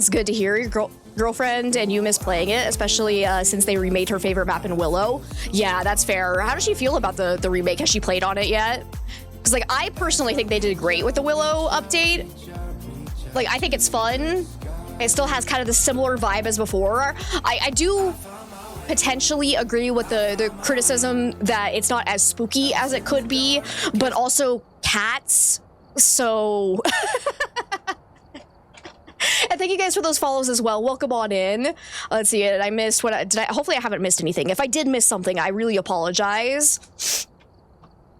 It's good to hear your girlfriend and you miss playing it, especially since they remade her favorite map in Willow. Yeah, that's fair. How does she feel about the remake? Has she played on it yet? Because, like, I personally think they did great with the Willow update. Like, I think it's fun. It still has kind of the similar vibe as before. I do potentially agree with the criticism that it's not as spooky as it could be, but also cats. So... And thank you guys for those follows as well. Welcome on in. Let's see. I missed what hopefully I haven't missed anything. If I did miss something, I really apologize.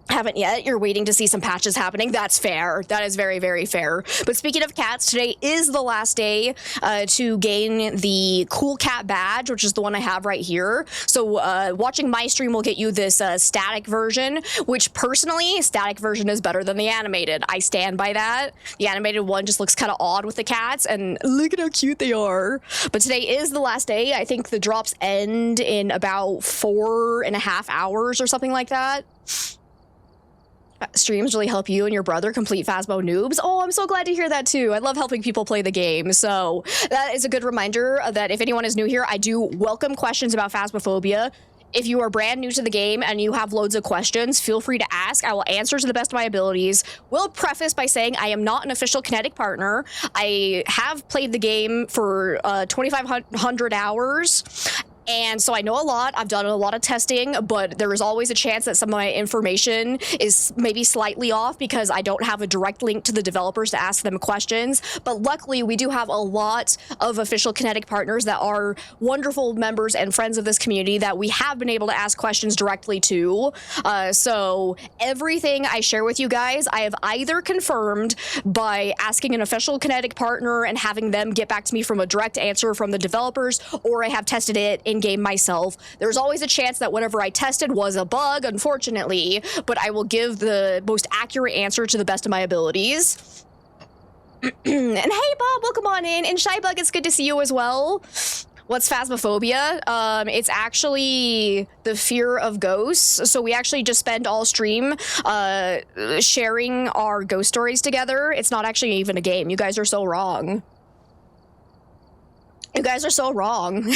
Haven't yet. You're waiting to see some patches happening. That's fair. That is very, very fair. But speaking of cats, today is the last day to gain the cool cat badge, which is the one I have right here. So watching my stream will get you this static version, which personally, static version is better than the animated. I stand by that. The animated one just looks kind of odd with the cats, and look at how cute they are. But today is the last day. I think the drops end in about 4.5 hours or something like that. Streams really help you and your brother complete Phasmo noobs. Oh, I'm so glad to hear that too. I love helping people play the game. So that is a good reminder that if anyone is new here, I do welcome questions about Phasmophobia. If you are brand new to the game and you have loads of questions, feel free to ask. I will answer to the best of my abilities. Will preface by saying I am not an official Kinetic partner. I have played the game for 2,500 hours. And so I know a lot. I've done a lot of testing, but there is always a chance that some of my information is maybe slightly off because I don't have a direct link to the developers to ask them questions. But luckily, we do have a lot of official Kinetic partners that are wonderful members and friends of this community that we have been able to ask questions directly to. So everything I share with you guys, I have either confirmed by asking an official Kinetic partner and having them get back to me from a direct answer from the developers, or I have tested it in game myself. There's always a chance that whatever I tested was a bug, unfortunately, but I will give the most accurate answer to the best of my abilities. And hey, Bob, welcome on in. And Shybug, it's good to see you as well. What's Phasmophobia? It's actually the fear of ghosts. So we actually just spend all stream sharing our ghost stories together. It's not actually even a game. You guys are so wrong. You guys are so wrong.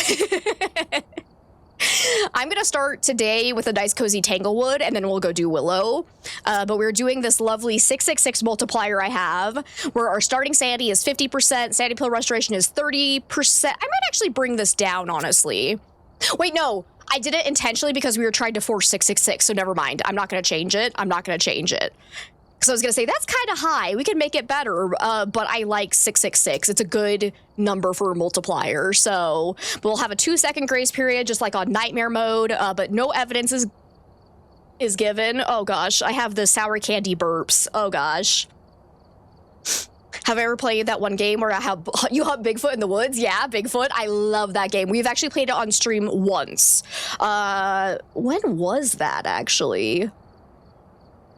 I'm gonna start today with a nice cozy Tanglewood, and then we'll go do Willow. But we're doing this lovely 666 multiplier I have, where our starting sanity is 50%, sanity pill restoration is 30%. I might actually bring this down, honestly. Wait, no, I did it intentionally because we were trying to force 666, so never mind. I'm not gonna change it. I'm not gonna change it. So I was gonna say, that's kind of high. We can make it better, but I like 666. It's a good number for a multiplier. So we'll have a 2-second grace period, just like on nightmare mode, but no evidence is given. Oh gosh, I have the sour candy burps. Oh gosh. Have I ever played that one game where you hunt Bigfoot in the woods? Yeah, Bigfoot. I love that game. We've actually played it on stream once. When was that, actually?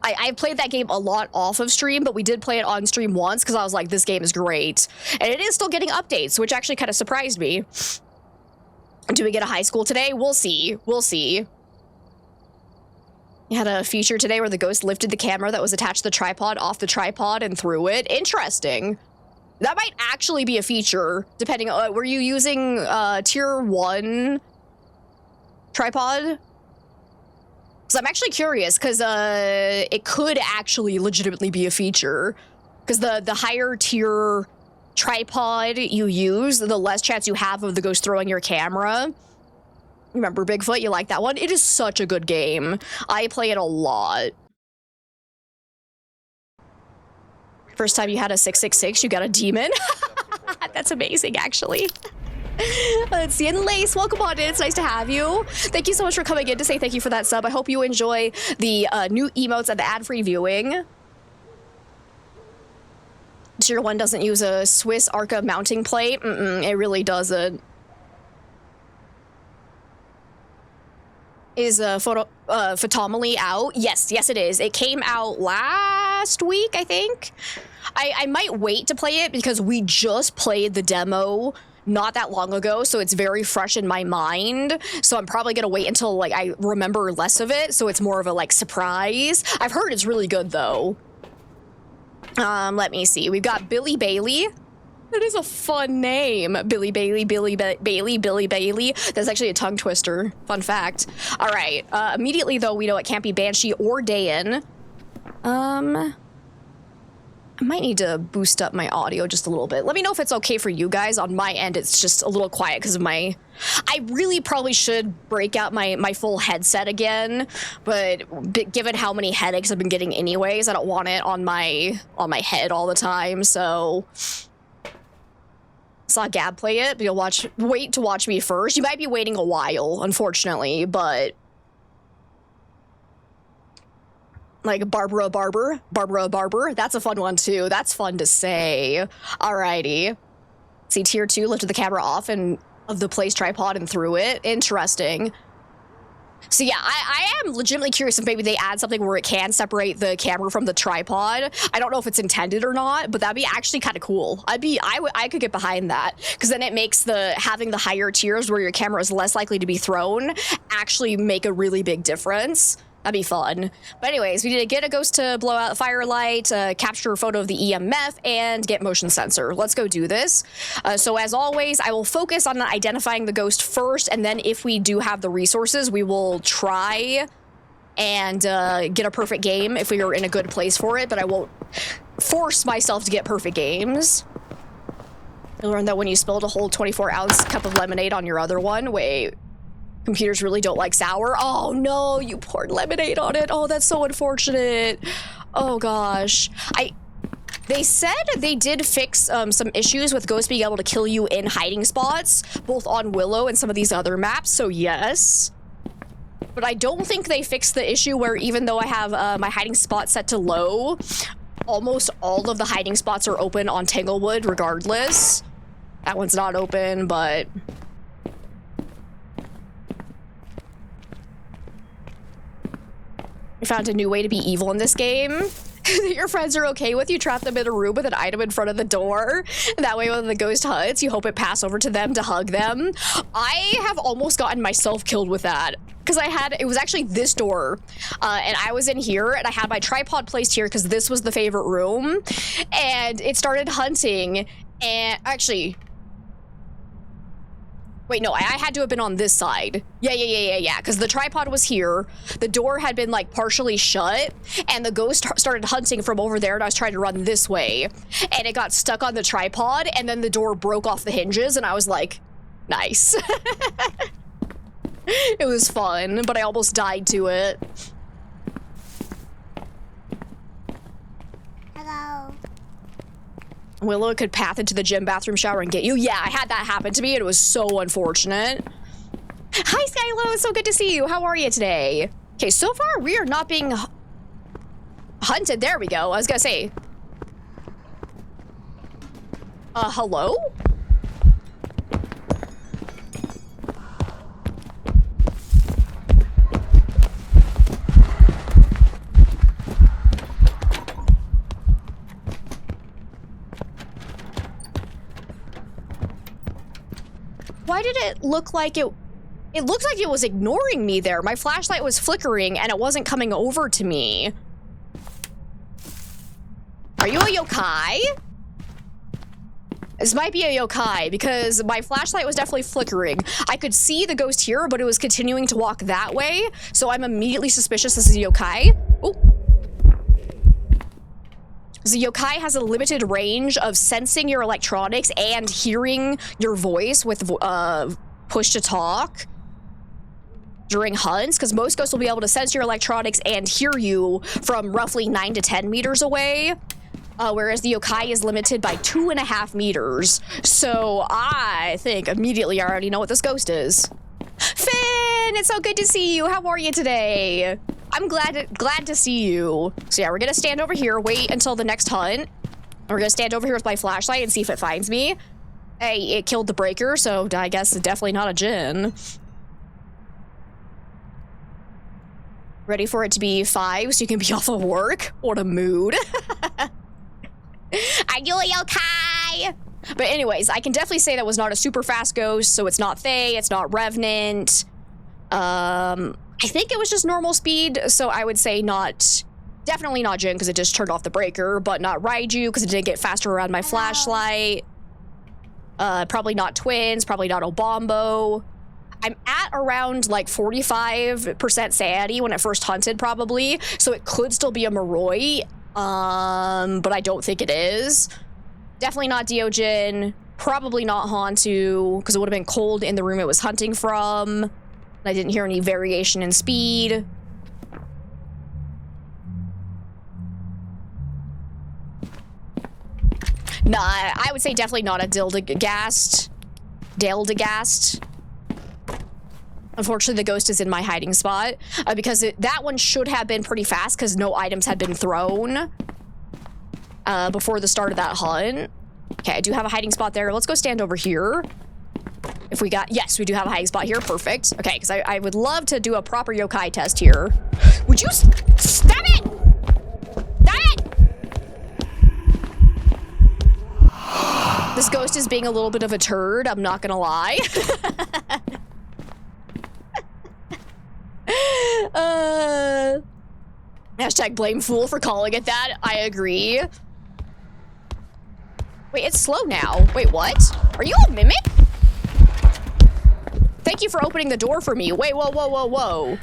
I played that game a lot off of stream, but we did play it on stream once because I was like, this game is great. And it is still getting updates, which actually kind of surprised me. Do we get a high school today? We'll see. We'll see. You had a feature today where the ghost lifted the camera that was attached to the tripod off the tripod and threw it. Interesting. That might actually be a feature, depending on... were you using tier 1 tripod? So I'm actually curious, because it could actually legitimately be a feature. Because the higher tier tripod you use, the less chance you have of the ghost throwing your camera. Remember Bigfoot? You like that one? It is such a good game. I play it a lot. First time you had a 666, you got a demon? That's amazing, actually. Let's see, and Lace, welcome on in. It's nice to have you. Thank you so much for coming in to say thank you for that sub. I hope you enjoy the new emotes and the ad-free viewing. Tier 1 doesn't use a Swiss Arca mounting plate. It really doesn't. Is Photomoly out? Yes, yes it is. It came out last week, I think. I might wait to play it because we just played the demo not that long ago, so it's very fresh in my mind. So I'm probably gonna wait until like I remember less of it, so it's more of a like surprise. I've heard it's really good though. Let me see. We've got Billy Bailey. That is a fun name. Billy Bailey, Billy Bailey. That's actually a tongue twister. Fun fact. All right. Immediately, though, we know it can't be Banshee or Dayan. I might need to boost up my audio just a little bit. Let me know if it's okay for you guys. On my end, it's just a little quiet because of my... I really probably should break out my full headset again, but given how many headaches I've been getting anyways, I don't want it on my head all the time, so... Saw Gab play it, but you'll wait to watch me first. You might be waiting a while, unfortunately, but... Like Barbara Barber, that's a fun one too. That's fun to say. Alrighty. See, tier 2 lifted the camera off and of the place tripod and threw it. Interesting. So yeah, I am legitimately curious if maybe they add something where it can separate the camera from the tripod. I don't know if it's intended or not, but that'd be actually kind of cool. I could get behind that, because then it makes having the higher tiers where your camera is less likely to be thrown actually make a really big difference. That'd be fun. But anyways, we need to get a ghost to blow out the firelight, capture a photo of the EMF, and get motion sensor. Let's go do this. So as always, I will focus on identifying the ghost first, and then if we do have the resources, we will try and get a perfect game if we are in a good place for it, but I won't force myself to get perfect games. You learned that when you spilled a whole 24-ounce cup of lemonade on your other one. Wait. Computers really don't like sour. Oh no, you poured lemonade on it. Oh, that's so unfortunate. Oh gosh. They said they did fix some issues with ghosts being able to kill you in hiding spots, both on Willow and some of these other maps, so yes. But I don't think they fixed the issue where even though I have my hiding spot set to low, almost all of the hiding spots are open on Tanglewood regardless. That one's not open, but... I found a new way to be evil in this game. Your friends are okay with you, trap them in a room with an item in front of the door. That way when the ghost hunts, you hope it pass over to them to hug them. I have almost gotten myself killed with that. Because it was actually this door, and I was in here, and I had my tripod placed here because this was the favorite room, and it started hunting, and actually... Wait, no, I had to have been on this side. Yeah, because the tripod was here, the door had been, like, partially shut, and the ghost started hunting from over there, and I was trying to run this way, and it got stuck on the tripod, and then the door broke off the hinges, and I was like, nice. It was fun, but I almost died to it. Hello. Willow could path into the gym bathroom shower and get you. Yeah, I had that happen to me, and it was so unfortunate. Hi, Skylo. It's so good to see you. How are you today? Okay, so far we are not being hunted. There we go. I was gonna say. Hello? Why did it look like it looked like it was ignoring me there. My flashlight was flickering and it wasn't coming over to me. Are you a yokai? This might be a yokai because my flashlight was definitely flickering. I could see the ghost here, but it was continuing to walk that way. So I'm immediately suspicious this is a yokai. Oh. The yokai has a limited range of sensing your electronics and hearing your voice with push to talk during hunts, because most ghosts will be able to sense your electronics and hear you from roughly 9 to 10 meters away, whereas the yokai is limited by 2.5 meters. So I think immediately I already know what this ghost is. Finn, it's so good to see you. How are you today? I'm glad to see you. So yeah, we're gonna stand over here, wait until the next hunt. We're gonna stand over here with my flashlight and see if it finds me. Hey, it killed the breaker, so I guess it's definitely not a djinn. Ready for it to be 5 so you can be off of work? What a mood. Are you a yokai? But anyways, I can definitely say that was not a super fast ghost, so it's not Fae, it's not Revenant. I think it was just normal speed, so I would say definitely not Jin because it just turned off the breaker, but not Raiju because it didn't get faster around my flashlight. Probably not twins, probably not Obambo. I'm at around like 45% sanity when it first hunted, probably. So it could still be a Moroi, but I don't think it is. Definitely not Deogen. Probably not Hantu, because it would have been cold in the room it was hunting from. I didn't hear any variation in speed. Nah, I would say definitely not a Dildagast. Unfortunately, the ghost is in my hiding spot because that one should have been pretty fast because no items had been thrown before the start of that hunt. Okay, I do have a hiding spot there. Let's go stand over here. If we got... Yes, we do have a hiding spot here. Perfect. Okay, because I would love to do a proper yokai test here. Would you... Stop it! Stop it! This ghost is being a little bit of a turd. I'm not gonna lie. Hashtag blame fool for calling it that. I agree. Wait, it's slow now. Wait, what? Are you a mimic? Thank you for opening the door for me. Wait, whoa, whoa, whoa, whoa.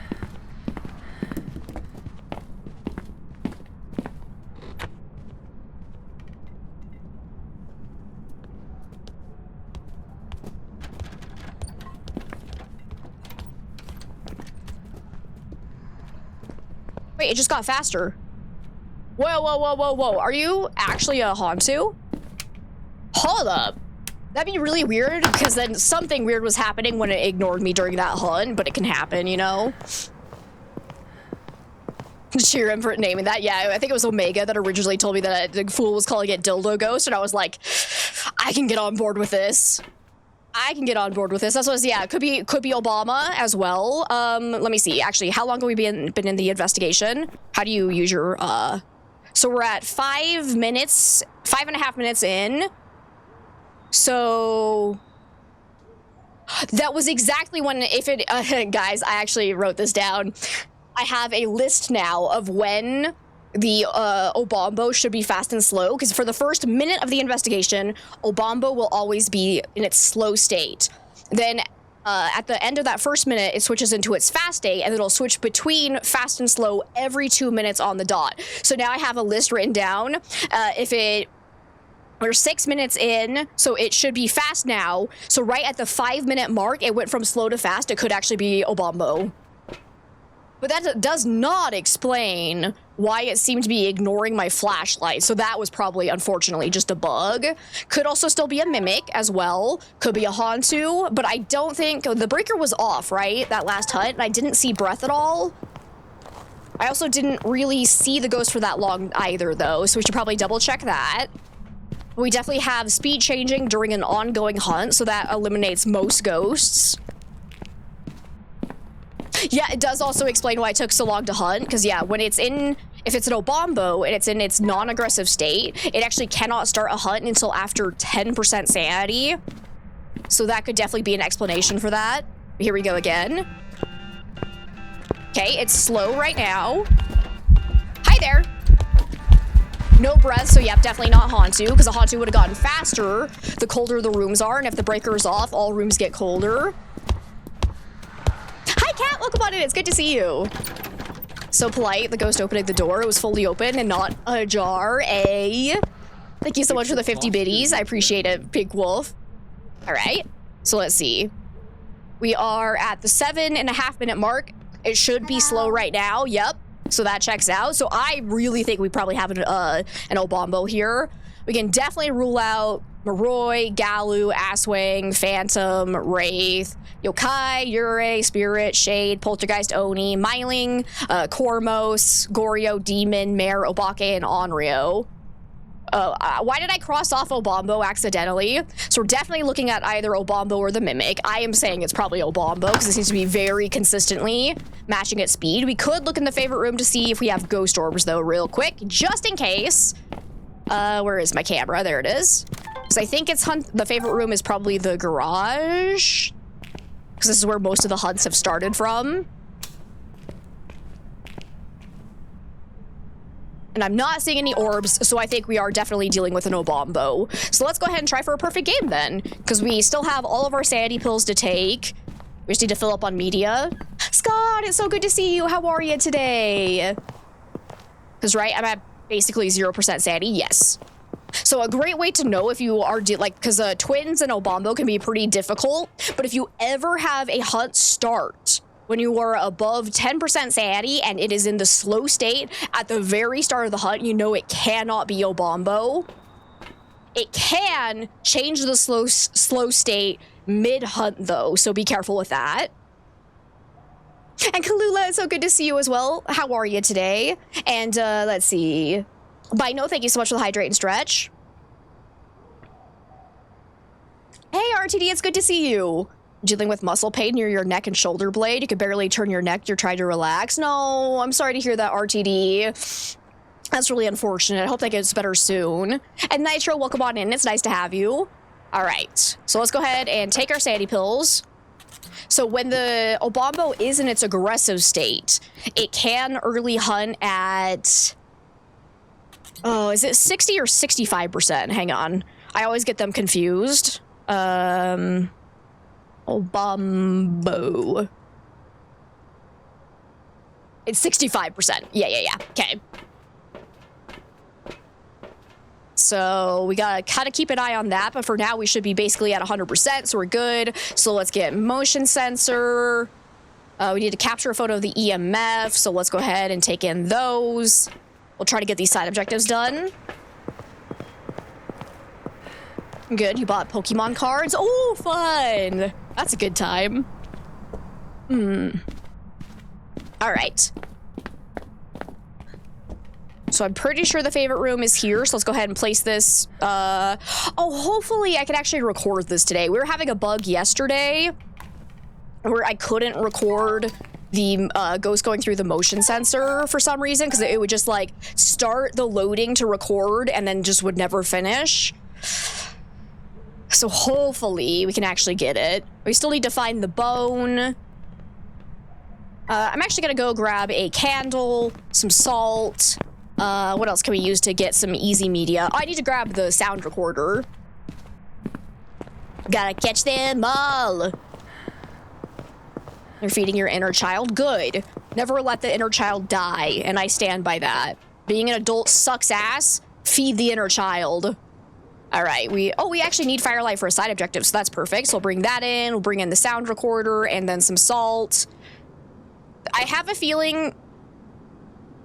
Wait, it just got faster. Whoa, whoa, whoa, whoa, whoa. Are you actually a Hantu? Hold up. That'd be really weird, because then something weird was happening when it ignored me during that hunt, but it can happen, you know? Cheer him for naming that. Yeah, I think it was Omega that originally told me that the fool was calling it Dildo Ghost, and I was like, I can get on board with this. I can get on board with this. That's what yeah, it could be Obama as well. Let me see. Actually, how long have we been in the investigation? How do you use your so we're at 5 minutes, 5.5 minutes in. So that was exactly when, if it, guys, I actually wrote this down. I have a list now of when the Obambo should be fast and slow, because for the first minute of the investigation, Obambo will always be in its slow state. Then at the end of that first minute, it switches into its fast state, and it'll switch between fast and slow every 2 minutes on the dot. So now I have a list written down. We're 6 minutes in, so it should be fast now. So right at the 5-minute mark, it went from slow to fast. It could actually be Obambo. But that does not explain why it seemed to be ignoring my flashlight. So that was probably, unfortunately, just a bug. Could also still be a mimic as well. Could be a Hantu, but I don't think... The breaker was off, right? That last hunt, and I didn't see breath at all. I also didn't really see the ghost for that long either, though, so we should probably double-check that. We definitely have speed changing during an ongoing hunt, so that eliminates most ghosts. Yeah, it does also explain why it took so long to hunt, because yeah, when it's in, if it's an Obambo and it's in its non-aggressive state, it actually cannot start a hunt until after 10% sanity. So that could definitely be an explanation for that. Here we go again. Okay, it's slow right now. Hi there. No breath, so yep, definitely not Hantu, because a Hantu would have gotten faster the colder the rooms are, and if the breaker is off, all rooms get colder. Hi, Cat, welcome on in, it's good to see you. So polite, the ghost opening the door, it was fully open and not ajar, eh? Thank you so much for the 50 biddies, I appreciate it, Pink Wolf. All right, so let's see. We are at the 7.5 minute mark. It should be slow right now, yep. So that checks out. So I really think we probably have an Obambo here. We can definitely rule out Moroi, Galu, Asswing, Phantom, Wraith, Yokai, Yurei, Spirit, Shade, Poltergeist, Oni, Myling, Kormos, Goryo, Demon, Mare, Obake, and Onryo. Why did I cross off Obambo accidentally? So we're definitely looking at either Obambo or the Mimic. I am saying it's probably Obambo because it seems to be very consistently matching its speed. We could look in the favorite room to see if we have ghost orbs though real quick, just in case. Where is my camera? There it is. Because I think it's the favorite room is probably the garage. Because this is where most of the hunts have started from. And I'm not seeing any orbs, so I think we are definitely dealing with an Obombo. So let's go ahead and try for a perfect game then, because we still have all of our sanity pills to take. We just need to fill up on media. Scott, it's so good to see you. How are you today? Because, right, I'm at basically 0% sanity. Yes. So a great way to know if you are, because twins and Obombo can be pretty difficult, but if you ever have a hunt start when you are above 10% sanity and it is in the slow state at the very start of the hunt, you know it cannot be Obombo. It can change the slow state mid-hunt, though, so be careful with that. And Kalula, it's so good to see you as well. How are you today? And let's see. Bino, thank you so much for the hydrate and stretch. Hey, RTD, it's good to see you. Dealing with muscle pain near your neck and shoulder blade. You could barely turn your neck. You're trying to relax. No, I'm sorry to hear that, RTD. That's really unfortunate. I hope that gets better soon. And Nitro, welcome on in. It's nice to have you. All right, so let's go ahead and take our sanity pills. So when the Obombo is in its aggressive state, it can early hunt at... Oh, is it 60 or 65%? Hang on. I always get them confused. Obombo. It's 65%. Yeah. Okay. So we gotta kind of keep an eye on that, but for now we should be basically at 100%, so we're good. So let's get motion sensor. We need to capture a photo of the EMF, so let's go ahead and take in those. We'll try to get these side objectives done. Good, you bought Pokemon cards. Oh, fun! That's a good time. All right. So I'm pretty sure the favorite room is here, so let's go ahead and place this. Oh, hopefully I can actually record this today. We were having a bug yesterday where I couldn't record the ghost going through the motion sensor for some reason, because it would just like start the loading to record and then just would never finish. So hopefully we can actually get it. We still need to find the bone. I'm actually gonna go grab a candle, some salt. What else can we use to get some easy media? Oh, I need to grab the sound recorder. Gotta catch them all. You're feeding your inner child? Good. Never let the inner child die, and I stand by that. Being an adult sucks ass. Feed the inner child. All right, we actually need firelight for a side objective, so that's perfect. So we'll bring that in. We'll bring in the sound recorder and then some salt. I have a feeling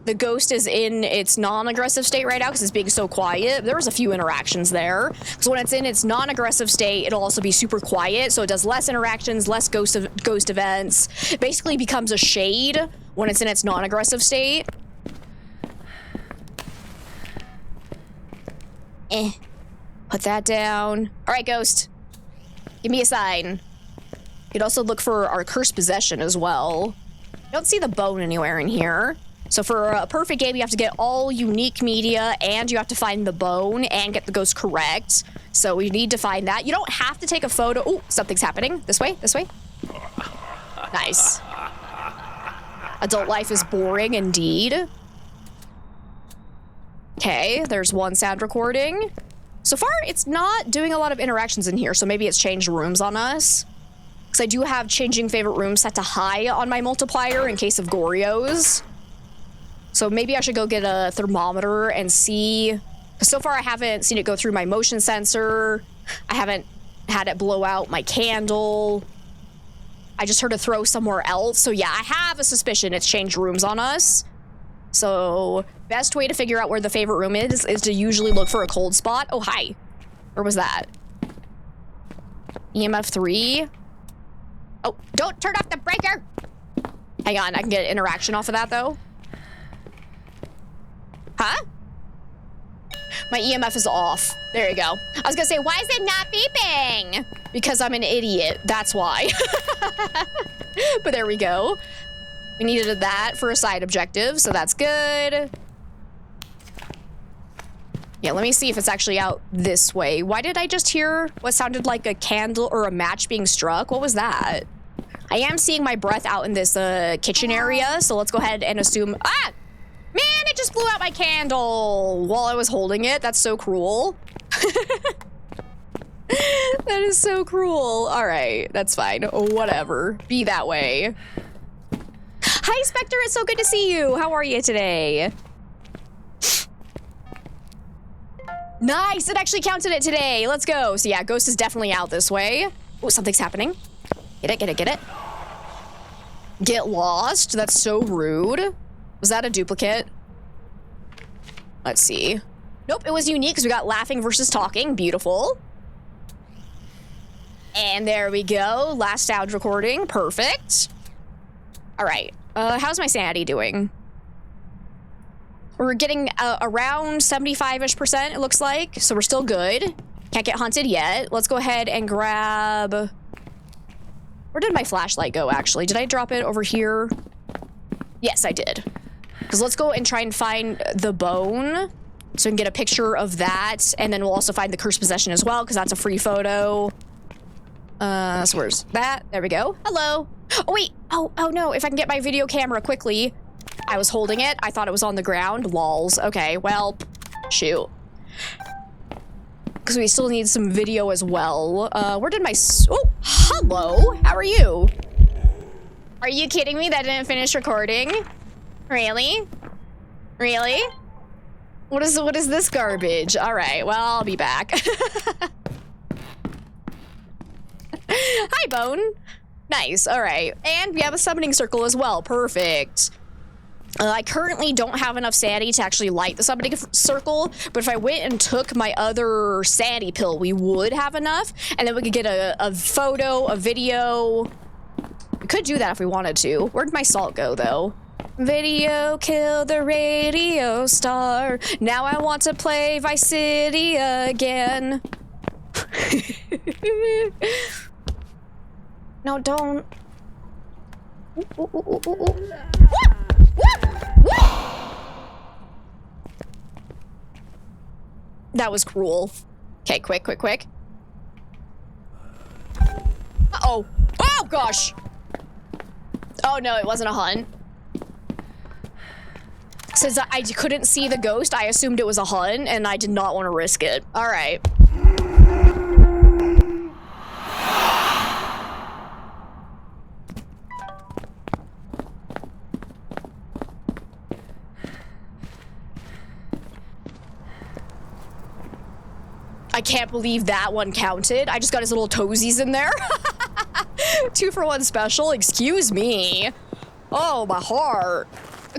the ghost is in its non-aggressive state right now because it's being so quiet. There was a few interactions there. So when it's in its non-aggressive state, it'll also be super quiet. So it does less interactions, less ghost events. It basically becomes a shade when it's in its non-aggressive state. Put that down. All right, ghost. Give me a sign. You'd also look for our cursed possession as well. I don't see the bone anywhere in here. So for a perfect game, you have to get all unique media, and you have to find the bone and get the ghost correct. So we need to find that. You don't have to take a photo. Oh, something's happening. This way, this way. Nice. Adult life is boring indeed. Okay, there's one sound recording. So far, it's not doing a lot of interactions in here, so maybe it's changed rooms on us. Because I do have changing favorite room set to high on my multiplier in case of Gorios. So maybe I should go get a thermometer and see. So far, I haven't seen it go through my motion sensor. I haven't had it blow out my candle. I just heard it throw somewhere else. So yeah, I have a suspicion it's changed rooms on us. So best way to figure out where the favorite room is to usually look for a cold spot. Oh, hi. Where was that? EMF 3. Oh, don't turn off the breaker. Hang on, I can get an interaction off of that though. Huh? My EMF is off. There you go. I was gonna say, why is it not beeping? Because I'm an idiot, that's why. But there we go. We needed that for a side objective, so that's good. Yeah, let me see if it's actually out this way. Why did I just hear what sounded like a candle or a match being struck? What was that? I am seeing my breath out in this kitchen area, so let's go ahead and assume... Ah! Man, it just blew out my candle while I was holding it. That's so cruel. That is so cruel. All right, that's fine. Whatever. Be that way. Hi, Spectre. It's so good to see you. How are you today? Nice. It actually counted it today. Let's go. So yeah, Ghost is definitely out this way. Oh, something's happening. Get it, get it, get it. Get lost. That's so rude. Was that a duplicate? Let's see. Nope, it was unique because we got laughing versus talking. Beautiful. And there we go. Last sound recording. Perfect. All right. How's my sanity doing? We're getting around 75-ish%, it looks like. So we're still good. Can't get hunted yet. Let's go ahead and grab... Where did my flashlight go, actually? Did I drop it over here? Yes, I did. Because let's go and try and find the bone so we can get a picture of that. And then we'll also find the cursed possession as well, because that's a free photo. So where's that? There we go. Hello. Oh, wait. Oh, no. If I can get my video camera quickly. I was holding it. I thought it was on the ground. Lols. Okay, well, shoot. Because we still need some video as well. Where did my... Oh, hello. How are you? Are you kidding me? That didn't finish recording? Really? Really? What is this garbage? All right, well, I'll be back. Hi, Bone. Nice, all right. And we have a summoning circle as well. Perfect. I currently don't have enough sanity to actually light the summoning circle, but if I went and took my other sanity pill, we would have enough, and then we could get a photo, a video. We could do that if we wanted to. Where'd my salt go, though? Video killed the radio star. Now I want to play Vice City again. No, don't. That was cruel. Okay, quick. Uh-oh. Oh, gosh. Oh, no, it wasn't a hunt. Since I couldn't see the ghost, I assumed it was a hunt, and I did not want to risk it. All right. I can't believe that one counted. I just got his little toesies in there. 2-for-1 special, excuse me. Oh, my heart.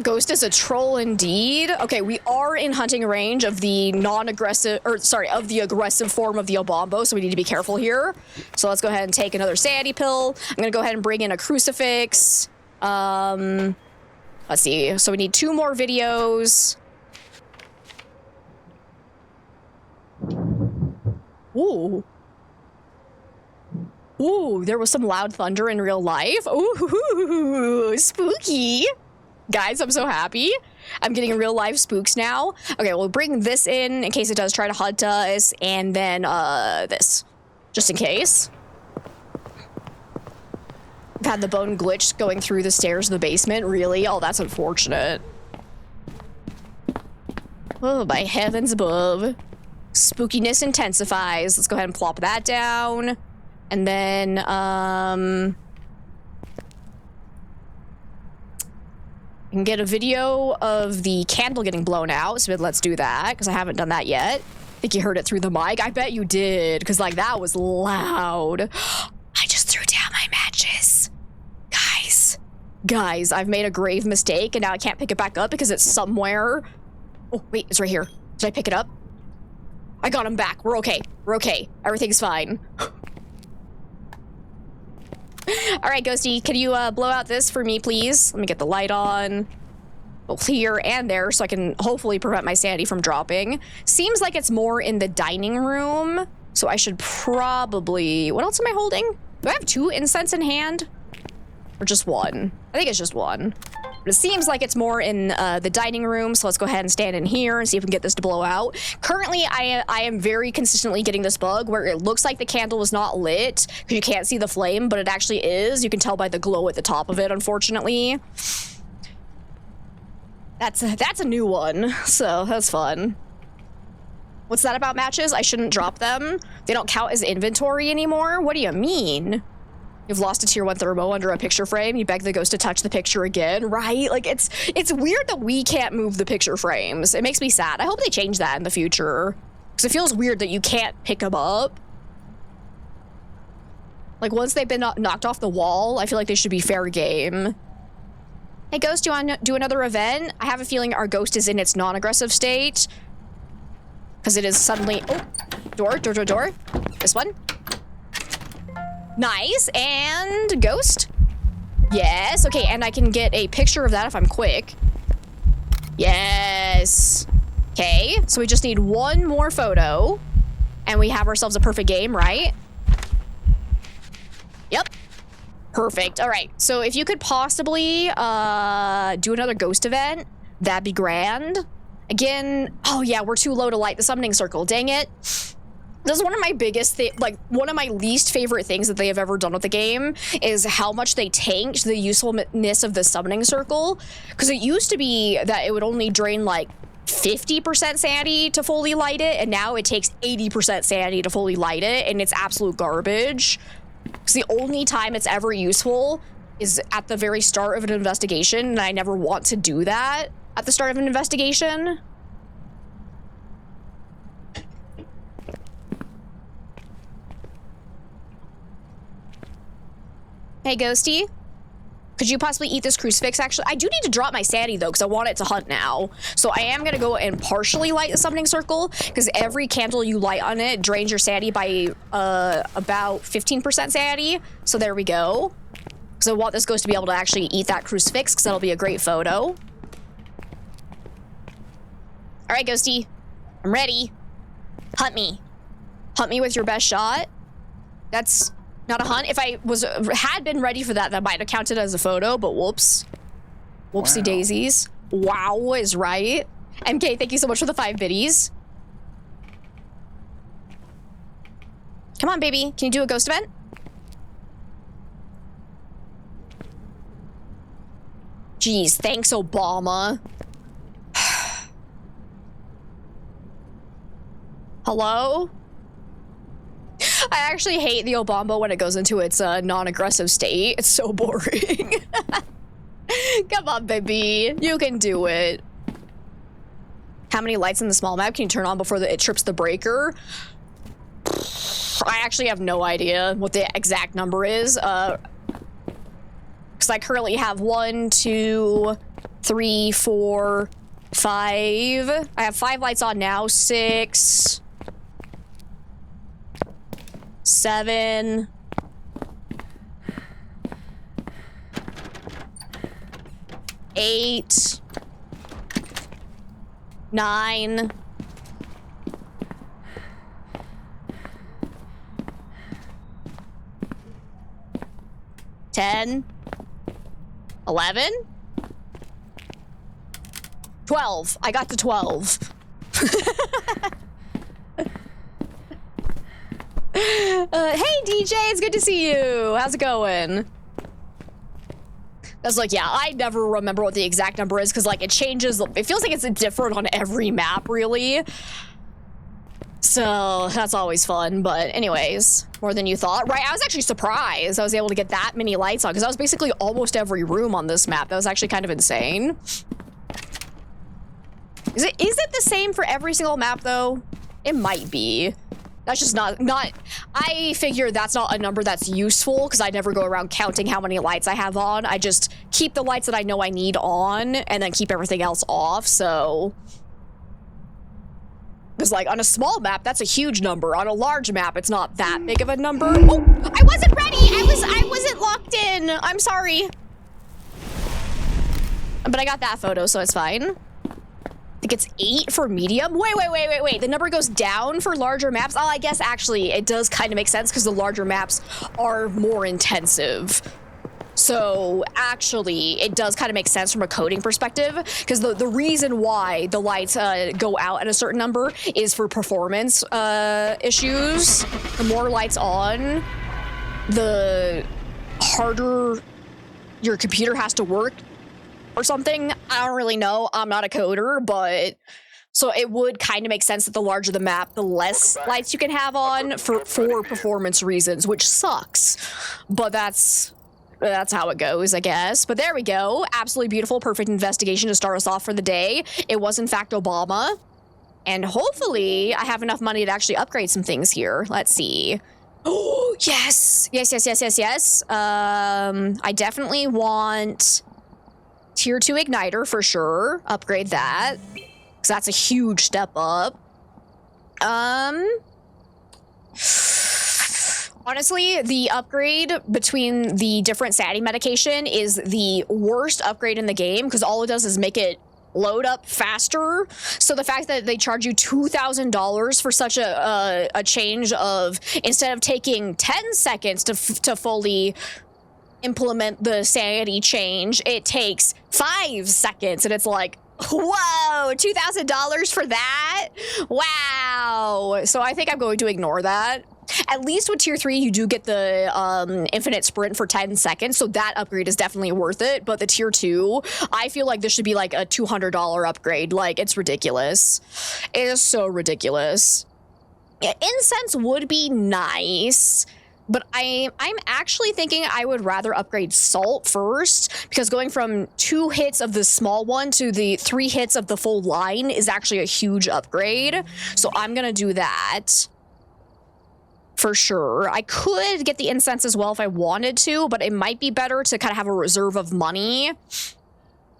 Ghost is a troll indeed. Okay, we are in hunting range of the non-aggressive, or sorry, of the aggressive form of the Obombo, so we need to be careful here. So let's go ahead and take another sanity pill. I'm gonna go ahead and bring in a crucifix. Let's see. So we need 2 more videos. Ooh. Ooh, there was some loud thunder in real life. Ooh, spooky. Guys, I'm so happy. I'm getting real life spooks now. Okay, we'll bring this in case it does try to hunt us, and then this, just in case. I've had the bone glitch going through the stairs of the basement. Really? Oh, that's unfortunate. Oh, by heavens above. Spookiness intensifies. Let's go ahead and plop that down. And then, you can get a video of the candle getting blown out, so let's do that, because I haven't done that yet. I think you heard it through the mic. I bet you did, because, like, that was loud. I just threw down my matches. Guys, I've made a grave mistake, and now I can't pick it back up because it's somewhere. Oh, wait, it's right here. Did I pick it up? I got him back. We're okay. Everything's fine. All right, Ghosty, can you blow out this for me, please? Let me get the light on. Both here and there, so I can hopefully prevent my sanity from dropping. Seems like it's more in the dining room, so I should probably... What else am I holding? Do I have 2 incense in hand? Or just 1? I think it's just 1. But it seems like it's more in the dining room, so let's go ahead and stand in here and see if we can get this to blow out. Currently, I am very consistently getting this bug where it looks like the candle is not lit because you can't see the flame, but it actually is. You can tell by the glow at the top of it, unfortunately. That's a new one, so that's fun. What's that about matches? I shouldn't drop them. They don't count as inventory anymore? What do you mean? You've lost a tier 1 thermo under a picture frame. You beg the ghost to touch the picture again, right? Like, it's weird that we can't move the picture frames. It makes me sad. I hope they change that in the future. Because it feels weird that you can't pick them up. Like, once they've been knocked off the wall, I feel like they should be fair game. Hey, Ghost, do you want to do another event? I have a feeling our ghost is in its non-aggressive state. Because it is suddenly... Oh, door. This one. Nice, and ghost? Yes, okay, and I can get a picture of that if I'm quick. Yes. Okay, so we just need one more photo, and we have ourselves a perfect game, right? Yep. Perfect, all right. So if you could possibly do another ghost event, that'd be grand. Again, oh yeah, we're too low to light the summoning circle, dang it. This is one of my biggest one of my least favorite things that they have ever done with the game is how much they tanked the usefulness of the summoning circle. Because it used to be that it would only drain like 50% sanity to fully light it, and now it takes 80% sanity to fully light it, and it's absolute garbage. Because the only time it's ever useful is at the very start of an investigation, and I never want to do that at the start of an investigation. Hey, Ghosty. Could you possibly eat this crucifix, actually? I do need to drop my sanity, though, because I want it to hunt now. So I am going to go and partially light the summoning circle, because every candle you light on it drains your sanity by about 15% sanity. So there we go. So I want this ghost to be able to actually eat that crucifix, because that'll be a great photo. All right, Ghosty. I'm ready. Hunt me. Hunt me with your best shot. That's... not a hunt. If I had been ready for that, that might have counted as a photo, but whoops. Whoopsie daisies. Wow is right. MK, thank you so much for the 5 biddies. Come on, baby. Can you do a ghost event? Jeez, thanks, Obama. Hello? I actually hate the Obama when it goes into its non-aggressive state. It's so boring. Come on, baby. You can do it. How many lights in the small map can you turn on before it trips the breaker? I actually have no idea what the exact number is. Because I currently have 1, 2, 3, 4, 5. I have 5 lights on now. 6... 7. 8. 9. 10. 11. 12. I got to 12. Hey DJ, it's good to see you. How's it going? That's like, yeah, I never remember what the exact number is because like it changes. It feels like it's different on every map, really. So that's always fun. But anyways, more than you thought. Right, I was actually surprised I was able to get that many lights on because that was basically almost every room on this map. That was actually kind of insane. Is it the same for every single map though? It might be. That's just not, I figure that's not a number that's useful because I never go around counting how many lights I have on. I just keep the lights that I know I need on and then keep everything else off, so. Because like on a small map, that's a huge number. On a large map, it's not that big of a number. Oh, I wasn't ready. I wasn't locked in. I'm sorry. But I got that photo, so it's fine. I think it's 8 for medium. Wait. The number goes down for larger maps. Oh, I guess actually it does kind of make sense because the larger maps are more intensive. So actually it does kind of make sense from a coding perspective because the reason why the lights go out at a certain number is for performance issues. The more lights on, the harder your computer has to work or something. I don't really know. I'm not a coder, but so it would kind of make sense that the larger the map, the less lights you can have on for performance reasons, which sucks. But that's how it goes, I guess. But there we go. Absolutely beautiful, perfect investigation to start us off for the day. It was in fact Obama. And hopefully I have enough money to actually upgrade some things here. Let's see. Oh, yes. Yes. I definitely want tier 2 igniter for sure. Upgrade that, because that's a huge step up. Honestly, the upgrade between the different SATI medication is the worst upgrade in the game, because all it does is make it load up faster. So the fact that they charge you $2,000 for such a change of, instead of taking 10 seconds to fully implement the sanity change, it takes 5 seconds, and it's like, whoa, $2,000 for that? Wow. So I think I'm going to ignore that. At least with tier 3, you do get the infinite sprint for 10 seconds, so that upgrade is definitely worth it. But the tier 2, I feel like this should be like a $200 upgrade. Like, it's ridiculous. It is so ridiculous. Yeah, incense would be nice, but I'm actually thinking I would rather upgrade salt first, because going from 2 hits of the small one to the 3 hits of the full line is actually a huge upgrade. So I'm gonna do that. For sure. I could get the incense as well if I wanted to, but it might be better to kind of have a reserve of money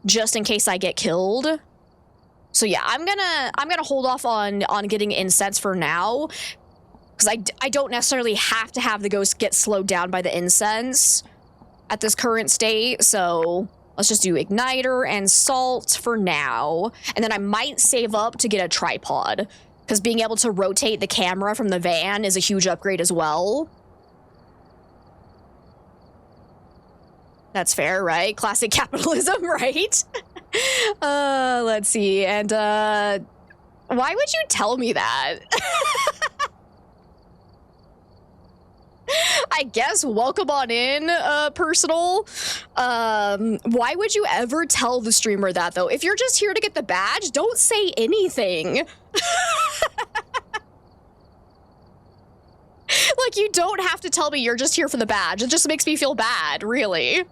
just in case I get killed. So yeah, I'm gonna hold off on getting incense for now, because I don't necessarily have to have the ghost get slowed down by the incense at this current state. So let's just do igniter and salt for now, and then I might save up to get a tripod, because being able to rotate the camera from the van is a huge upgrade as well. That's fair, right? Classic capitalism, right? Let's see. And why would you tell me that? I guess welcome on in, personal. Why would you ever tell the streamer that, though? If you're just here to get the badge, don't say anything. Like, you don't have to tell me you're just here for the badge. It just makes me feel bad, really.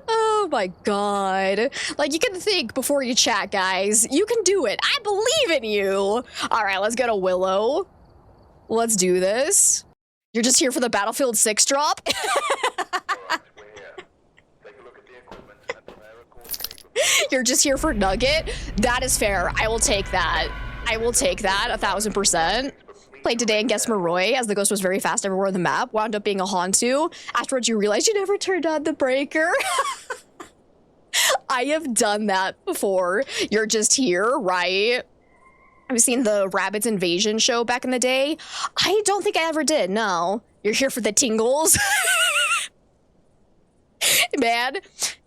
Oh my god. Like, you can think before you chat, guys. You can do it. I believe in you. All right, let's go to Willow. Let's do this. You're just here for the Battlefield 6 drop? You're just here for Nugget? That is fair. I will take that. I will take that 1000%. Played today and guessed Maroy, as the ghost was very fast everywhere on the map. Wound up being a Hantu. Afterwards, you realized you never turned on the breaker. I have done that before. You're just here, right? Have you seen the Rabbids Invasion show back in the day? I don't think I ever did, no. You're here for the tingles? Man,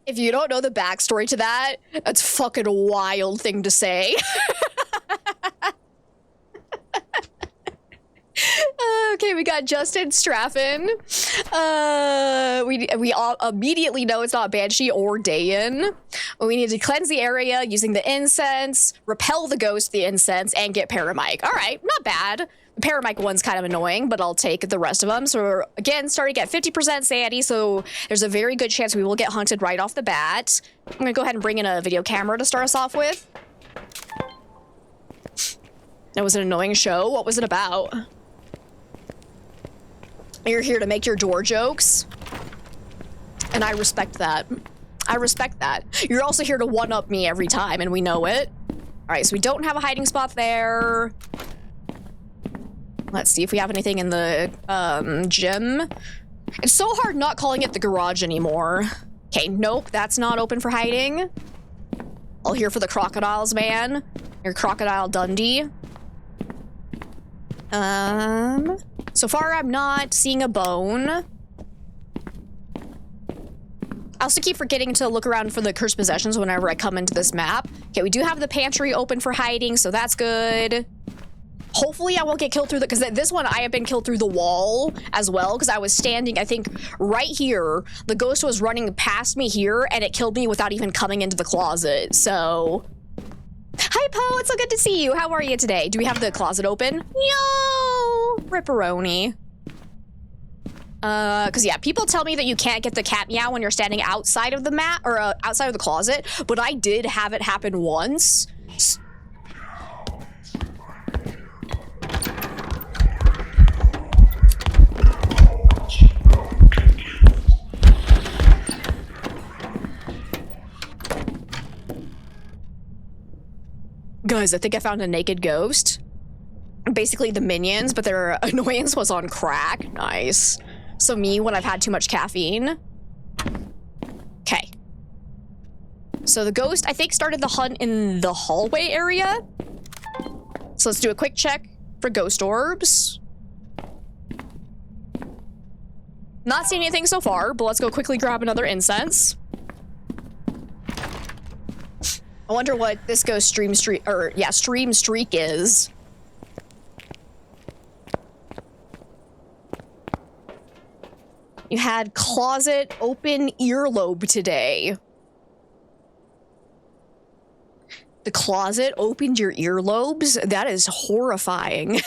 if you don't know the backstory to that, that's a fucking wild thing to say. Okay, we got Justin Straffen. We all immediately know it's not Banshee or Dayan. We need to cleanse the area using the incense, repel the ghost, the incense, and get Paramike. All right, not bad. The Paramike one's kind of annoying, but I'll take the rest of them. So we're, again, starting at 50% sanity, so there's a very good chance we will get hunted right off the bat. I'm gonna go ahead and bring in a video camera to start us off with. That was an annoying show. What was it about? You're here to make your door jokes, and I respect that. I respect that. You're also here to one-up me every time, and we know it. All right, so we don't have a hiding spot there. Let's see if we have anything in the gym. It's so hard not calling it the garage anymore. Okay, nope, that's not open for hiding. All here for the crocodiles, man. Your Crocodile Dundee. So far I'm not seeing a bone. I also keep forgetting to look around for the cursed possessions whenever I come into this map. Okay, we do have the pantry open for hiding, so that's good. Hopefully I won't get killed through the, because this one I have been killed through the wall as well, because I was standing, I think, right here. The ghost was running past me here, and it killed me without even coming into the closet, so... Hi, Poe, it's so good to see you. How are you today? Do we have the closet open? Yo! Ripperoni. Because yeah, people tell me that you can't get the cat meow when you're standing outside of the mat, or outside of the closet, but I did have it happen once. Guys, I think I found a naked ghost. Basically the minions, but their annoyance was on crack. Nice. So me when I've had too much caffeine. Okay. So the ghost, I think, started the hunt in the hallway area. So let's do a quick check for ghost orbs. Not seeing anything so far, but let's go quickly grab another incense. I wonder what this ghost stream streak is. You had closet open earlobe today. The closet opened your earlobes? That is horrifying.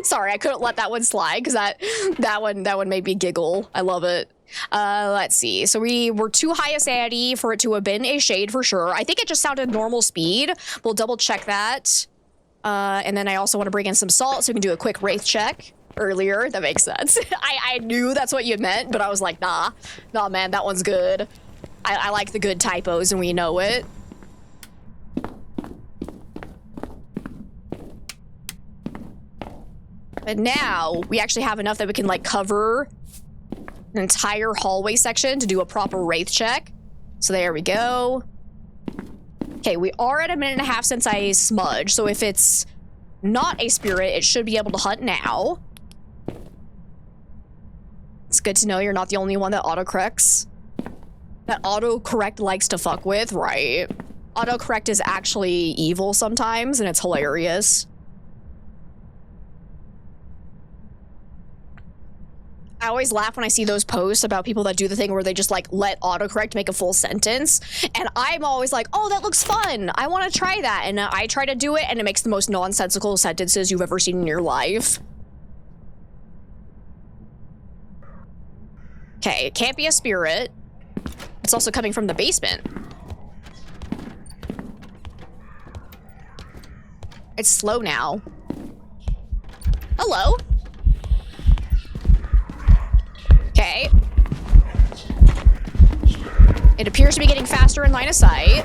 Sorry, I couldn't let that one slide because that one made me giggle. I love it. Let's see. So we were too high a sanity for it to have been a shade for sure. I think it just sounded normal speed. We'll double check that. And then I also want to bring in some salt so we can do a quick wraith check earlier. That makes sense. I knew that's what you meant, but I was like, nah, man, that one's good. I like the good typos and we know it. But now we actually have enough that we can like cover an entire hallway section to do a proper wraith check. So there we go. Okay, we are at 1.5 minutes since I smudged. So if it's not a spirit, it should be able to hunt now. It's good to know you're not the only one that autocorrects. That autocorrect likes to fuck with, right? Autocorrect is actually evil sometimes, and it's hilarious. I always laugh when I see those posts about people that do the thing where they just like let autocorrect make a full sentence. And I'm always like, oh, that looks fun. I want to try that. And I try to do it and it makes the most nonsensical sentences you've ever seen in your life. Okay, it can't be a spirit. It's also coming from the basement. It's slow now. Hello. Okay. It appears to be getting faster in line of sight.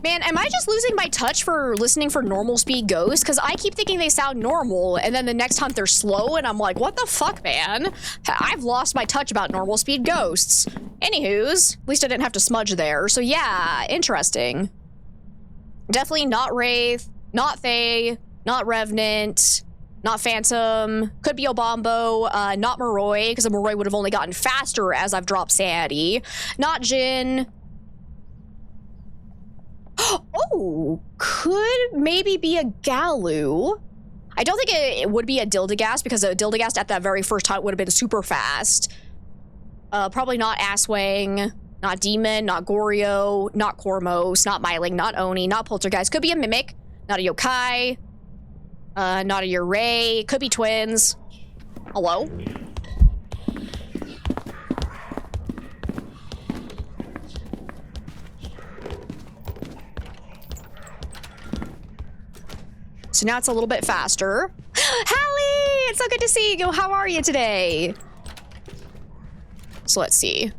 Man, am I just losing my touch for listening for normal speed ghosts? Because I keep thinking they sound normal, and then the next hunt they're slow, and I'm like, what the fuck, man? I've lost my touch about normal speed ghosts. Anywho's, at least I didn't have to smudge there. So yeah, interesting. Definitely not Wraith, not Fae, not Revenant, not Phantom, could be Obombo, not Moroi, because a Moroi would have only gotten faster as I've dropped sanity. Not Jinn. Oh, could maybe be a Galu. I don't think it would be a Dildagast, because a Dildagast at that very first hunt would have been super fast. Probably not Asswang, not Demon, not Goryo, not Kormos, not Myling, not Oni, not Poltergeist. Could be a Mimic, not a Yokai. Not a Yurei. Could be twins. Hello? So now it's a little bit faster. Hallie! It's so good to see you. How are you today? So let's see.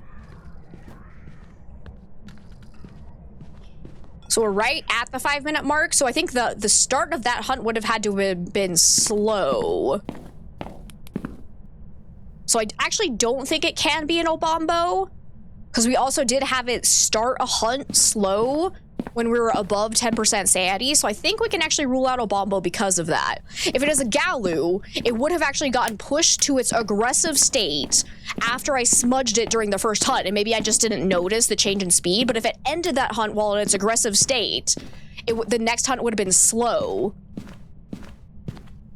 So we're right at the 5-minute mark. So I think the start of that hunt would have had to have been slow. So I actually don't think it can be an Obombo, because we also did have it start a hunt slow when we were above 10% sanity, so I think we can actually rule out Obombo because of that. If it is a Galu, it would have actually gotten pushed to its aggressive state after I smudged it during the first hunt, and maybe I just didn't notice the change in speed, but if it ended that hunt while in its aggressive state, the next hunt would have been slow.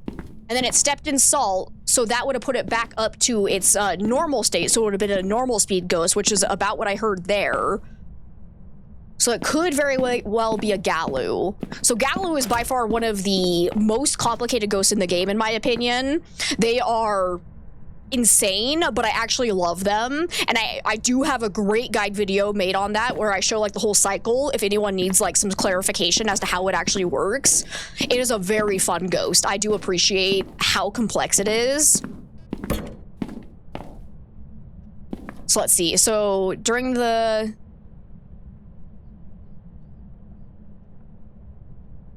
And then it stepped in salt, so that would have put it back up to its normal state, so it would have been a normal speed ghost, which is about what I heard there. So it could very well be a Galu. So Galu is by far one of the most complicated ghosts in the game, in my opinion. They are insane, but I actually love them. And I do have a great guide video made on that where I show like the whole cycle if anyone needs like some clarification as to how it actually works. It is a very fun ghost. I do appreciate how complex it is. So let's see. So during the...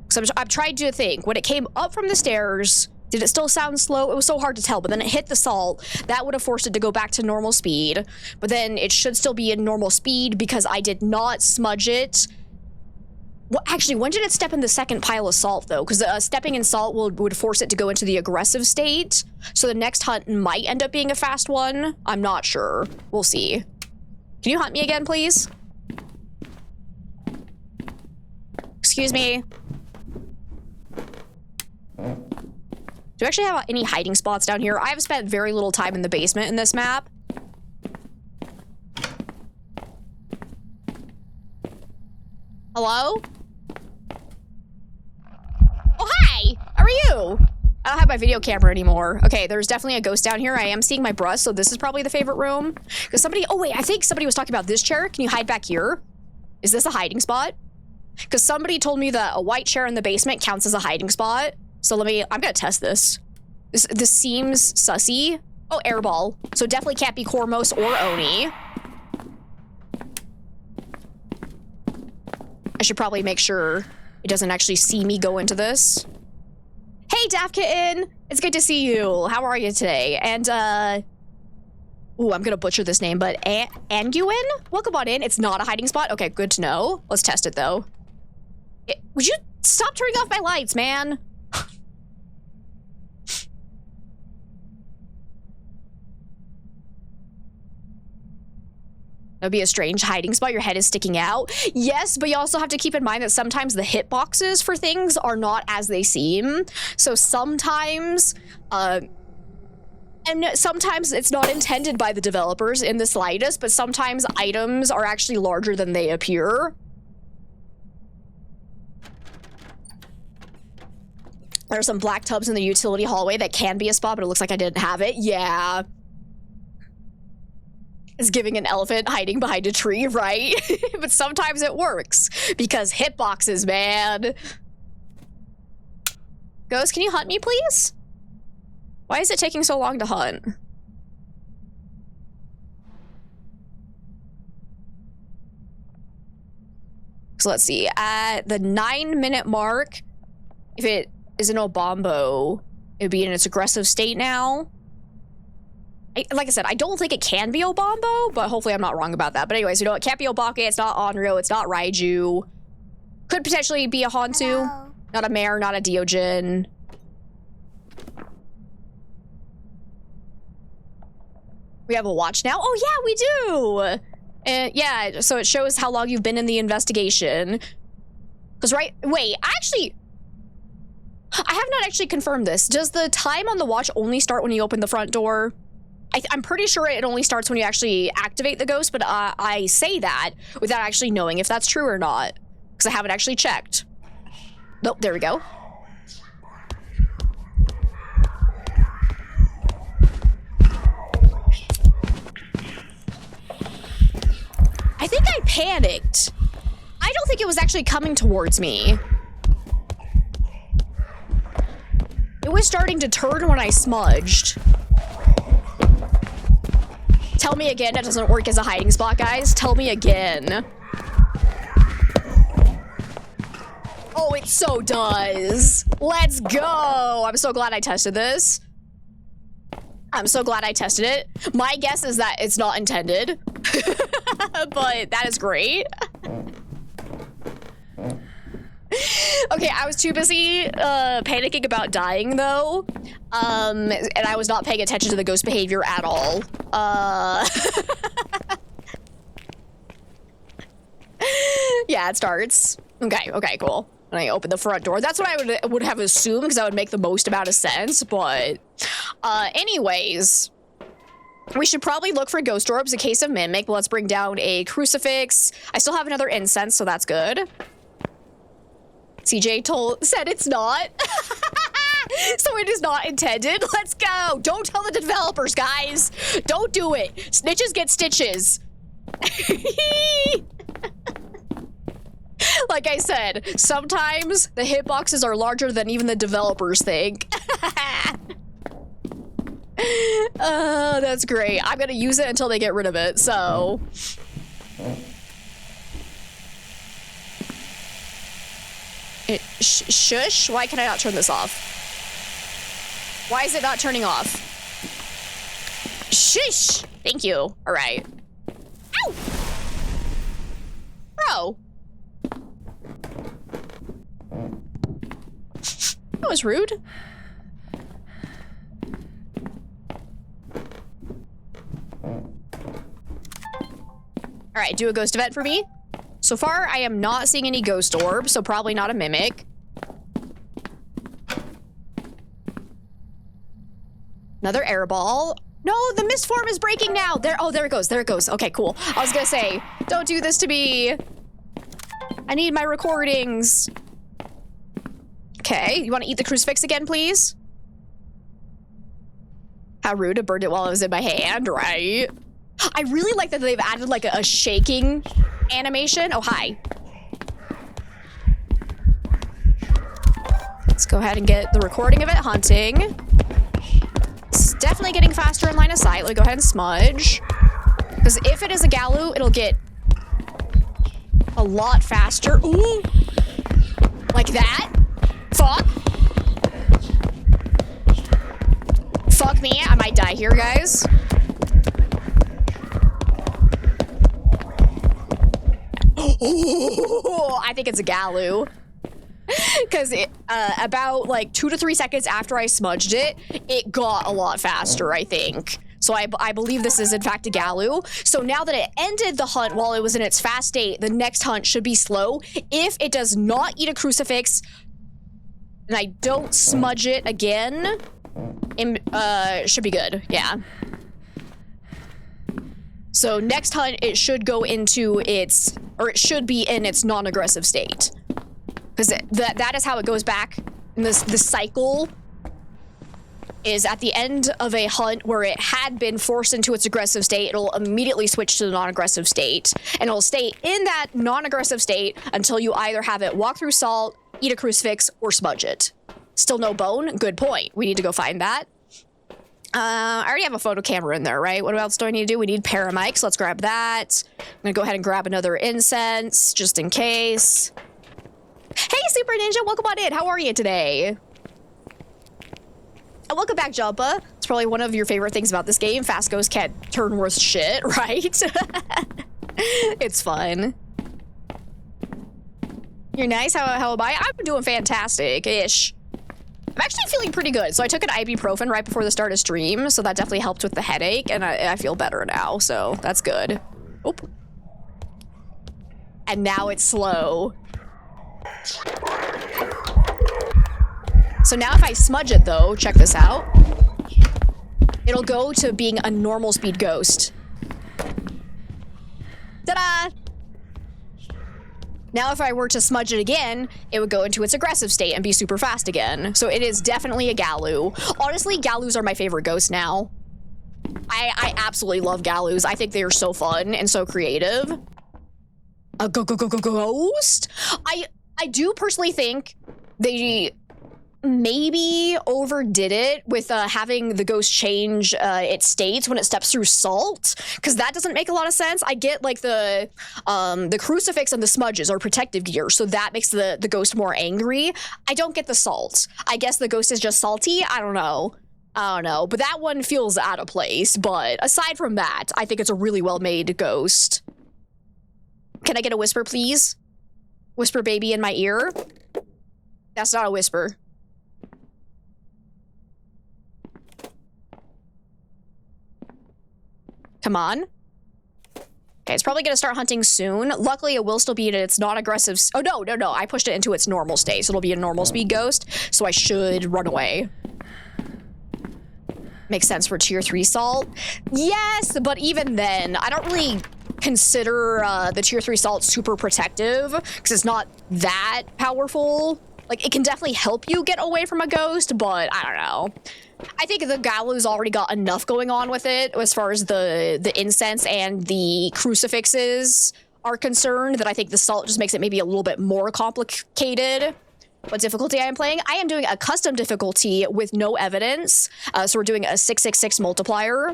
So I'm trying to think. When it came up from the stairs, did it still sound slow? It was so hard to tell, but then it hit the salt. That would have forced it to go back to normal speed. But then it should still be in normal speed because I did not smudge it. Well, actually, when did it step in the second pile of salt, though? Because stepping in salt would force it to go into the aggressive state. So the next hunt might end up being a fast one. I'm not sure. We'll see. Can you hunt me again, please? Excuse me. Do we actually have any hiding spots down here? I've spent very little time in the basement in this map. Hello? Oh, hi! How are you? I don't have my video camera anymore. Okay, there's definitely a ghost down here. I am seeing my brush, so this is probably the favorite room. Because somebody... Oh, wait, I think somebody was talking about this chair. Can you hide back here? Is this a hiding spot? Because somebody told me that a white chair in the basement counts as a hiding spot. So I'm gonna test this. This seems sussy. Oh, airball. So definitely can't be Kormos or Oni. I should probably make sure it doesn't actually see me go into this. Hey, Daft Kitten! It's good to see you. How are you today? And, ooh, I'm gonna butcher this name, but Anguin? Welcome on in. It's not a hiding spot. Okay, good to know. Let's test it, though. Would you stop turning off my lights, man? That'd be a strange hiding spot. Your head is sticking out. Yes, but you also have to keep in mind that sometimes the hitboxes for things are not as they seem. So sometimes, and sometimes it's not intended by the developers in the slightest, but sometimes items are actually larger than they appear. There's some black tubs in the utility hallway that can be a spot, but it looks like I didn't have it. Yeah. It's giving an elephant hiding behind a tree, right? But sometimes it works because hitboxes, man. Ghost, can you hunt me, please? Why is it taking so long to hunt? So let's see. At the 9-minute mark, if it is an Obombo, it would be in its aggressive state now. Like I said, I don't think it can be Obombo, but hopefully I'm not wrong about that. But anyways, you know, it can't be Obake, it's not Onryo, it's not Raiju. Could potentially be a Hantu. Hello. Not a Mare, not a Deogen. We have a watch now? Oh yeah, we do! And yeah, so it shows how long you've been in the investigation. Because wait, actually... I have not actually confirmed this. Does the time on the watch only start when you open the front door? I'm pretty sure it only starts when you actually activate the ghost, but I say that without actually knowing if that's true or not, because I haven't actually checked. Nope, there we go. I think I panicked. I don't think it was actually coming towards me. It was starting to turn when I smudged. Tell me again that doesn't work as a hiding spot, guys. Tell me again. Oh, it so does. Let's go. I'm so glad I tested this. I'm so glad I tested it. My guess is that it's not intended. But that is great. Okay, I was too busy panicking about dying though, and I was not paying attention to the ghost behavior at all. Yeah, it starts. Okay, cool. And I open the front door. That's what I would have assumed, because that would make the most amount of sense. But, anyways, we should probably look for ghost orbs in case of mimic. Let's bring down a crucifix. I still have another incense, so that's good. CJ said it's not. So it is not intended. Let's go. Don't tell the developers, guys. Don't do it. Snitches get stitches. Like I said, sometimes the hitboxes are larger than even the developers think. That's great. I'm gonna use it until they get rid of it, so. Shush? Why can I not turn this off? Why is it not turning off? Shush! Thank you. All right. Ow! Bro. That was rude. All right, do a ghost event for me. So far, I am not seeing any ghost orbs, so probably not a mimic. Another air ball. No, the mist form is breaking now. There it goes. There it goes. Okay, cool. I was gonna say, don't do this to me. I need my recordings. Okay, you want to eat the crucifix again, please? How rude, to burn it while it was in my hand, right? I really like that they've added like a shaking animation. Oh, hi. Let's go ahead and get the recording of it hunting. It's definitely getting faster in line of sight. Let me go ahead and smudge. Because if it is a Galu, it'll get a lot faster. Ooh. Like that. Fuck. Fuck me. I might die here, guys. Oh, I think it's a Galu. Because about like 2 to 3 seconds after I smudged it, it got a lot faster, I think. So I believe this is in fact a Galu. So now that it ended the hunt while it was in its fast state, the next hunt should be slow. If it does not eat a crucifix, and I don't smudge it again, it should be good, yeah. So next hunt, it should go into its, or it should be in its non-aggressive state. Because that is how it goes back. And the cycle is at the end of a hunt where it had been forced into its aggressive state, it'll immediately switch to the non-aggressive state. And it'll stay in that non-aggressive state until you either have it walk through salt, eat a crucifix, or smudge it. Still no bone? Good point. We need to go find that. I already have a photo camera in there, right? What else do I need to do? We need paramics. Let's grab that. I'm gonna go ahead and grab another incense, just in case. Hey, Super Ninja, welcome on in. How are you today? Oh, welcome back, Jumpa. It's probably one of your favorite things about this game. Fast ghosts can't turn worth shit, right? It's fun. You're nice. How am I? I'm doing fantastic-ish. I'm actually feeling pretty good. So I took an ibuprofen right before the start of stream, so that definitely helped with the headache, and I feel better now, so that's good. Oop. And now it's slow. So now if I smudge it though, check this out. It'll go to being a normal speed ghost. Ta-da! Now if I were to smudge it again, it would go into its aggressive state and be super fast again. So it is definitely a Galu. Honestly, Galus are my favorite ghosts now. I absolutely love Galus. I think they are so fun and so creative. A ghost? I do personally think they maybe overdid it with having the ghost change its states when it steps through salt, because that doesn't make a lot of sense. I get like the crucifix and the smudges are protective gear, so that makes the ghost more angry. I don't get the salt. I guess the ghost is just salty. I don't know, but that one feels out of place. But aside from that, I think it's a really well made ghost. Can I get a whisper, please? Whisper baby in my ear. That's not a whisper. Come on. Okay, it's probably gonna start hunting soon. Luckily, it will still be in its non-aggressive... Oh, no. I pushed it into its normal state, so it'll be a normal speed ghost, so I should run away. Makes sense for tier 3 salt. Yes, but even then, I don't really consider the tier 3 salt super protective, because it's not that powerful. Like, it can definitely help you get away from a ghost, but I don't know. I think the Gallows already got enough going on with it as far as the incense and the crucifixes are concerned that I think the salt just makes it maybe a little bit more complicated. What difficulty I am playing? I am doing a custom difficulty with no evidence. So we're doing a 666 multiplier.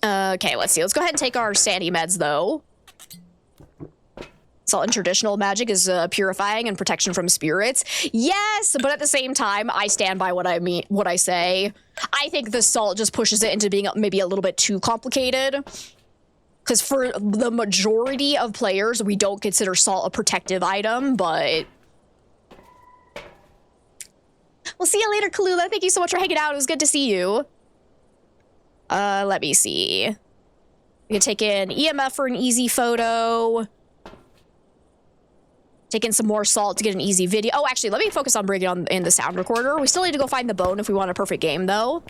Okay, let's see. Let's go ahead and take our sandy meds, though. Salt and traditional magic is purifying and protection from spirits. Yes, but at the same time, I stand by what I say. I think the salt just pushes it into being maybe a little bit too complicated. Because for the majority of players, we don't consider salt a protective item, but... We'll see you later, Kalula. Thank you so much for hanging out. It was good to see you. Let me see. We can take in EMF for an easy photo. Take in some more salt to get an easy video. Oh, actually, let me focus on bringing on in the sound recorder. We still need to go find the bone if we want a perfect game, though.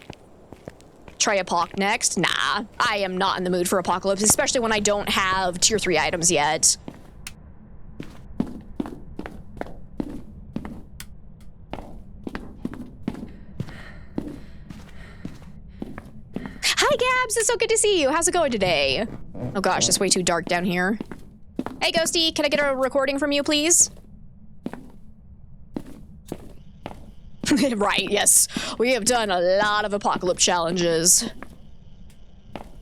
Try Apoc next. Nah, I am not in the mood for Apocalypse, especially when I don't have tier 3 items yet. Hi, Gabs. It's so good to see you. How's it going today? Oh, gosh, it's way too dark down here. Hey, Ghosty, can I get a recording from you, please? Right, yes. We have done a lot of Apocalypse challenges.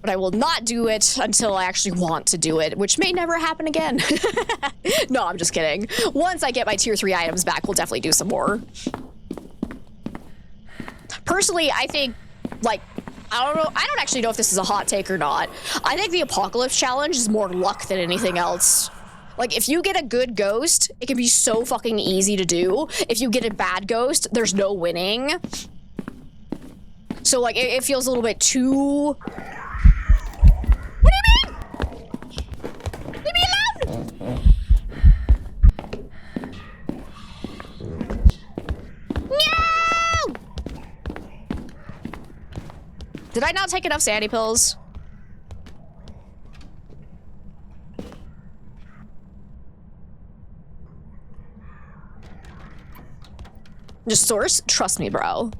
But I will not do it until I actually want to do it, which may never happen again. No, I'm just kidding. Once I get my tier 3 items back, we'll definitely do some more. Personally, I think, like, I don't know. I don't actually know if this is a hot take or not. I think the Apocalypse challenge is more luck than anything else. Like, if you get a good ghost, it can be so fucking easy to do. If you get a bad ghost, there's no winning. So, like, it feels a little bit too... What do you mean? Leave me alone! No! Did I not take enough sandy pills? Just source? Trust me, bro.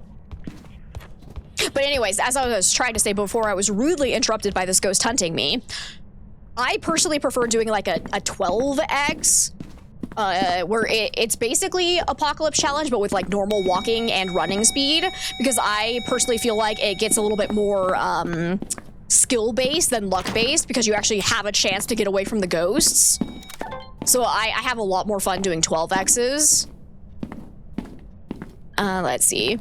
But anyways, as I was trying to say before, I was rudely interrupted by this ghost hunting me. I personally prefer doing like a 12x, where it's basically Apocalypse challenge, but with like normal walking and running speed, because I personally feel like it gets a little bit more skill-based than luck-based, because you actually have a chance to get away from the ghosts. So I have a lot more fun doing 12x's. Let's see.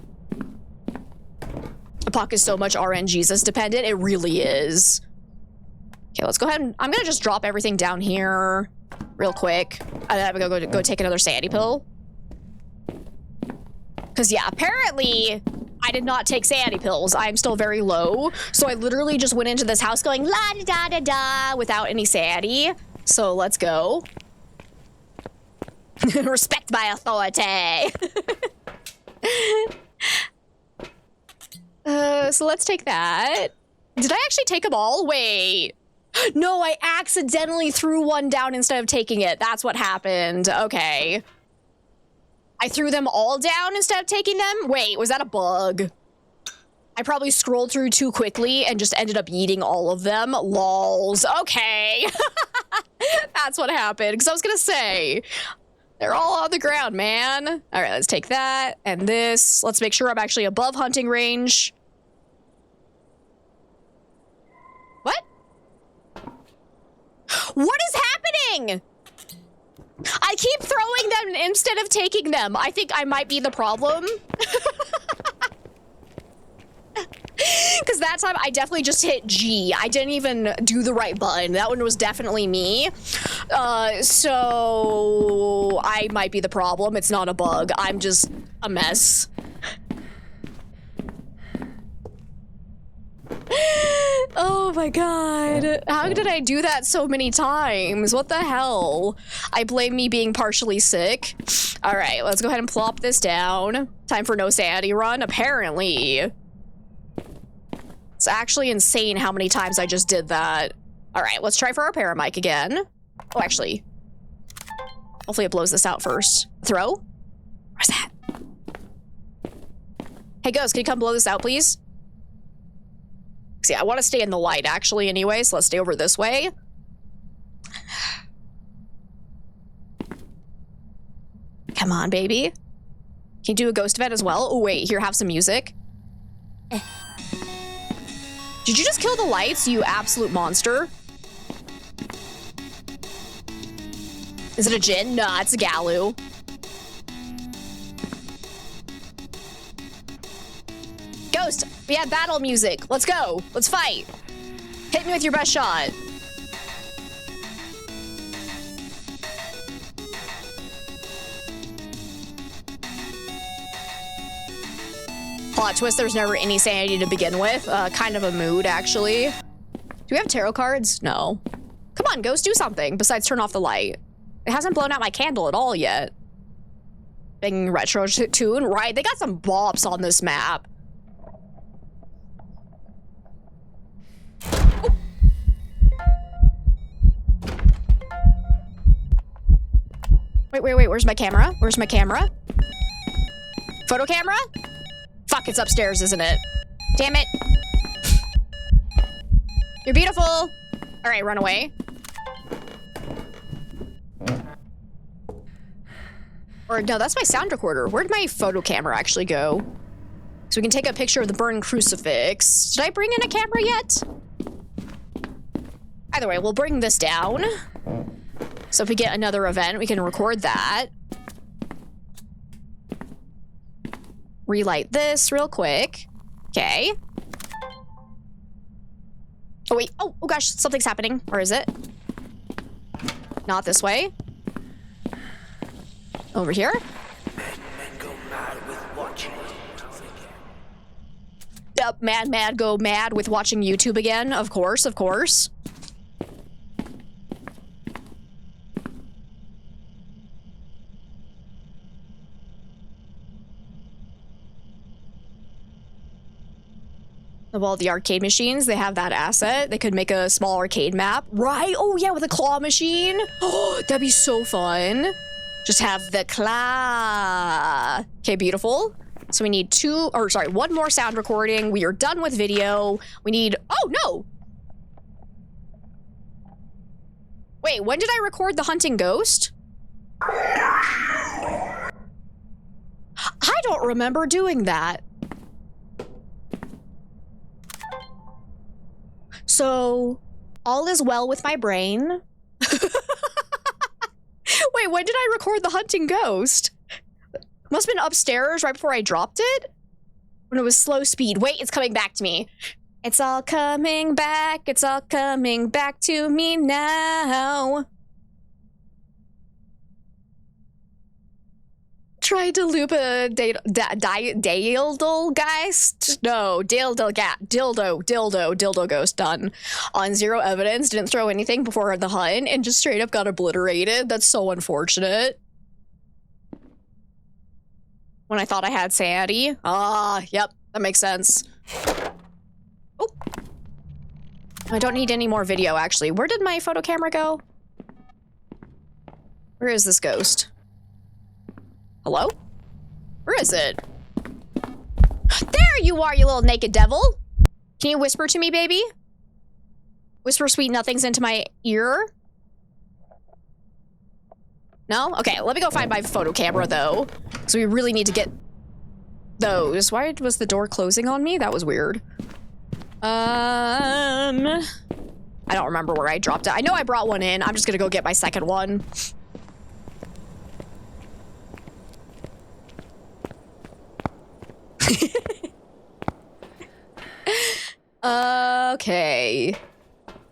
Apoc is so much RNGesus dependent. It really is. Okay, let's go ahead and... I'm gonna just drop everything down here real quick. I'm gonna go take another sandy pill. Because, yeah, apparently I did not take sandy pills. I'm still very low. So I literally just went into this house going la-da-da-da-da without any sandy. So let's go. Respect my authority. So let's take that. Did I actually take them all? Wait. No, I accidentally threw one down instead of taking it. That's what happened. Okay. I threw them all down instead of taking them? Wait, was that a bug? I probably scrolled through too quickly and just ended up eating all of them. Lols. Okay. That's what happened. Because I was going to say... They're all on the ground, man. All right, let's take that and this. Let's make sure I'm actually above hunting range. What? What is happening? I keep throwing them instead of taking them. I think I might be the problem. Because that time I definitely just hit G. I didn't even do the right button. That one was definitely me. So I might be the problem. It's not a bug. I'm just a mess. Oh my god. How did I do that so many times? What the hell? I blame me being partially sick. All right, let's go ahead and plop this down. Time for no sanity run, apparently. It's actually insane how many times I just did that. All right, let's try for our paramic again. Oh, actually, hopefully it blows this out first. Throw? Where's that? Hey, Ghost, can you come blow this out, please? See, I want to stay in the light, actually, anyway, so let's stay over this way. Come on, baby. Can you do a ghost event as well? Oh, wait, here, have some music. Did you just kill the lights, you absolute monster? Is it a Jinn? Nah, it's a Galu. Ghost, we have battle music. Let's go. Let's fight. Hit me with your best shot. Plot twist, there's never any sanity to begin with. Kind of a mood, actually. Do we have tarot cards? No. Come on, Ghost, do something besides turn off the light. It hasn't blown out my candle at all yet. Big retro tune, right? They got some bops on this map. Wait, where's my camera? Where's my camera? Photo camera? Fuck, it's upstairs, isn't it? Damn it. You're beautiful. All right, run away. Or no, that's my sound recorder. Where'd my photo camera actually go? So we can take a picture of the burned crucifix. Did I bring in a camera yet? Either way, we'll bring this down. So if we get another event, we can record that. Relight this real quick. Okay. Oh, wait. Oh gosh, something's happening. Or is it? Not this way. Over here. Men go mad with watching YouTube again. Yep, mad go mad with watching YouTube again. Of course, of course. Well, the arcade machines, they have that asset. They could make a small arcade map. Right? Oh, yeah, with a claw machine. Oh, that'd be so fun. Just have the claw. Okay, beautiful. So we need one more sound recording. We are done with video. We need, oh, no. Wait, when did I record the hunting ghost? I don't remember doing that. So, all is well with my brain. Wait, when did I record the hunting ghost? Must have been upstairs right before I dropped it? When it was slow speed. Wait, it's coming back to me. It's all coming back. It's all coming back to me now. Tried to loop a Dalegeist? No, dildo ghost done. On zero evidence, didn't throw anything before the hunt, and just straight up got obliterated. That's so unfortunate. When I thought I had sanity. Ah, yep, that makes sense. Oh. I don't need any more video, actually. Where did my photo camera go? Where is this ghost? Hello? Where is it? There you are, you little naked devil! Can you whisper to me, baby? Whisper sweet nothings into my ear? No? Okay, let me go find my photo camera, though. So we really need to get those. Why was the door closing on me? That was weird. I don't remember where I dropped it. I know I brought one in. I'm just gonna go get my second one. Okay.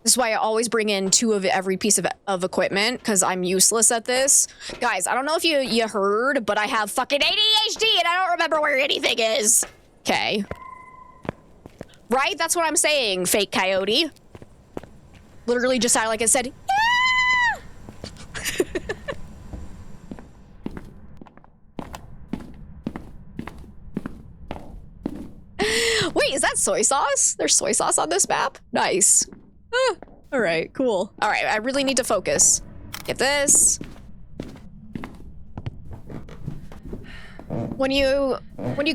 This is why I always bring in 2 of every piece of equipment, because I'm useless at this. Guys, I don't know if you heard, but I have fucking ADHD and I don't remember where anything is. Okay. Right? That's what I'm saying, fake coyote. Literally just sounded like it said, yeah! Wait, is that soy sauce? There's soy sauce on this map? Nice. All right, cool. All right, I really need to focus. Get this. When you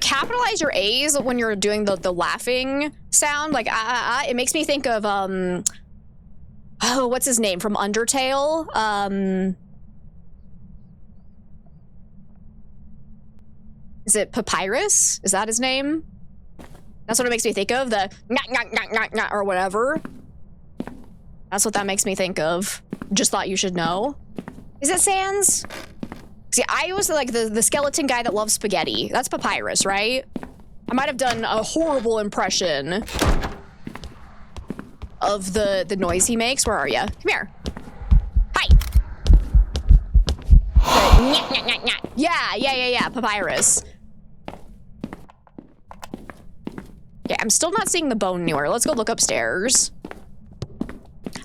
capitalize your A's when you're doing the laughing sound, like it makes me think of oh, what's his name from Undertale? Is it Papyrus? Is that his name? That's what it makes me think of. The or whatever. That's what that makes me think of. Just thought you should know. Is it Sans? See, I was like the skeleton guy that loves spaghetti. That's Papyrus, right? I might have done a horrible impression of the noise he makes. Where are you? Come here. Hi. Yeah, Papyrus. Yeah, I'm still not seeing the bone anywhere. Let's go look upstairs.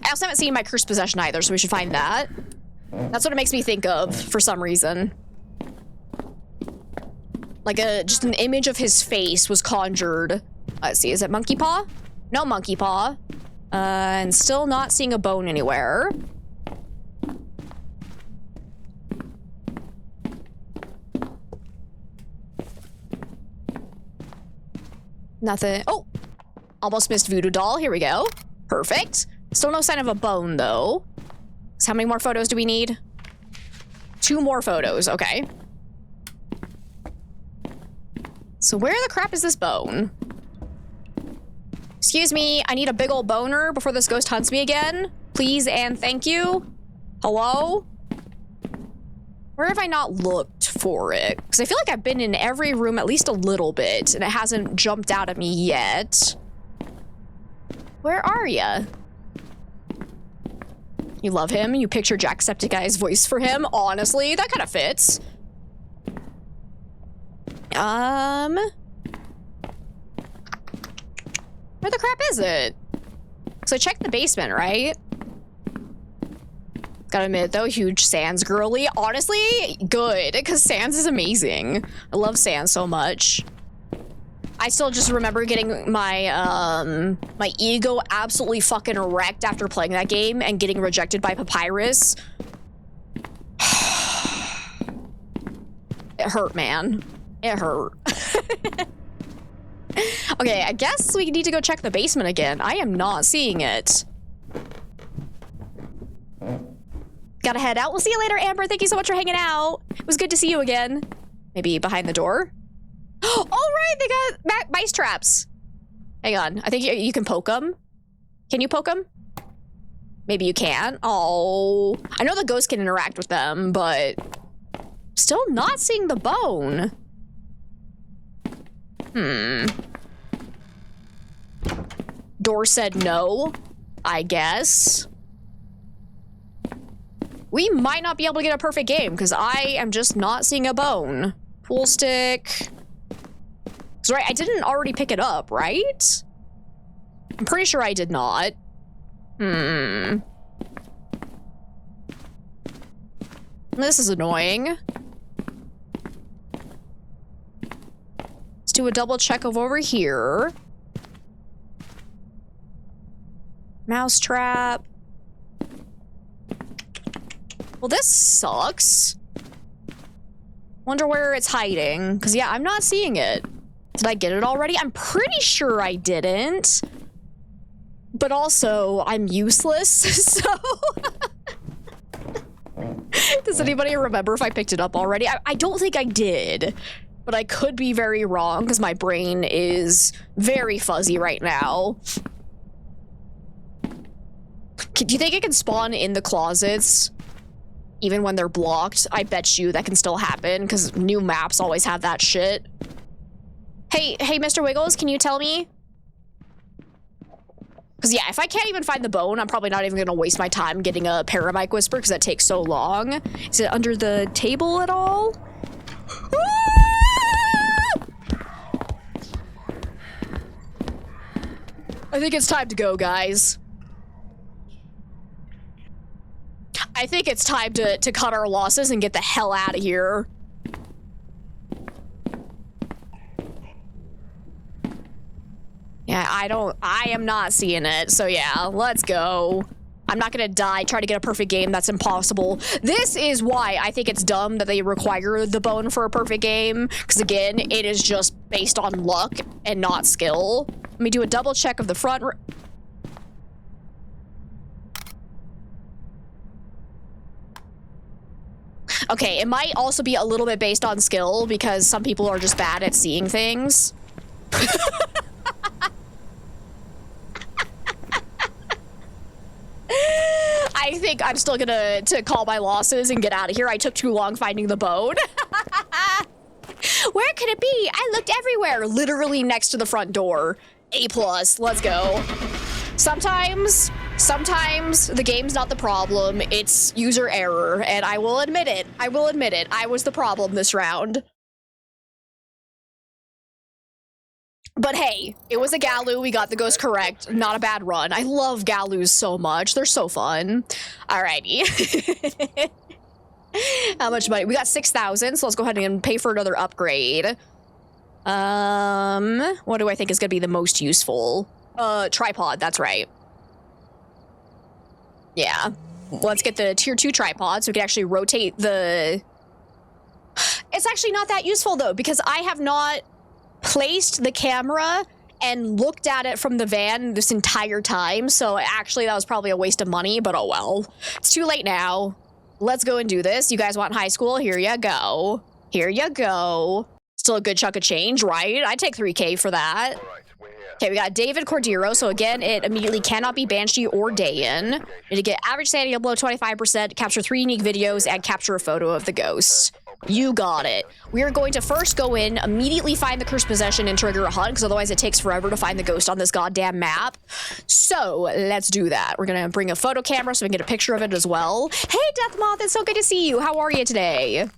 I also haven't seen my cursed possession either, so we should find that. That's what it makes me think of for some reason. Like just an image of his face was conjured. Let's see, is it monkey paw? No monkey paw. And still not seeing a bone anywhere. Nothing. Oh, almost missed voodoo doll. Here we go. Perfect. Still no sign of a bone, though. So how many more photos do we need? 2 more photos. Okay. So where the crap is this bone? Excuse me, I need a big old boner before this ghost hunts me again. Please and thank you. Hello? Where have I not looked for it? Because I feel like I've been in every room at least a little bit, and it hasn't jumped out at me yet. Where are ya? You love him? You picture Jacksepticeye's voice for him? Honestly, that kind of fits. Where the crap is it? So I checked the basement, right? Gotta admit, though, huge Sans girly. Honestly, good, because Sans is amazing. I love Sans so much. I still just remember getting my my ego absolutely fucking wrecked after playing that game and getting rejected by Papyrus. It hurt, man. It hurt. Okay, I guess we need to go check the basement again. I am not seeing it. Gotta head out. We'll see you later, Amber. Thank you so much for hanging out. It was good to see you again. Maybe behind the door? All right, they got mice traps. Hang on. I think you can poke them. Can you poke them? Maybe you can. Oh, I know the ghost can interact with them, but still not seeing the bone. Door said no, I guess. We might not be able to get a perfect game because I am just not seeing a bone. Pool stick. That's right, I didn't already pick it up, right? I'm pretty sure I did not. This is annoying. Let's do a double check of over here. Mouse trap. Well, this sucks. Wonder where it's hiding. Because, yeah, I'm not seeing it. Did I get it already? I'm pretty sure I didn't. But also, I'm useless, so... Does anybody remember if I picked it up already? I don't think I did. But I could be very wrong, because my brain is very fuzzy right now. Do you think it can spawn in the closets? Even when they're blocked? I bet you that can still happen, because new maps always have that shit. Hey, Mr. Wiggles, can you tell me? Because, yeah, if I can't even find the bone, I'm probably not even going to waste my time getting a Paramic Whisper because that takes so long. Is it under the table at all? I think it's time to go, guys. I think it's time to cut our losses and get the hell out of here. Yeah, I am not seeing it. So yeah, let's go. I'm not gonna die trying to get a perfect game. That's impossible. This is why I think it's dumb that they require the bone for a perfect game. Because again, it is just based on luck and not skill. Let me do a double check of the front. Okay, it might also be a little bit based on skill because some people are just bad at seeing things. I think I'm still gonna call my losses and get out of here. I took too long finding the bone. Where could it be? I looked everywhere. Literally next to the front door. A+. Let's go. Sometimes the game's not the problem. It's user error, and I will admit it. I will admit it. I was the problem this round. But hey, it was a Galu. We got the ghost correct. Not a bad run. I love Galus so much. They're so fun. Alrighty. How much money? We got 6,000, so let's go ahead and pay for another upgrade. What do I think is going to be the most useful? Tripod, that's right. Yeah. Let's get the tier 2 tripod so we can actually rotate the... It's actually not that useful, though, because I have not placed the camera and looked at it from the van this entire time, so actually that was probably a waste of money, but oh well. It's too late now. Let's go and do this. You guys want high school? Here you go. Here you go. Still a good chunk of change, right? I'd take 3K for that. Okay, we got David Cordero, so again, it immediately cannot be Banshee or Dayan. Need to get average sanity below 25%, capture 3 unique videos, and capture a photo of the ghost. You got it. We are going to first go in, immediately find the cursed possession, and trigger a hunt, because otherwise it takes forever to find the ghost on this goddamn map. So, let's do that. We're gonna bring a photo camera so we can get a picture of it as well. Hey, Deathmoth, it's so good to see you. How are you today?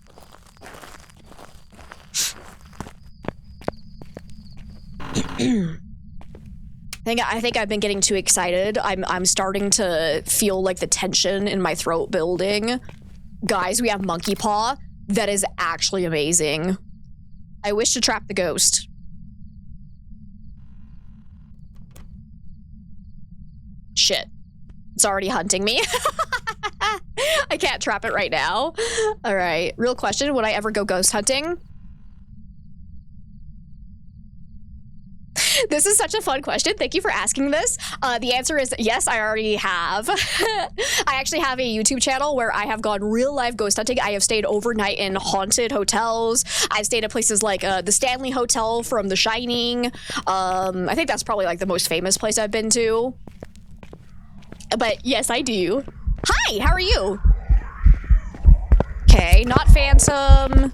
I think I've been getting too excited. I'm starting to feel like the tension in my throat building. Guys, we have Monkey Paw. That is actually amazing. I wish to trap the ghost. Shit. It's already hunting me. I can't trap it right now. All right. Real question. Would I ever go ghost hunting? This is such a fun question. Thank you for asking this. The answer is yes, I already have. I actually have a YouTube channel where I have gone real life ghost hunting. I have stayed overnight in haunted hotels. I've stayed at places like the Stanley Hotel from The Shining. I think that's probably like the most famous place I've been to. But yes, I do. Hi, how are you? Okay, not Phantom.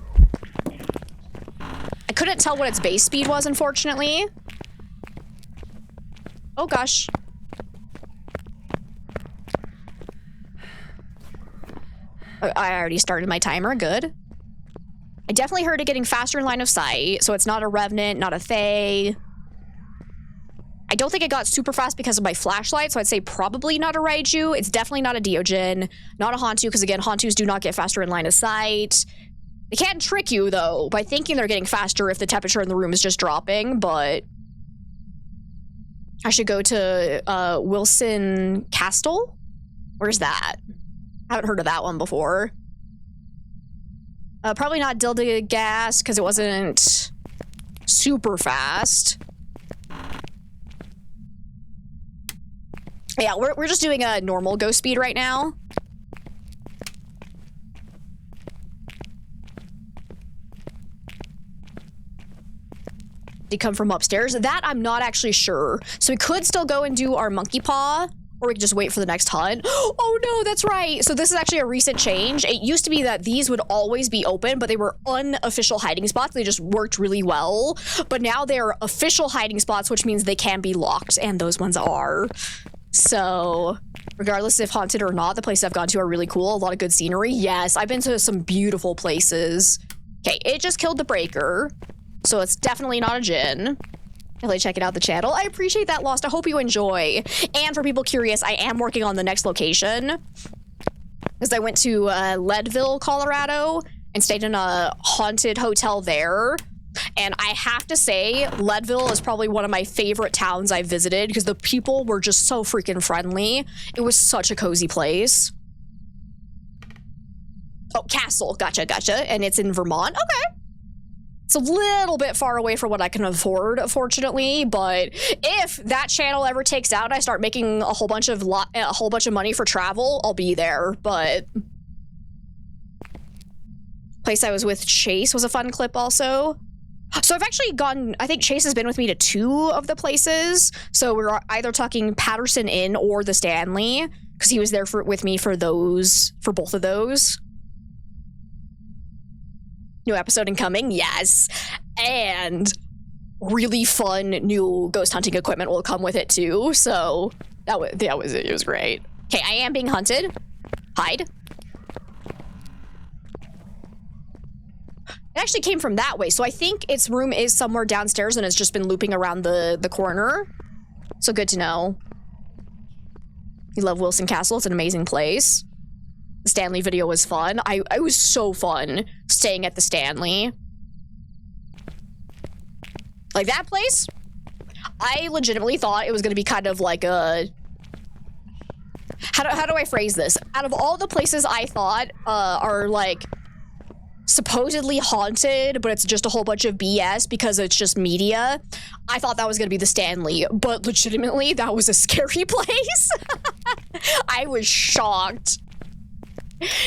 I couldn't tell what its base speed was, unfortunately. Oh gosh. I already started my timer, good. I definitely heard it getting faster in line of sight, so it's not a Revenant, not a Fae. I don't think it got super fast because of my flashlight, so I'd say probably not a Raiju. It's definitely not a Deogen, not a Hantu, because again, Hantus do not get faster in line of sight. They can trick you, though, by thinking they're getting faster if the temperature in the room is just dropping, but... I should go to Wilson Castle? Where's that? I haven't heard of that one before. Probably not Dilda Gas, because it wasn't super fast. Yeah, we're just doing a normal ghost speed right now. They come from upstairs. That I'm not actually sure. So we could still go and do our monkey paw, or we could just wait for the next hunt. Oh no, that's right. So this is actually a recent change. It used to be that these would always be open, but they were unofficial hiding spots. They just worked really well. But now they're official hiding spots, which means they can be locked, and those ones are. So regardless if haunted or not, the places I've gone to are really cool. A lot of good scenery. Yes, I've been to some beautiful places. Okay, it just killed the breaker, so it's definitely not a djinn. Definitely checking out the channel. I appreciate that, Lost. I hope you enjoy. And for people curious, I am working on the next location. Because I went to Leadville, Colorado, and stayed in a haunted hotel there. And I have to say, Leadville is probably one of my favorite towns I've visited because the people were just so freaking friendly. It was such a cozy place. Oh, Castle. Gotcha, gotcha. And it's in Vermont. Okay. It's a little bit far away from what I can afford, unfortunately, but if that channel ever takes out and I start making a whole bunch of money for travel, I'll be there. But place I was with Chase was a fun clip also. So I've actually gone, I think Chase has been with me to 2 of the places. So we're either talking Patterson Inn or the Stanley, because he was there with me for both of those. New episode incoming, yes. And really fun new ghost hunting equipment will come with it too. So it was great. Okay, I am being hunted. Hide. It actually came from that way, so I think its room is somewhere downstairs and it's just been looping around the corner. So good to know. You love Wilson Castle, it's an amazing place. The Stanley video was fun. It was so fun staying at the Stanley. Like that place, I legitimately thought it was gonna be kind of like a... How do I phrase this? Out of all the places I thought are like supposedly haunted, but it's just a whole bunch of BS because it's just media, I thought that was gonna be the Stanley, but legitimately that was a scary place. I was shocked.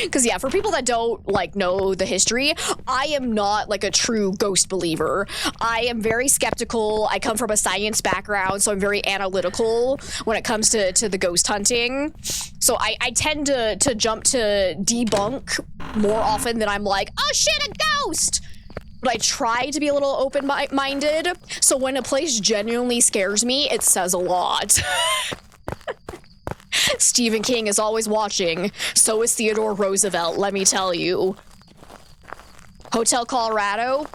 Because yeah, for people that don't like know the history, I am not like a true ghost believer. I am very skeptical. I come from a science background, so I'm very analytical when it comes to the ghost hunting. So I tend to jump to debunk more often than I'm like, oh shit, a ghost! But I try to be a little open-minded, so when a place genuinely scares me, it says a lot. Stephen King is always watching. So is Theodore Roosevelt, let me tell you. Hotel Colorado,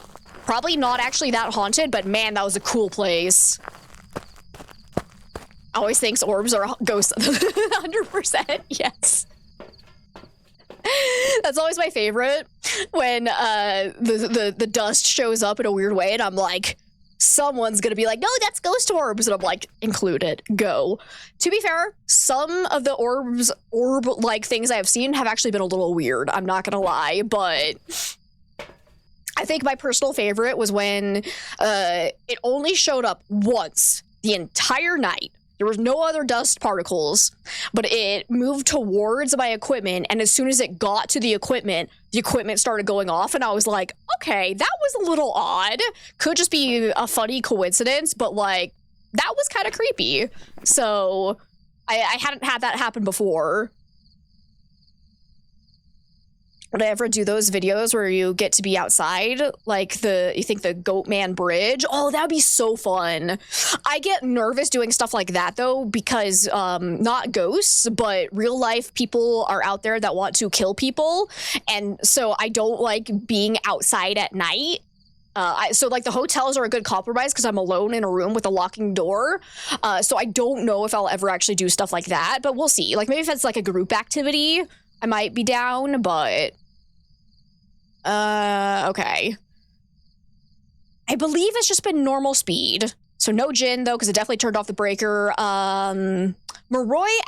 probably not actually that haunted, but man, that was a cool place. I always think orbs are ghosts. 100%, yes. That's always my favorite, when the dust shows up in a weird way and I'm like, someone's gonna be like, no, that's ghost orbs. And I'm like, include it, go. To be fair, some of the orb-like things I have seen have actually been a little weird. I'm not gonna lie, but I think my personal favorite was when it only showed up once the entire night. There was no other dust particles, but it moved towards my equipment, and as soon as it got to the equipment started going off, and I was like, okay, that was a little odd. Could just be a funny coincidence, but like, that was kind of creepy. So I hadn't had that happen before. Would I ever do those videos where you get to be outside? Like you think the Goatman Bridge? Oh, that would be so fun. I get nervous doing stuff like that though, because not ghosts, but real life people are out there that want to kill people. And so I don't like being outside at night. So like the hotels are a good compromise because I'm alone in a room with a locking door. So I don't know if I'll ever actually do stuff like that, but we'll see. Like maybe if it's like a group activity, I might be down, but okay. I believe it's just been normal speed. So no djinn though, because it definitely turned off the breaker. Moroi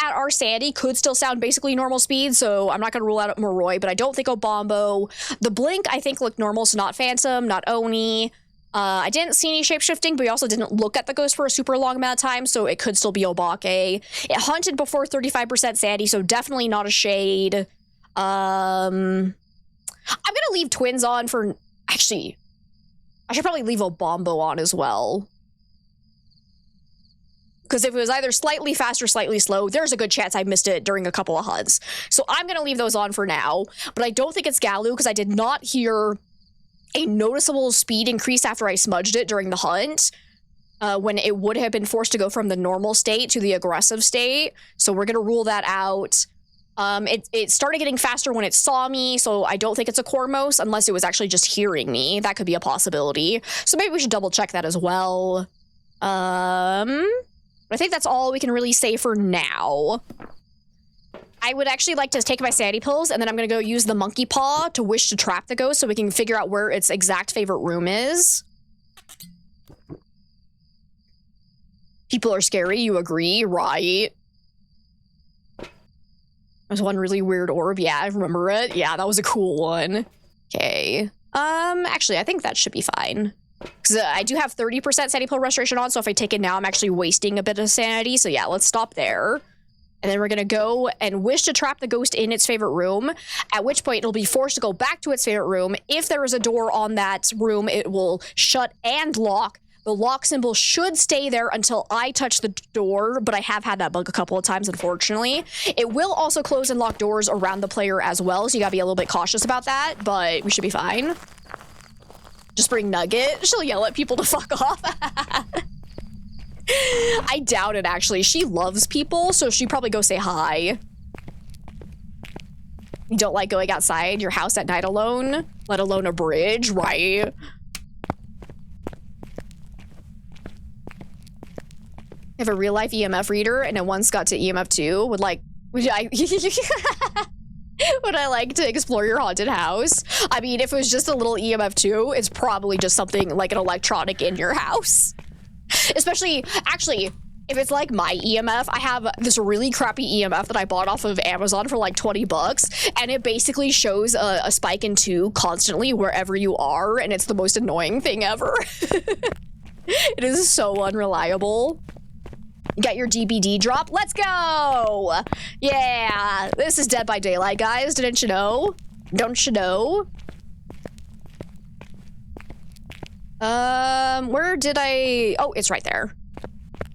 at our Sandy could still sound basically normal speed, so I'm not gonna rule out Moroi, but I don't think Obombo. The Blink I think looked normal, so not Phantom, not Oni. I didn't see any shape-shifting, but we also didn't look at the ghost for a super long amount of time, so it could still be Obake. It haunted before 35% Sandy, so definitely not a shade. I'm gonna leave Twins on for... Actually, I should probably leave Obombo on as well. Because if it was either slightly fast or slightly slow, there's a good chance I missed it during a couple of hunts. So I'm gonna leave those on for now, but I don't think it's Galu because I did not hear a noticeable speed increase after I smudged it during the hunt. when it would have been forced to go from the normal state to the aggressive state. So we're gonna rule that out. It started getting faster when it saw me, so I don't think it's a Cormos unless it was actually just hearing me. That could be a possibility. So maybe we should double check that as well. I think that's all we can really say for now. I would actually like to take my sanity pills, and then I'm gonna go use the monkey paw to wish to trap the ghost so we can figure out where its exact favorite room is. People are scary, you agree, right? There's one really weird orb. Yeah, I remember it. Yeah, that was a cool one. Okay. Actually, I think that should be fine. Because I do have 30% sanity pill restoration on, so if I take it now, I'm actually wasting a bit of sanity. So yeah, let's stop there. And then we're gonna go and wish to trap the ghost in its favorite room, at which point it'll be forced to go back to its favorite room. If there is a door on that room, it will shut and lock. The lock symbol should stay there until I touch the door, but I have had that bug a couple of times, unfortunately. It will also close and lock doors around the player as well, so you gotta be a little bit cautious about that, but we should be fine. Just bring Nugget. She'll yell at people to fuck off. I doubt it, actually. She loves people, so she'd probably go say hi. You don't like going outside your house at night alone, let alone a bridge, right? I have a real life EMF reader, and it once got to EMF 2. Would I like to explore your haunted house? I mean, if it was just a little EMF 2, it's probably just something like an electronic in your house. Especially, actually, if it's like my EMF, I have this really crappy EMF that I bought off of Amazon for like 20 bucks, and it basically shows a spike in 2 constantly wherever you are, and it's the most annoying thing ever. It is so unreliable. You got your DBD drop? Let's go! Yeah, this is Dead by Daylight, guys. Didn't you know? Don't you know? Where did I... Oh, it's right there.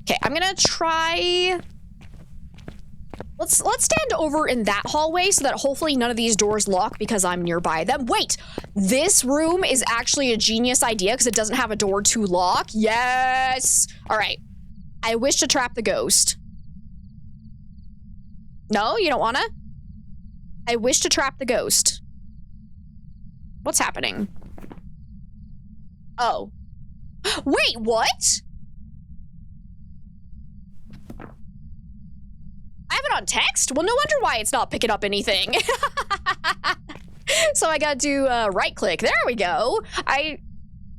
Okay, I'm gonna try... Let's stand over in that hallway so that hopefully none of these doors lock because I'm nearby them. Wait! This room is actually a genius idea because it doesn't have a door to lock. Yes! All right. I wish to trap the ghost. No, you don't wanna? I wish to trap the ghost. What's happening? Oh. Wait, what? I have it on text? Well, no wonder why it's not picking up anything. So I gotta do right click. There we go. I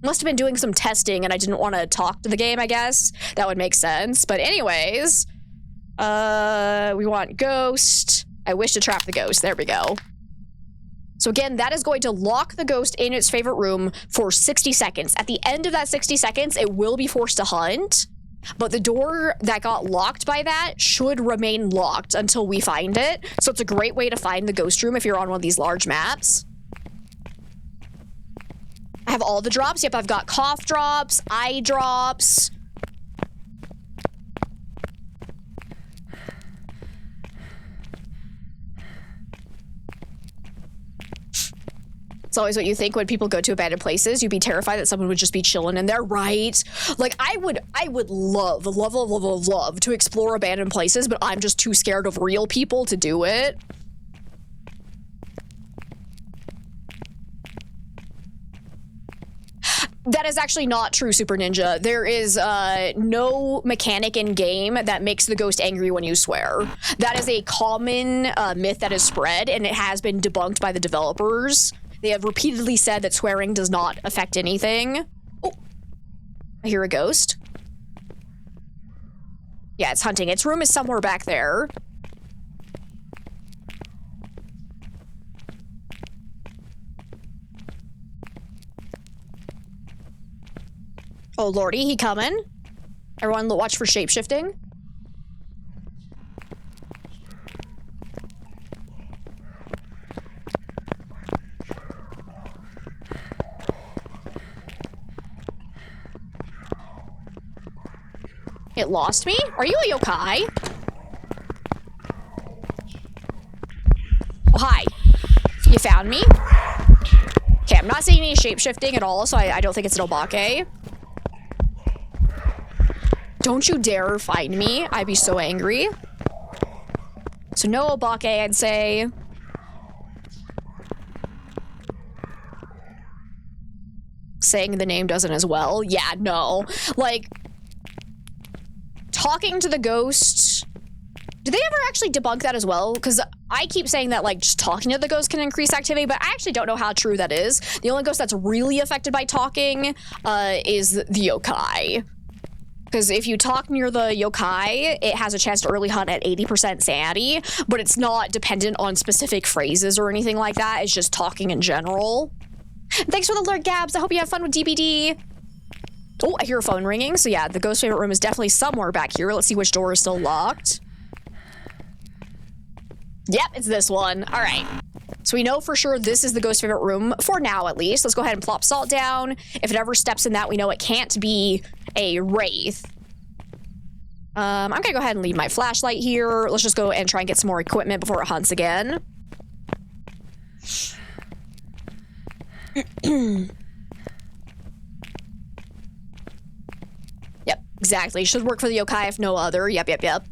must have been doing some testing and I didn't want to talk to the game, I guess. That would make sense. But anyways, we want ghost. I wish to trap the ghost. There we go. So again, that is going to lock the ghost in its favorite room for 60 seconds. At the end of that 60 seconds, it will be forced to hunt. But the door that got locked by that should remain locked until we find it. So it's a great way to find the ghost room if you're on one of these large maps. I have all the drops. Yep, I've got cough drops, eye drops. It's always what you think when people go to abandoned places. You'd be terrified that someone would just be chilling in there, right? Like, I would love to explore abandoned places, but I'm just too scared of real people to do it. That is actually not true, Super Ninja. There is no mechanic in game that makes the ghost angry when you swear. That is a common myth that is spread, and it has been debunked by the developers. They have repeatedly said that swearing does not affect anything. Oh, I hear a ghost. Yeah, it's hunting. Its room is somewhere back there. Oh, lordy, he coming? Everyone watch for shapeshifting. It lost me? Are you a yokai? Oh, hi. You found me? Okay, I'm not seeing any shapeshifting at all, so I don't think it's an obake. Don't you dare find me. I'd be so angry. So no Obake, I'd say. Saying the name doesn't as well. Yeah, no. Like, talking to the ghost... Did they ever actually debunk that as well? Because I keep saying that, like, just talking to the ghost can increase activity, but I actually don't know how true that is. The only ghost that's really affected by talking is the yokai. Because if you talk near the yokai, it has a chance to early hunt at 80% sanity, but it's not dependent on specific phrases or anything like that. It's just talking in general. Thanks for the alert, Gabs. I hope you have fun with DBD. Oh, I hear a phone ringing. So yeah, the ghost favorite room is definitely somewhere back here. Let's see which door is still locked. Yep, it's this one. All right. So we know for sure this is the ghost favorite room, for now at least. Let's go ahead and plop salt down. If it ever steps in that, we know it can't be a wraith. I'm gonna go ahead and leave my flashlight here. Let's just go and try and get some more equipment before it hunts again. Yep, exactly. Should work for the yokai if no other. Yep.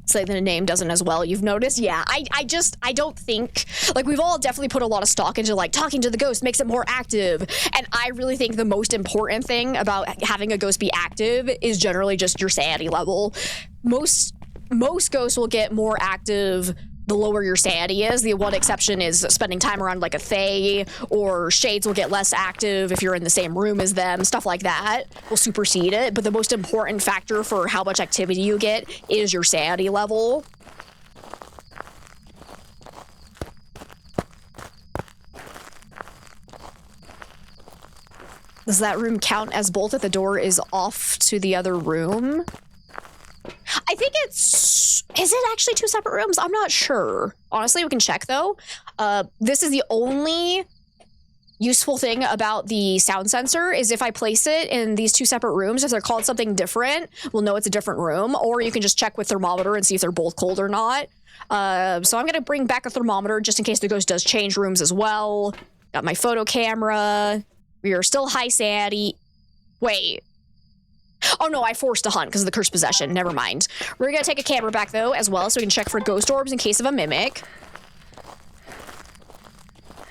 Say the name doesn't as well, you've noticed? Yeah, I don't think, like, we've all definitely put a lot of stock into, like, talking to the ghost makes it more active, and I really think the most important thing about having a ghost be active is generally just your sanity level. Most ghosts will get more active the lower your sanity is. The one exception is spending time around, like, a fae, or shades will get less active if you're in the same room as them. Stuff like that will supersede it, but the most important factor for how much activity you get is your sanity level. Does that room count as both if the door is off to the other room? I think is it actually two separate rooms? I'm not sure. Honestly, we can check though. This is the only useful thing about the sound sensor is if I place it in these two separate rooms, if they're called something different, we'll know it's a different room, or you can just check with thermometer and see if they're both cold or not. So I'm gonna bring back a thermometer just in case the ghost does change rooms as well. Got my photo camera. We are still high sanity. Wait. Oh no, I forced a hunt because of the cursed possession. Never mind. We're gonna take a camera back though as well so we can check for ghost orbs in case of a mimic.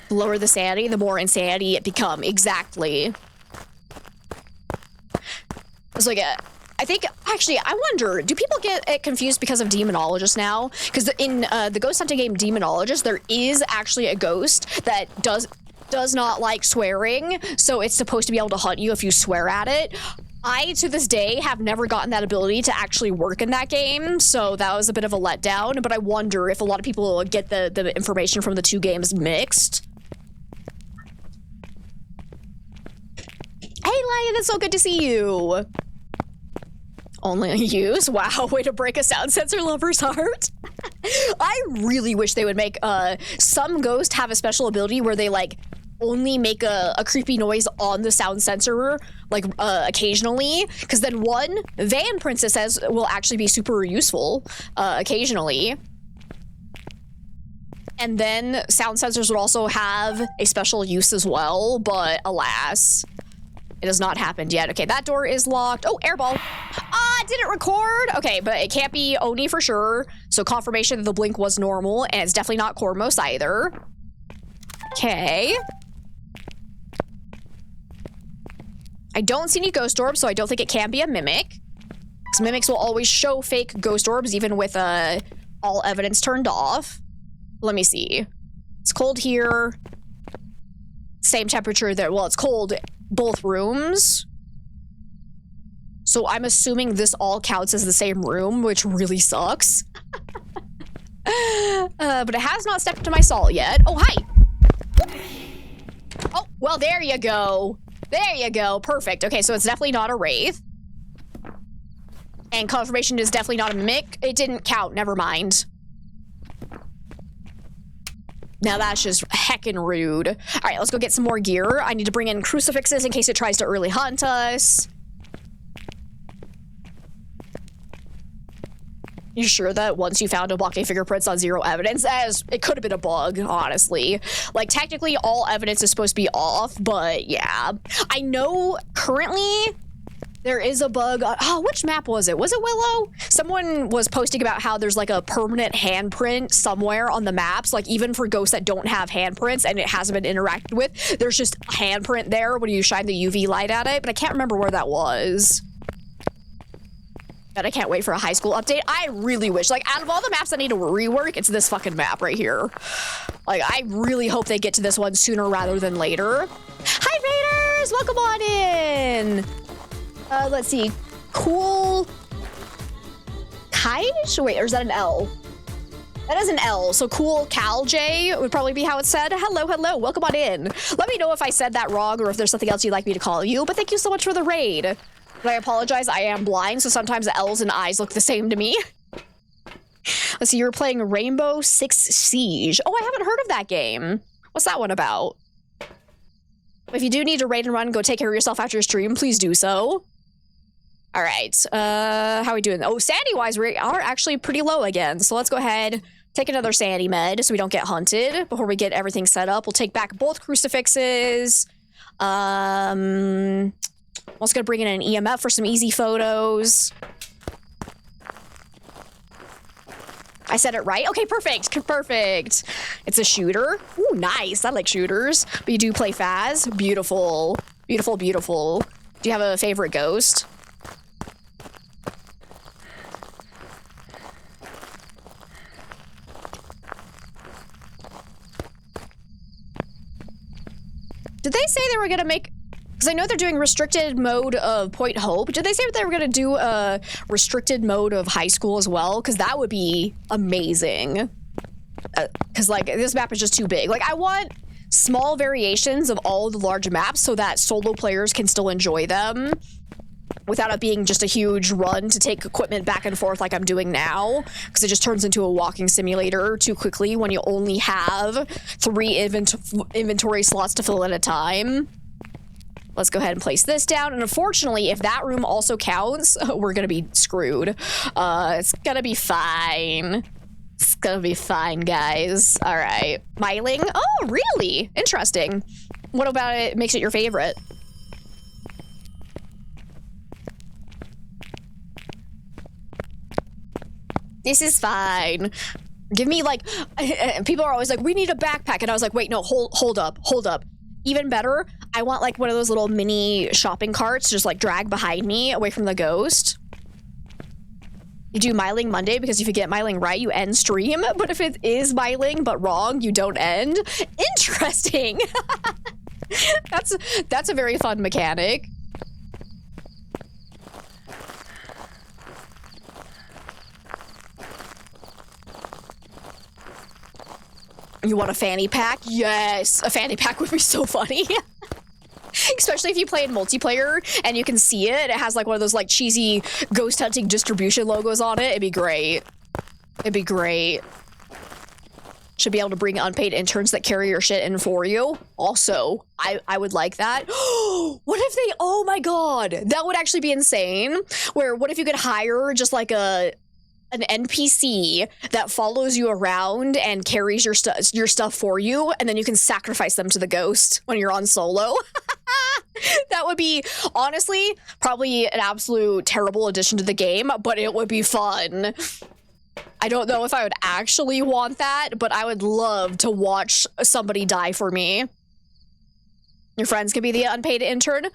The lower the sanity, the more insanity it become. Exactly. It's like I think, actually, I wonder, do people get it confused because of Demonologist now? Because in the ghost hunting game Demonologist, there is actually a ghost that does not like swearing, so it's supposed to be able to hunt you if you swear at it. I, to this day, have never gotten that ability to actually work in that game, so that was a bit of a letdown, but I wonder if a lot of people get the information from the two games mixed. Hey, Lion, it's so good to see you. Only a use? Wow, way to break a sound sensor lover's heart. I really wish they would make some ghosts have a special ability where they, like, only make a creepy noise on the sound sensor, like, occasionally, because then one, Van Princesses will actually be super useful, occasionally. And then sound sensors would also have a special use as well, but alas, it has not happened yet. Okay, that door is locked. Oh, airball. Did it record? Okay, but it can't be Oni for sure, so confirmation that the blink was normal, and it's definitely not Cormos either. Okay. I don't see any ghost orbs, so I don't think it can be a mimic. Because mimics will always show fake ghost orbs, even with all evidence turned off. Let me see. It's cold here. Same temperature there. Well, it's cold both rooms. So I'm assuming this all counts as the same room, which really sucks. But it has not stepped into my salt yet. Oh, hi. Oh, well, there you go. There you go. Perfect. Okay, so it's definitely not a wraith. And confirmation is definitely not a mimic. It didn't count. Never mind. Now that's just heckin' rude. All right, let's go get some more gear. I need to bring in crucifixes in case it tries to early hunt us. You sure that once you found Obake fingerprints on zero evidence, as it could have been a bug, honestly. Like, technically, all evidence is supposed to be off, but yeah. I know currently There is a bug. Oh, which map was it? Was it Willow? Someone was posting about how there's like a permanent handprint somewhere on the maps, like even for ghosts that don't have handprints and it hasn't been interacted with. There's just a handprint there when you shine the UV light at it, but I can't remember where that was. But I can't wait for a high school update. I really wish, like, out of all the maps that need to rework, it's this fucking map right here. Like, I really hope they get to this one sooner rather than later. Hi, Raiders! Welcome on in! Let's see. Cool... Kaish? Wait, or is that an L? That is an L, so Cool Cal J would probably be how it's said. Hello, hello, welcome on in. Let me know if I said that wrong or if there's something else you'd like me to call you, but thank you so much for the raid. But I apologize, I am blind, so sometimes the L's and I's look the same to me. Let's see, you were playing Rainbow Six Siege. Oh, I haven't heard of that game. What's that one about? If you do need to raid and run, go take care of yourself after your stream, please do so. All right, how are we doing? Oh, sanity-wise, we are actually pretty low again, so let's go ahead, take another sanity med so we don't get hunted before we get everything set up. We'll take back both crucifixes. I'm also gonna bring in an EMF for some easy photos. I said it right? Okay, perfect, perfect. It's a shooter. Ooh, nice, I like shooters. But you do play Phas? Beautiful, beautiful, beautiful. Do you have a favorite ghost? Did they say they were gonna make, because I know they're doing restricted mode of Point Hope. Did they say they were gonna do a restricted mode of high school as well? Because that would be amazing. Because like this map is just too big. Like I want small variations of all the large maps so that solo players can still enjoy them without it being just a huge run to take equipment back and forth like I'm doing now, because it just turns into a walking simulator too quickly when you only have 3 inventory slots to fill at a time. Let's go ahead and place this down, and unfortunately, if that room also counts, we're gonna be screwed. It's gonna be fine. It's gonna be fine, guys. All right, Myling. Oh, really? Interesting. What about it makes it your favorite? This is fine. Give me like, people are always like, we need a backpack. And I was like, wait, no, hold up. Even better, I want like one of those little mini shopping carts just like drag behind me away from the ghost. You do Myling Monday because if you get Myling right, you end stream. But if it is Myling but wrong, you don't end. Interesting. That's a very fun mechanic. You want a fanny pack? Yes, a fanny pack would be so funny. Especially if you play in multiplayer and you can see it. It has like one of those like cheesy ghost hunting distribution logos on it. It'd be great. It'd be great. Should be able to bring unpaid interns that carry your shit in for you. Also, I would like that. What if they, oh my God, that would actually be insane. Where, what if you could hire just like an NPC that follows you around and carries your stuff for you, and then you can sacrifice them to the ghost when you're on solo. That would be, honestly, probably an absolute terrible addition to the game, but it would be fun. I don't know if I would actually want that, but I would love to watch somebody die for me. Your friends could be the unpaid intern.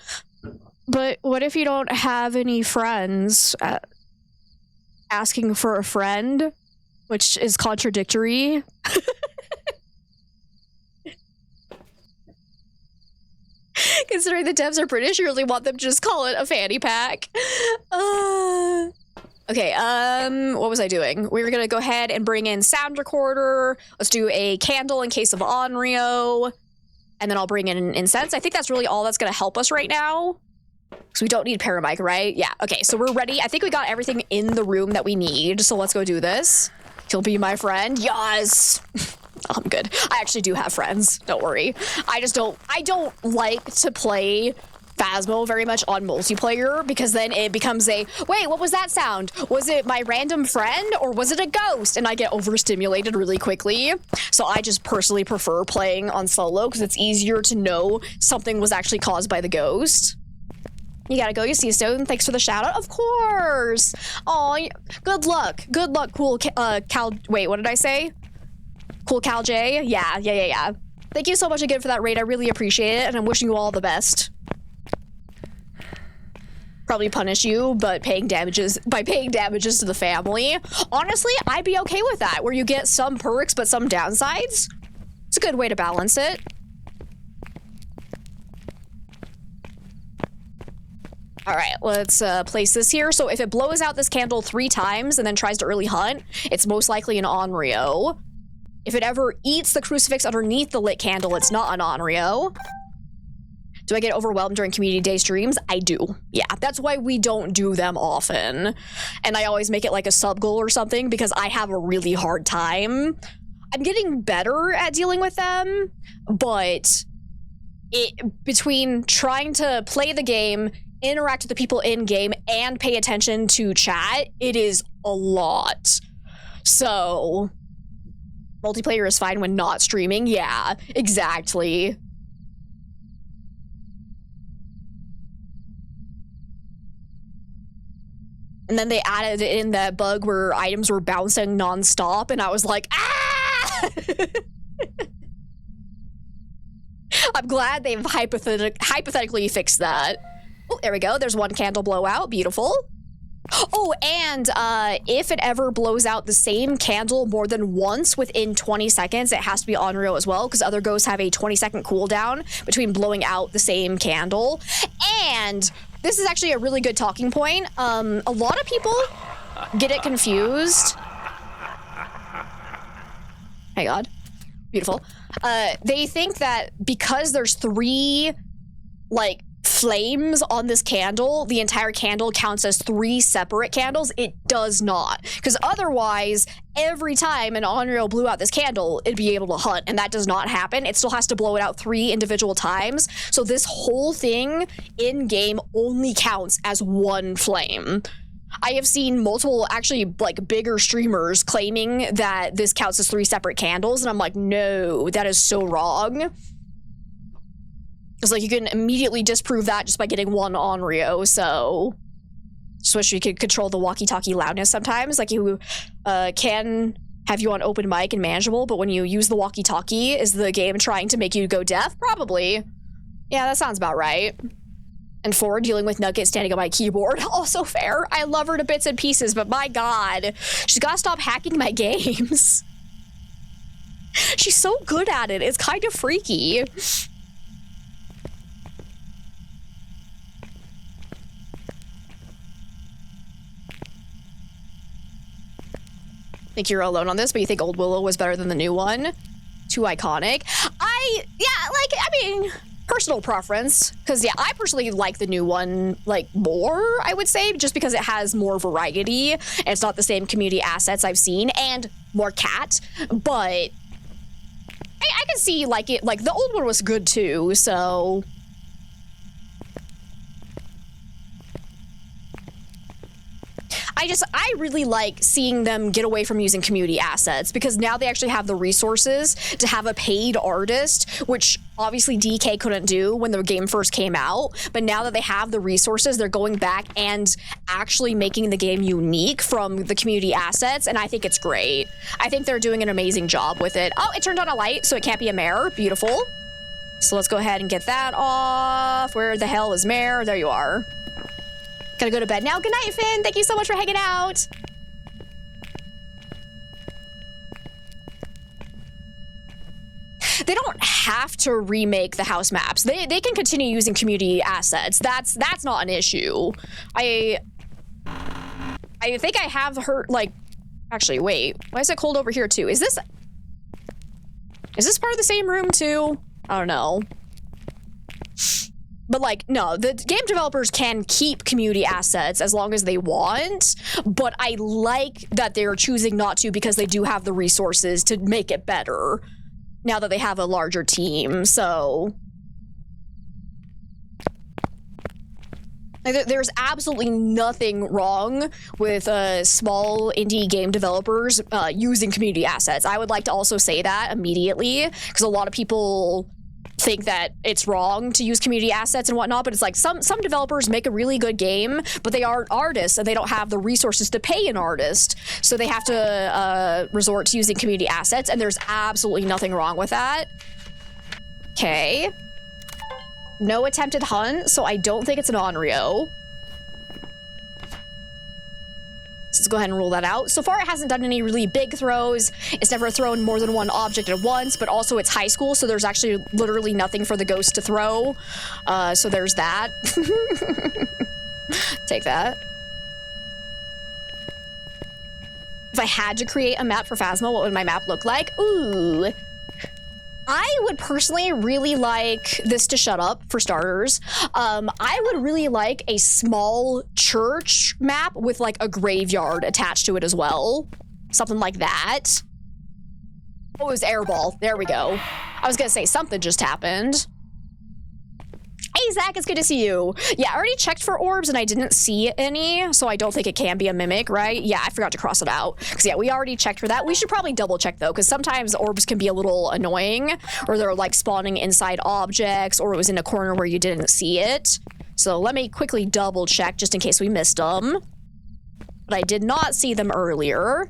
But what if you don't have any friends? Asking for a friend, which is contradictory. Considering the devs are British, you really want them to just call it a fanny pack. Okay, what was I doing? We were gonna go ahead and bring in sound recorder. Let's do a candle in case of Onryo. And then I'll bring in an incense. I think that's really all that's gonna help us right now. So we don't need paramic, right? Yeah, okay, so we're ready. I think we got everything in the room that we need, so let's go do this. He'll be my friend, yes! I'm good. I actually do have friends, don't worry. I don't like to play Phasmo very much on multiplayer, because then it becomes a, wait, what was that sound? Was it my random friend, or was it a ghost? And I get overstimulated really quickly. So I just personally prefer playing on solo, because it's easier to know something was actually caused by the ghost. You gotta go. You see Stone. Thanks for the shout out. Of course. Oh, good luck. Good luck, cool Cal. Wait, what did I say? Cool Cal J. Yeah. Thank you so much again for that raid. I really appreciate it, and I'm wishing you all the best. Probably punish you, but paying damages to the family. Honestly, I'd be okay with that, where you get some perks but some downsides. It's a good way to balance it. All right, let's place this here. So if it blows out this candle 3 times and then tries to early hunt, it's most likely an Onryo. If it ever eats the crucifix underneath the lit candle, it's not an Onryo. Do I get overwhelmed during community day streams? I do. Yeah, that's why we don't do them often. And I always make it like a sub goal or something because I have a really hard time. I'm getting better at dealing with them, but between trying to play the game, interact with the people in game, and pay attention to chat, it is a lot. So multiplayer is fine when not streaming. Yeah, exactly. And then they added in that bug where items were bouncing nonstop, and I was like, ah! I'm glad they've hypothetically fixed that. Oh, there we go. There's one candle blowout. Beautiful. Oh, and if it ever blows out the same candle more than once within 20 seconds, it has to be Onryo as well, because other ghosts have a 20-second cooldown between blowing out the same candle. And this is actually a really good talking point. A lot of people get it confused. Hey, God. Beautiful. They think that because there's 3, like, flames on this candle, the entire candle counts as 3 separate candles. It does not, because otherwise every time an Onryo blew out this candle, it'd be able to hunt, and that does not happen. It still has to blow it out 3 individual times, so this whole thing in game only counts as 1 flame. I have seen multiple, actually, like, bigger streamers claiming that this counts as 3 separate candles, and I'm like, no, that is so wrong. Because, like, you can immediately disprove that just by getting 1 Onryo, so just wish you could control the walkie-talkie loudness sometimes. Like, you can have you on open mic and manageable, but when you use the walkie-talkie, is the game trying to make you go deaf? Probably. Yeah, that sounds about right. And 4, dealing with Nugget standing on my keyboard. Also fair. I love her to bits and pieces, but my God, she's got to stop hacking my games. She's so good at it. It's kind of freaky. I think you're alone on this, but you think Old Willow was better than the new one? Too iconic. I mean, personal preference. Because, yeah, I personally like the new one, like, more, I would say, just because it has more variety, and it's not the same community assets I've seen, and more cat. But I can see, like, the old one was good, too, so I really like seeing them get away from using community assets, because now they actually have the resources to have a paid artist, which obviously DK couldn't do when the game first came out. But now that they have the resources, they're going back and actually making the game unique from the community assets, and I think it's great. I think they're doing an amazing job with it. Oh, it turned on a light, so it can't be a mare. Beautiful. So let's go ahead and get that off. Where the hell is mare? There you are. Gotta go to bed now. Good night, Finn. Thank you so much for hanging out. They don't have to remake the house maps. They can continue using community assets. That's not an issue. I think I have heard, like, actually, wait. Why is it cold over here too? Is this part of the same room too? I don't know. But, like, no, the game developers can keep community assets as long as they want, but I like that they're choosing not to, because they do have the resources to make it better now that they have a larger team, so there's absolutely nothing wrong with small indie game developers using community assets. I would like to also say that immediately, because a lot of people think that it's wrong to use community assets and whatnot, but it's like some developers make a really good game, but they aren't artists and they don't have the resources to pay an artist, so they have to resort to using community assets, and there's absolutely nothing wrong with that. Okay. No attempted hunt, so I don't think it's an Onryo. So let's go ahead and rule that out. So far, it hasn't done any really big throws. It's never thrown more than one object at once, but also it's high school, so there's actually literally nothing for the ghost to throw. So there's that. Take that. If I had to create a map for Phasmo, what would my map look like? Ooh. I would personally really like this to shut up, for starters. I would really like a small church map with like a graveyard attached to it as well. Something like that. Oh, it was airball. There we go. I was gonna say something just happened. Hey, Zach, it's good to see you. Yeah, I already checked for orbs and I didn't see any, so I don't think it can be a mimic, right? Yeah, I forgot to cross it out. Because, yeah, we already checked for that. We should probably double check, though, because sometimes orbs can be a little annoying, or they're, like, spawning inside objects, or it was in a corner where you didn't see it. So let me quickly double check just in case we missed them. But I did not see them earlier.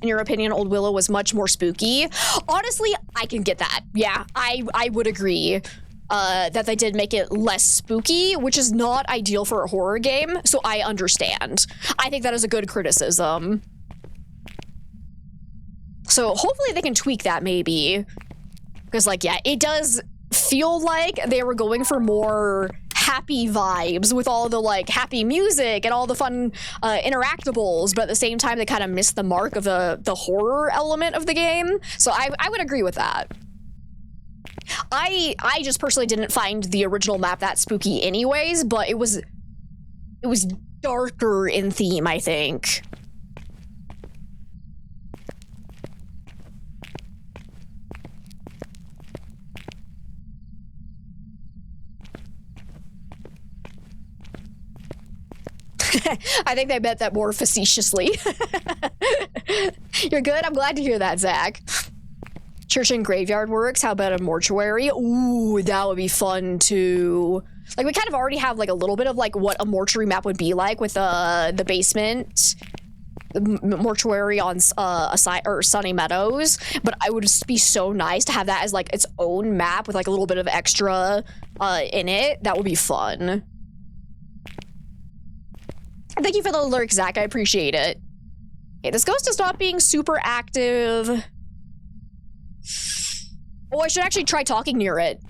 In your opinion, Old Willow was much more spooky. Honestly, I can get that. Yeah, I would agree. That they did make it less spooky, which is not ideal for a horror game, so I understand. I think that is a good criticism. So hopefully they can tweak that, maybe. Because, like, yeah, it does feel like they were going for more happy vibes with all the, like, happy music and all the fun interactables, but at the same time, they kind of missed the mark of the horror element of the game. So I would agree with that. I just personally didn't find the original map that spooky anyways, but it was darker in theme, I think. I think they meant that more facetiously. You're good? I'm glad to hear that, Zach. Church and graveyard works. How about a mortuary? Ooh, that would be fun too. Like, we kind of already have like a little bit of like what a mortuary map would be like with the basement, the mortuary on Sunny Meadows. But it would just be so nice to have that as like its own map with like a little bit of extra in it. That would be fun. Thank you for the lurk, Zach. I appreciate it. Okay, this ghost is not being super active. Oh, I should actually try talking near it.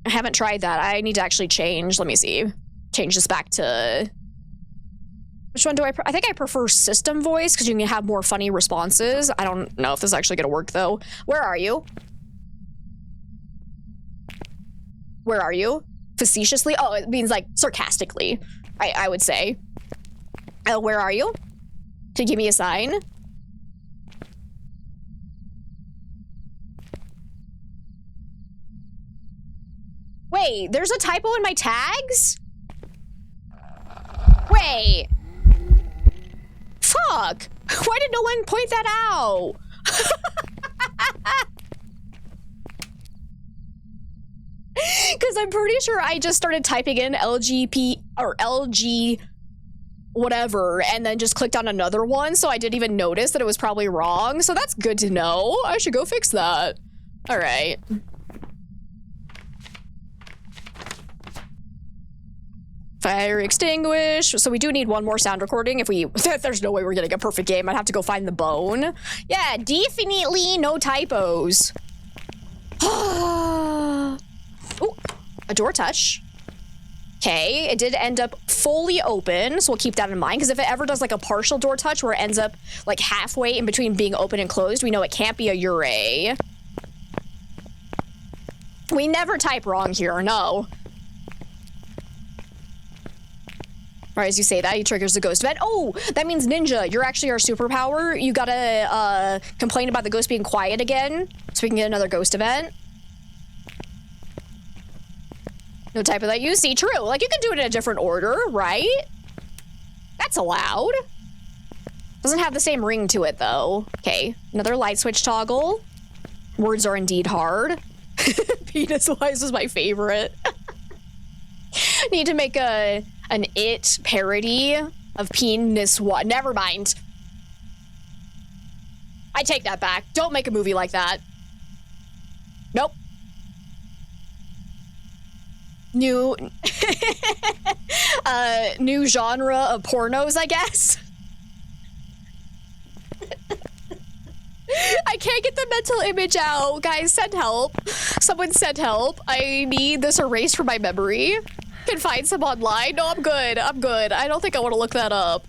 I haven't tried that. I need to actually change. Let me see. Change this back to... Which one do I think I prefer system voice because you can have more funny responses. I don't know if this is actually going to work, though. Where are you? Where are you? Facetiously? Oh, it means, like, sarcastically, I would say. Where are you? Can you give me a sign? Wait, there's a typo in my tags? Wait. Fuck. Why did no one point that out? Because I'm pretty sure I just started typing in LGP or LG whatever and then just clicked on another one, so I didn't even notice that it was probably wrong. So that's good to know. I should go fix that. All right. Fire extinguish. So we do need one more sound recording if we... There's no way we're getting a perfect game. I'd have to go find the bone. Yeah, definitely no typos. Oh, a door touch. Okay, it did end up fully open, so we'll keep that in mind, because if it ever does like a partial door touch where it ends up like halfway in between being open and closed, we know it can't be a Ure. We never type wrong here, no. Right, as you say that, he triggers the ghost event. Oh, that means Ninja, you're actually our superpower. You gotta complain about the ghost being quiet again, so we can get another ghost event. No typo that you see. True, like you can do it in a different order, right? That's allowed. Doesn't have the same ring to it, though. Okay, another light switch toggle. Words are indeed hard. Penis Wise was my favorite. Need to make an It parody of Penis Wise. Never mind. I take that back. Don't make a movie like that. Nope. New new genre of pornos, I guess. I can't get the mental image out. Guys, send help. Someone send help. I need this erased from my memory. Can find some online. No, I'm good. I'm good. I don't think I want to look that up.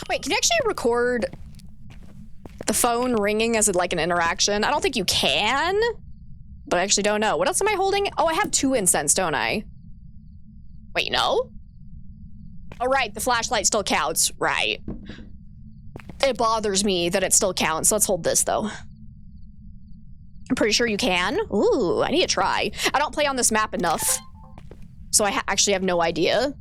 Wait, can you actually record the phone ringing as like an interaction? I don't think you can, but I actually don't know. What else am I holding? Oh, I have 2 incense, don't I? Wait, no? Oh, right, the flashlight still counts. Right. It bothers me that it still counts. Let's hold this, though. I'm pretty sure you can. Ooh, I need to try. I don't play on this map enough, so I actually have no idea.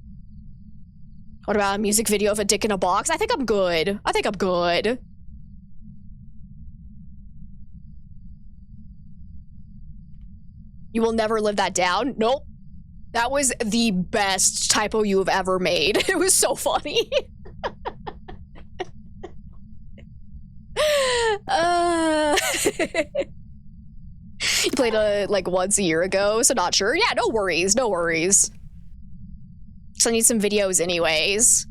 What about a music video of a dick in a box? I think I'm good. I think I'm good. You will never live that down? Nope. That was the best typo you have ever made. It was so funny. You played like once a year ago, so not sure. Yeah, no worries, no worries. So I need some videos anyways.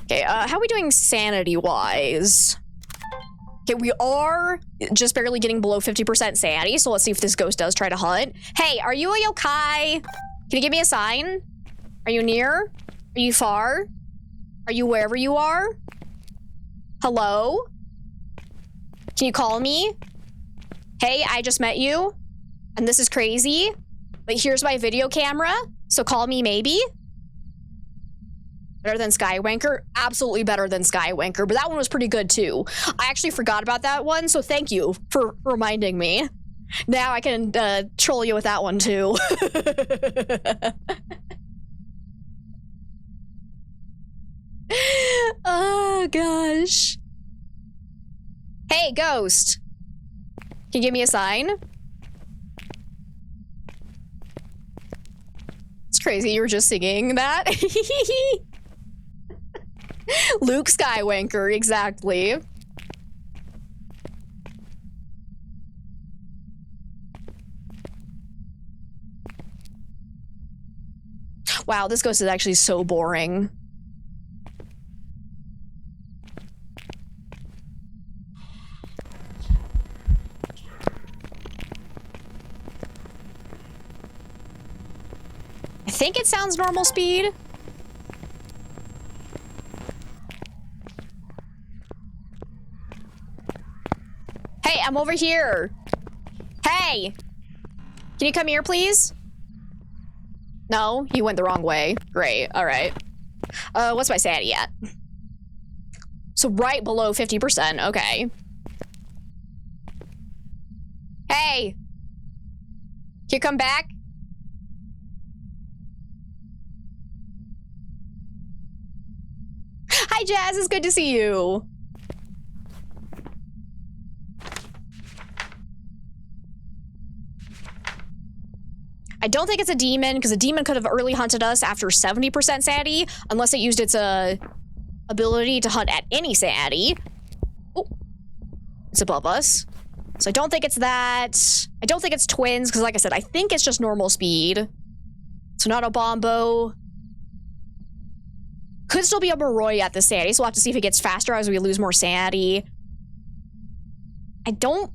Okay, how are we doing sanity-wise? Okay, we are just barely getting below 50% sanity, so let's see if this ghost does try to hunt. Hey, are you a yokai? Can you give me a sign? Are you near? Are you far? Are you wherever you are? Hello? Can you call me? Hey, I just met you, and this is crazy, but here's my video camera, so call me maybe? Better than Skywanker? Absolutely better than Skywanker, but that one was pretty good too. I actually forgot about that one, so thank you for reminding me. Now I can troll you with that one too. Oh gosh. Hey, ghost. Can you give me a sign? It's crazy you were just singing that. Luke Skywanker, exactly. Wow, this ghost is actually so boring. I think it sounds normal speed. Hey, I'm over here. Hey! Can you come here, please? No, you went the wrong way. Great, alright. What's my sanity at? So right below 50%, okay. Hey! Can you come back? Hi, Jazz, it's good to see you. I don't think it's a demon, because a demon could have early hunted us after 70% sanity, unless it used its ability to hunt at any sanity. Oh, it's above us. So I don't think it's that. I don't think it's twins, because like I said, I think it's just normal speed. So not a Bombo. Could still be a Moroi at the sanity, so we'll have to see if it gets faster as we lose more sanity. I don't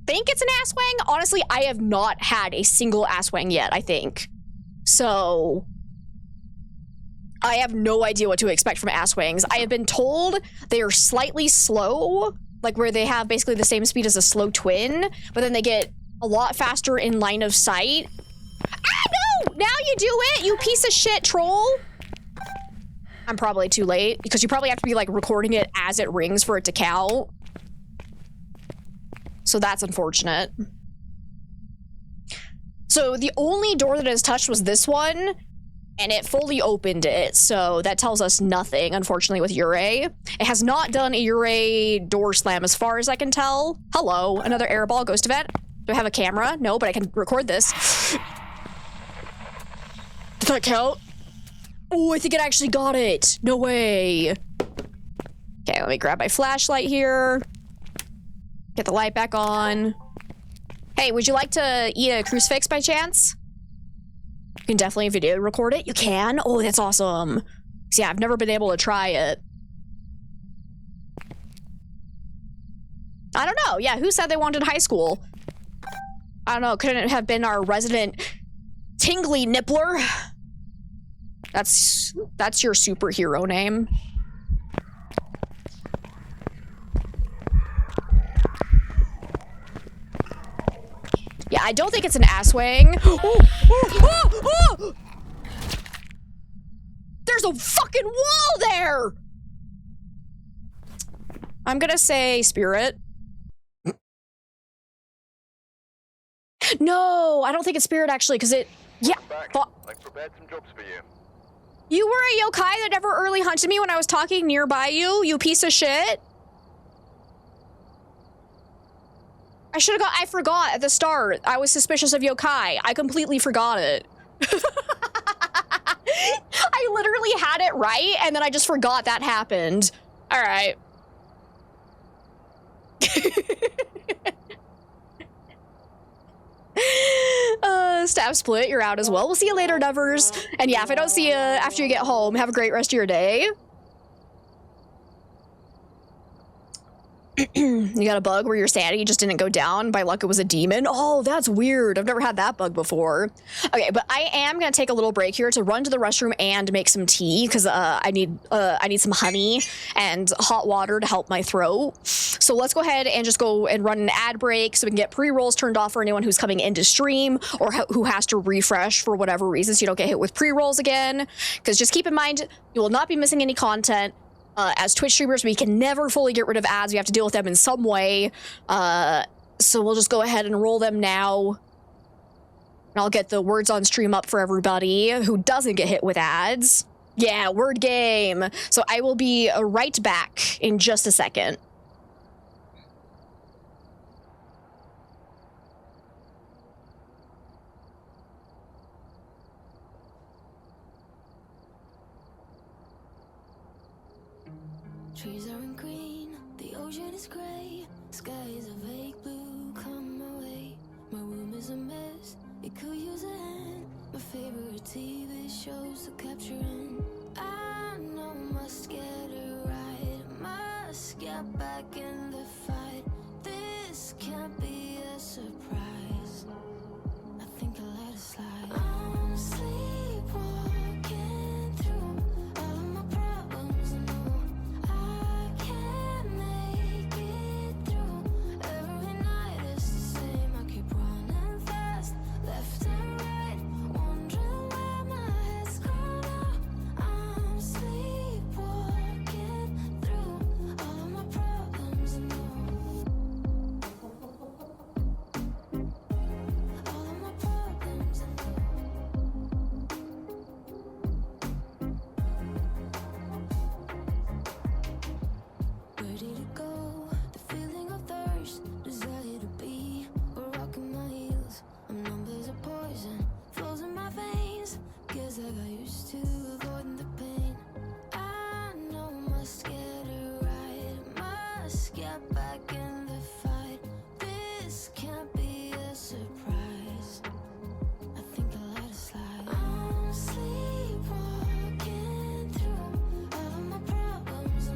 think it's an Asswang. Honestly, I have not had a single Asswang yet, I think. So I have no idea what to expect from Asswangs. I have been told they are slightly slow, like where they have basically the same speed as a slow twin, but then they get a lot faster in line of sight. Ah, no! Now you do it, you piece of shit troll! I'm probably too late, because you probably have to be like recording it as it rings for it to count. So that's unfortunate. So the only door that is touched was this one. and it fully opened it, so that tells us nothing, unfortunately, with Ure. It has not done a Ure door slam as far as I can tell. Hello, another airball ghost event. Do I have a camera? No, but I can record this. Did that count? Oh, I think it actually got it. No way. Okay, let me grab my flashlight here. Get the light back on. Hey, would you like to eat a crucifix by chance? You can definitely video record it. You can? Oh, that's awesome. So yeah, I've never been able to try it. I don't know. Yeah, who said they wanted high school? I don't know. Couldn't it have been our resident Tingly Nippler? That's your superhero name. Yeah, I don't think it's an ass wing. There's a fucking wall there! I'm gonna say spirit. No, I don't think it's spirit actually, because it... Yeah, I prepared some jobs for you. You were a yokai that never early hunted me when I was talking nearby you, you piece of shit. I forgot at the start. I was suspicious of yokai. I completely forgot it. I literally had it right, and then I just forgot that happened. All right. Stab split, you're out as well. We'll see you later, Nevers. And yeah, if I don't see you after you get home, have a great rest of your day. You got a bug where your sanity just didn't go down. By luck, it was a demon. Oh, that's weird. I've never had that bug before. Okay, but I am gonna take a little break here to run to the restroom and make some tea because I need some honey and hot water to help my throat. So let's go ahead and just go and run an ad break so we can get pre-rolls turned off for anyone who's coming into stream or who has to refresh for whatever reason so you don't get hit with pre-rolls again. Because just keep in mind, you will not be missing any content. As Twitch streamers, we can never fully get rid of ads. We have to deal with them in some way. So we'll just go ahead and roll them now. And I'll get the words on stream up for everybody who doesn't get hit with ads. Yeah, word game. So I will be right back in just a second. Trees aren't green, the ocean is gray, sky is a vague blue, come my way. My room is a mess, it could use a hand. My favorite TV shows to capture in. I know must get it right, must get back in the fight. This can't be a surprise. I think I let it slide. I'm sleepwalking through all of my problems. I can't make it through. Every night is the same. I keep running fast, left and right, wondering where my head's gone now. I'm sleepwalking through all of my problems. All of my problems. Where did it go? The feeling of thirst, desire to be a rock in my heels. I'm numb as a poison, flows in my veins. Guess I got used to avoiding the pain. I know must get it right, must get back in the fight. This can't be a surprise. I think I let it slide. I'm sleepwalking through all of my problems.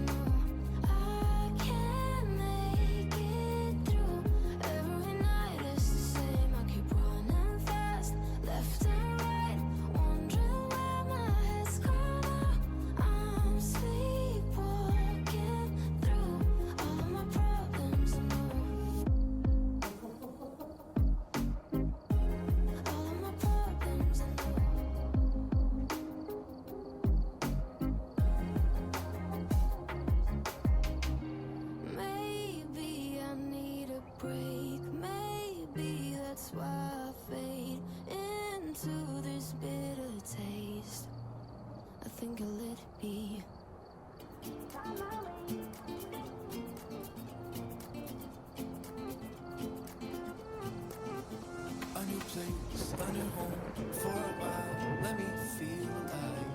I can't make it through. Every night is the same. I keep running fast, left and right, wondering where my head's gone now. I'm sleepwalking through all of my problems. place, under home for a while. Let me feel alive.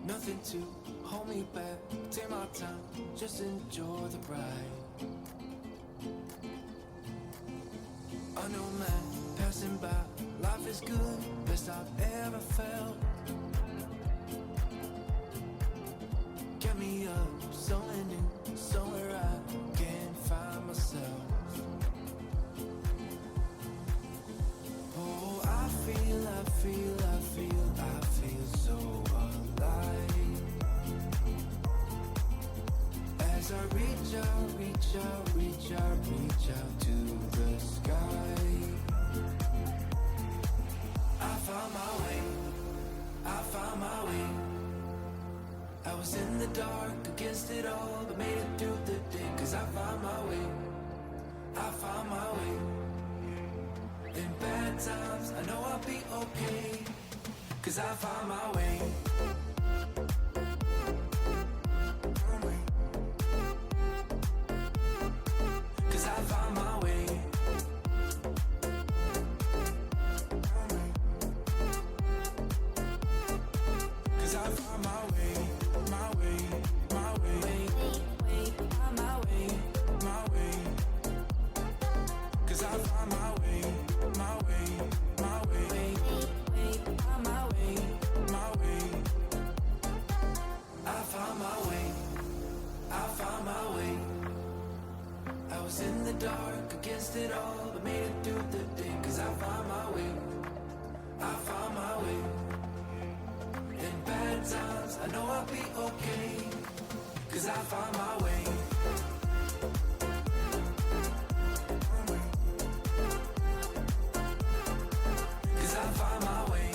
Nothing to hold me back. Take my time, just enjoy the ride. I know, man, passing by. Life is good, best I've ever felt. Get me up, somewhere new, somewhere I can find myself. Oh, I feel so alive. As I reach out to the sky. I found my way. I was in the dark against it all, but made it through the day. Cause I found my way. In bad times, I know I'll be okay. Cause I found my way. Cause I found my way. Cause I found my way. My way. Cause I found my way. My way. I found my way. I was in the dark against it all, but made it through the day. Cause I found my way. In bad times, I know I'll be okay. Cause I found my way. Cause I found my way.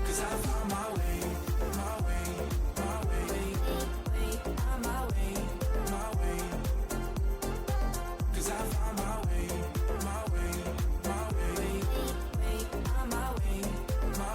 Cause I found my way. Cause I found my way. My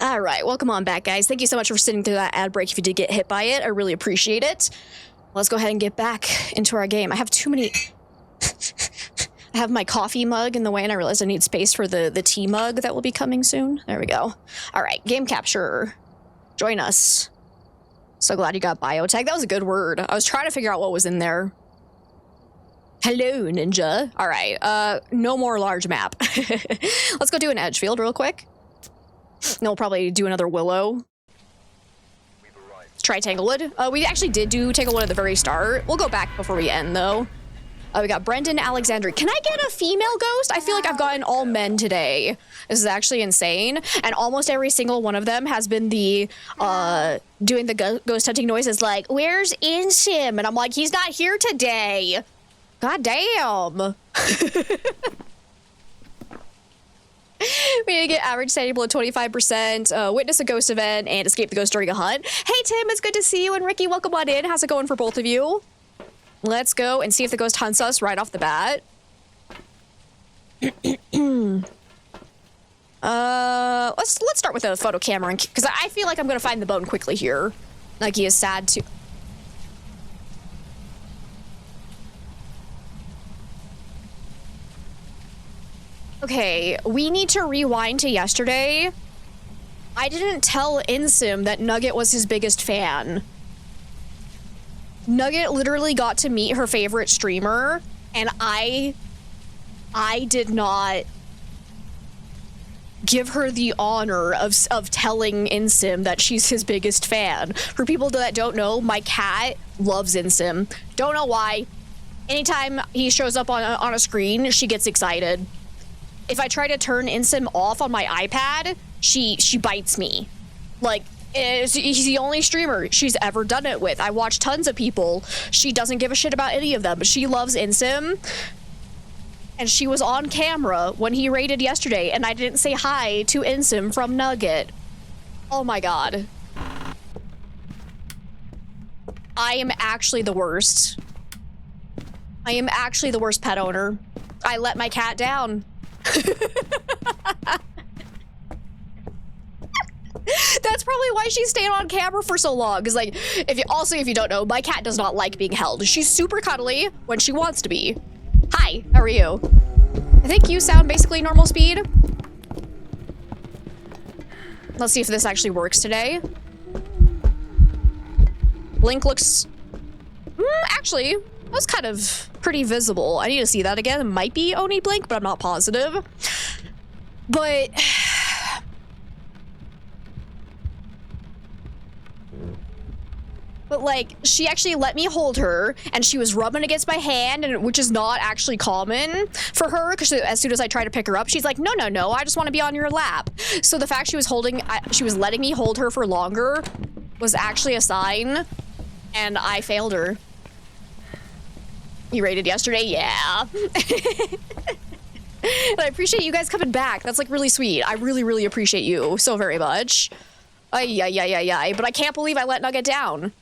All right, welcome on back, guys. Thank you so much for sitting through that ad break if you did get hit by it. I really appreciate it. Let's go ahead and get back into our game. I have too many... I have my coffee mug in the way, and I realized I need space for the tea mug that will be coming soon. There we go. All right, game capture. Join us. So glad you got biotech. That was a good word. I was trying to figure out what was in there. Hello, ninja. All right, no more large map. Let's go do an Edgefield real quick. Then we'll probably do another Willow. Let's try Tanglewood. We actually did do Tanglewood at the very start. We'll go back before we end, though. We got Brendan Alexandri. Can I get a female ghost? I feel like I've gotten all men today. This is actually insane. And almost every single one of them has been the, doing the ghost hunting noises like, where's Insim? And I'm like, he's not here today. God damn. We need to get average sanity below 25%, witness a ghost event, and escape the ghost during a hunt. Hey, Tim, it's good to see you. And Ricky, welcome on in. How's it going for both of you? Let's go and see if the ghost hunts us right off the bat. Let's start with a photo camera, because I feel like I'm gonna find the bone quickly here. Like, he is sad to... Okay, we need to rewind to yesterday. I didn't tell Insim that Nugget was his biggest fan. Nugget literally got to meet her favorite streamer, and I did not give her the honor of telling Insim that she's his biggest fan. For people that don't know, my cat loves Insim. Don't know why. Anytime he shows up on a screen, she gets excited. If I try to turn Insim off on my iPad, she bites me. Like, he's the only streamer she's ever done it with. I watch tons of people. She doesn't give a shit about any of them, but she loves Insim. And she was on camera when he raided yesterday, and I didn't say hi to Insim from Nugget. Oh my god. I am actually the worst. I am actually the worst pet owner. I let my cat down. That's probably why she stayed on camera for so long. Because, like, if you don't know, my cat does not like being held. She's super cuddly when she wants to be. Hi, how are you? I think you sound basically normal speed. Let's see if this actually works today. Blink looks... actually, that was kind of pretty visible. I need to see that again. It might be Oni Blink, but I'm not positive. But... But, like, she actually let me hold her, and she was rubbing against my hand, and which is not actually common for her, because as soon as I try to pick her up, she's like, no, no, no, I just want to be on your lap. So the fact she was letting me hold her for longer was actually a sign, and I failed her. You raided yesterday? Yeah. And I appreciate you guys coming back. That's, like, really sweet. I really, really appreciate you so very much. Yeah. But I can't believe I let Nugget down.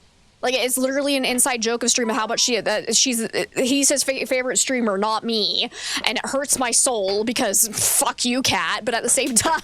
Like, it's literally an inside joke of stream of how much he's his favorite streamer, not me. And it hurts my soul because fuck you, cat, but at the same time.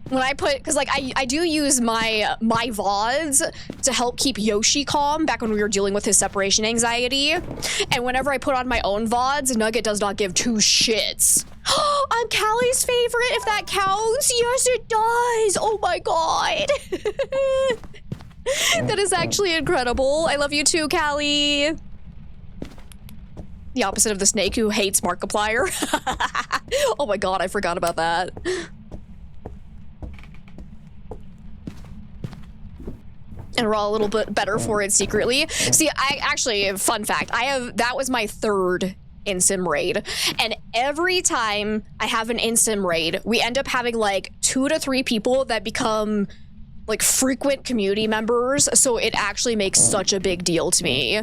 When I put, because like I do use my VODs to help keep Yoshi calm back when we were dealing with his separation anxiety. And whenever I put on my own VODs, Nugget does not give two shits. I'm Callie's favorite, if that counts. Yes, it does. Oh my god. That is actually incredible. I love you too, Callie. The opposite of the snake who hates Markiplier. Oh my god, I forgot about that. And we're all a little bit better for it secretly. See, fun fact, that was my third Insim raid. And every time I have an Insim raid, we end up having like 2 to 3 people that become like frequent community members. So it actually makes such a big deal to me.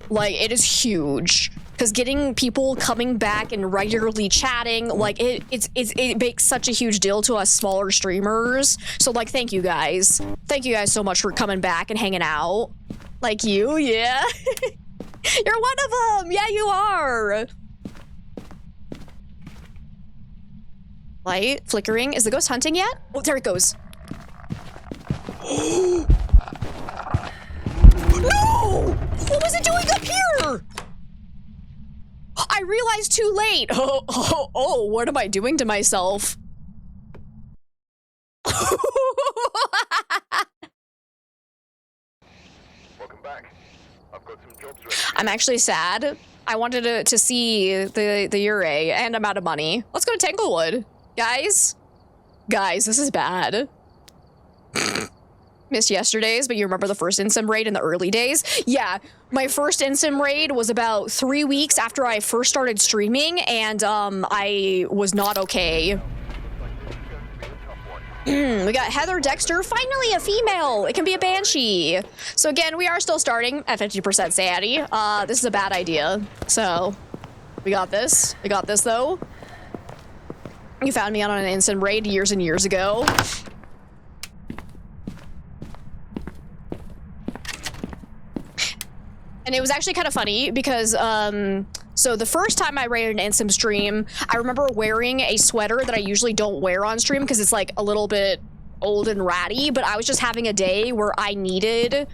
Like, it is huge. Because getting people coming back and regularly chatting, like, it makes such a huge deal to us smaller streamers. So, like, thank you guys. Thank you guys so much for coming back and hanging out. Like you, yeah. You're one of them! Yeah, you are! Light flickering. Is the ghost hunting yet? Oh, there it goes. No! What was it doing up here? I realized too late. Oh, what am I doing to myself? Welcome back. I've got some jobs ready. I'm actually sad. I wanted to see the Ure, and I'm out of money. Let's go to Tanglewood. Guys, this is bad. Missed yesterday's, but you remember the first Insim raid in the early days? Yeah, my first Insim raid was about 3 weeks after I first started streaming, and I was not okay. We got Heather Dexter, finally a female. It can be a banshee. So again, we are still starting at 50% sanity. This is a bad idea. So we got this. We got this though. You found me on an Insim raid years and years ago. And it was actually kind of funny because, so the first time I raided an Insim stream, I remember wearing a sweater that I usually don't wear on stream because it's like a little bit old and ratty, but I was just having a day where I needed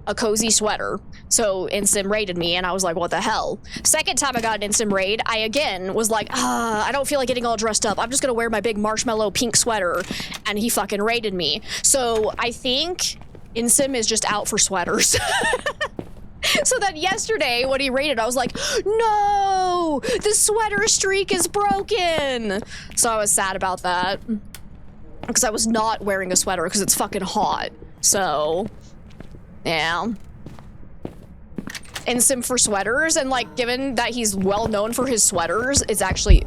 a cozy sweater. So Insim raided me and I was like, what the hell? Second time I got an Insim raid, I again was like, I don't feel like getting all dressed up. I'm just gonna wear my big marshmallow pink sweater. And he fucking raided me. So I think Insim is just out for sweaters. So that yesterday when he raided, I was like, no, the sweater streak is broken. So I was sad about that because I was not wearing a sweater because it's fucking hot. So yeah. Insim for sweaters, and like given that he's well known for his sweaters, it's actually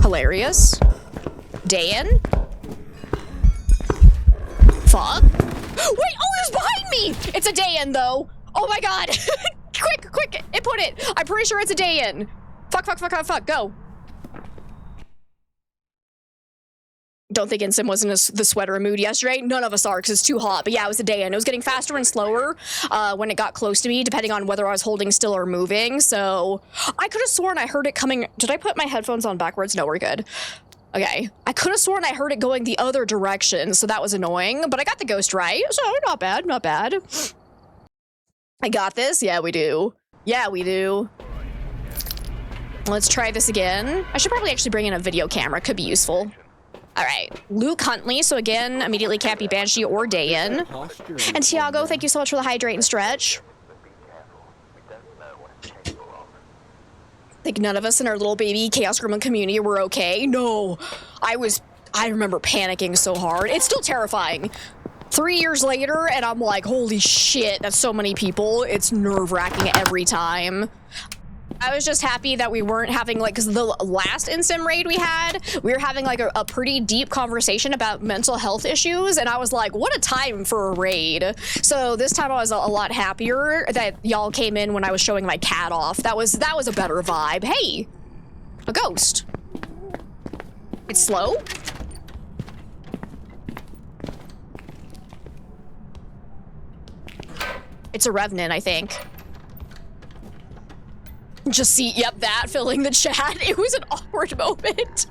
hilarious. Dan? Fuck. Wait, oh, it's behind me! It's a Dayan, though. Oh my god. Quick, input it. I'm pretty sure it's a Dayan. Fuck, go. Don't think Insim was in the sweater mood yesterday. None of us are, because it's too hot. But yeah, it was a Dayan. It was getting faster and slower when it got close to me, depending on whether I was holding still or moving. So I could have sworn I heard it coming. Did I put my headphones on backwards? No, we're good. Okay, I could have sworn I heard it going the other direction, so that was annoying, but I got the ghost right, so not bad, not bad. I got this? Yeah, we do. Yeah, we do. Let's try this again. I should probably actually bring in a video camera, could be useful. All right, Luke Huntley, so again, immediately can't be Banshee or Dayan. And Tiago, thank you so much for the hydrate and stretch. I think none of us in our little baby Chaos Gremlin community were okay. No, I remember panicking so hard. It's still terrifying. 3 years later, and I'm like, holy shit, that's so many people. It's nerve-wracking every time. I was just happy that we weren't having, like, because the last Insim raid we were having, like, a pretty deep conversation about mental health issues, and I was like, what a time for a raid. So this time I was a lot happier that y'all came in when I was showing my cat off. That was a better vibe. Hey, a ghost. It's slow? It's a revenant, I think. Just see, yep, that filling the chat. It was an awkward moment.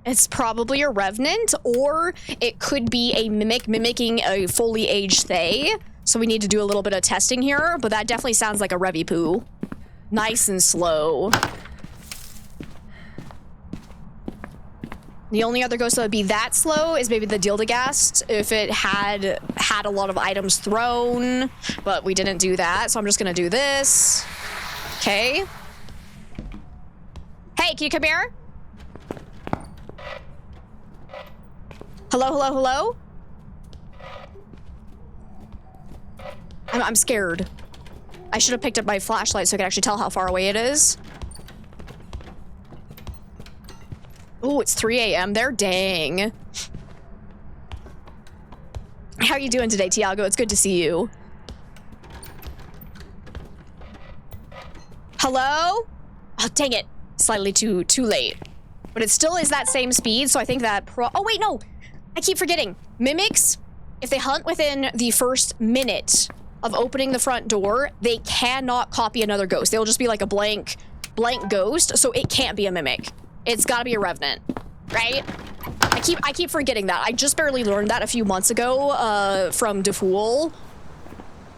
It's probably a revenant, or it could be a mimic mimicking a fully aged Thay. So we need to do a little bit of testing here, but that definitely sounds like a Revipoo. Nice and slow. The only other ghost that would be that slow is maybe the Dildagast, if it had a lot of items thrown, but we didn't do that, so I'm just gonna do this. Okay. Hey, can you come here? Hello? I'm scared. I should have picked up my flashlight so I could actually tell how far away it is. Ooh, it's 3 a.m. there? Dang. How are you doing today, Tiago? It's good to see you. Hello? Oh, dang it. Slightly too late. But it still is that same speed, so I think that oh, wait, no. I keep forgetting. Mimics, if they hunt within the first minute of opening the front door, they cannot copy another ghost. They'll just be like a blank ghost, so it can't be a mimic. It's gotta be a revenant, right? I keep forgetting that. I just barely learned that a few months ago from DeFool,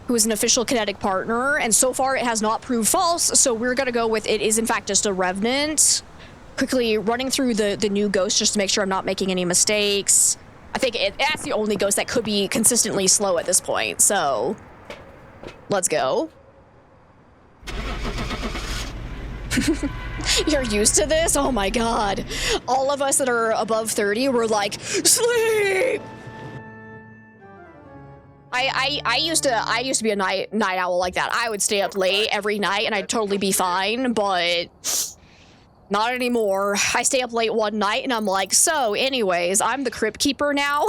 who is an official kinetic partner, and so far it has not proved false, so we're gonna go with it is in fact just a revenant. Quickly running through the new ghost just to make sure I'm not making any mistakes. I think that's the only ghost that could be consistently slow at this point, so let's go. You're used to this? Oh my god. All of us that are above 30 were like, sleep! I used to be a night owl like that. I would stay up late every night and I'd totally be fine, but not anymore. I stay up late one night and I'm like, so anyways, I'm the crypt keeper now.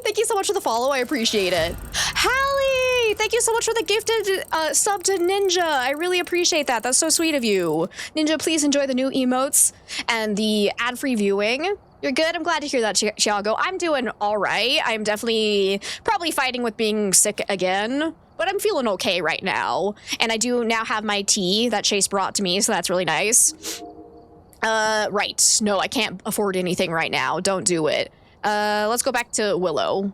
Thank you so much for the follow. I appreciate it. Hallie, thank you so much for the gifted sub to Ninja. I really appreciate that. That's so sweet of you. Ninja, please enjoy the new emotes and the ad-free viewing. You're good? I'm glad to hear that, Thiago. I'm doing all right. I'm definitely probably fighting with being sick again, but I'm feeling okay right now. And I do now have my tea that Chase brought to me, so that's really nice. Right. No, I can't afford anything right now. Don't do it. Let's go back to Willow.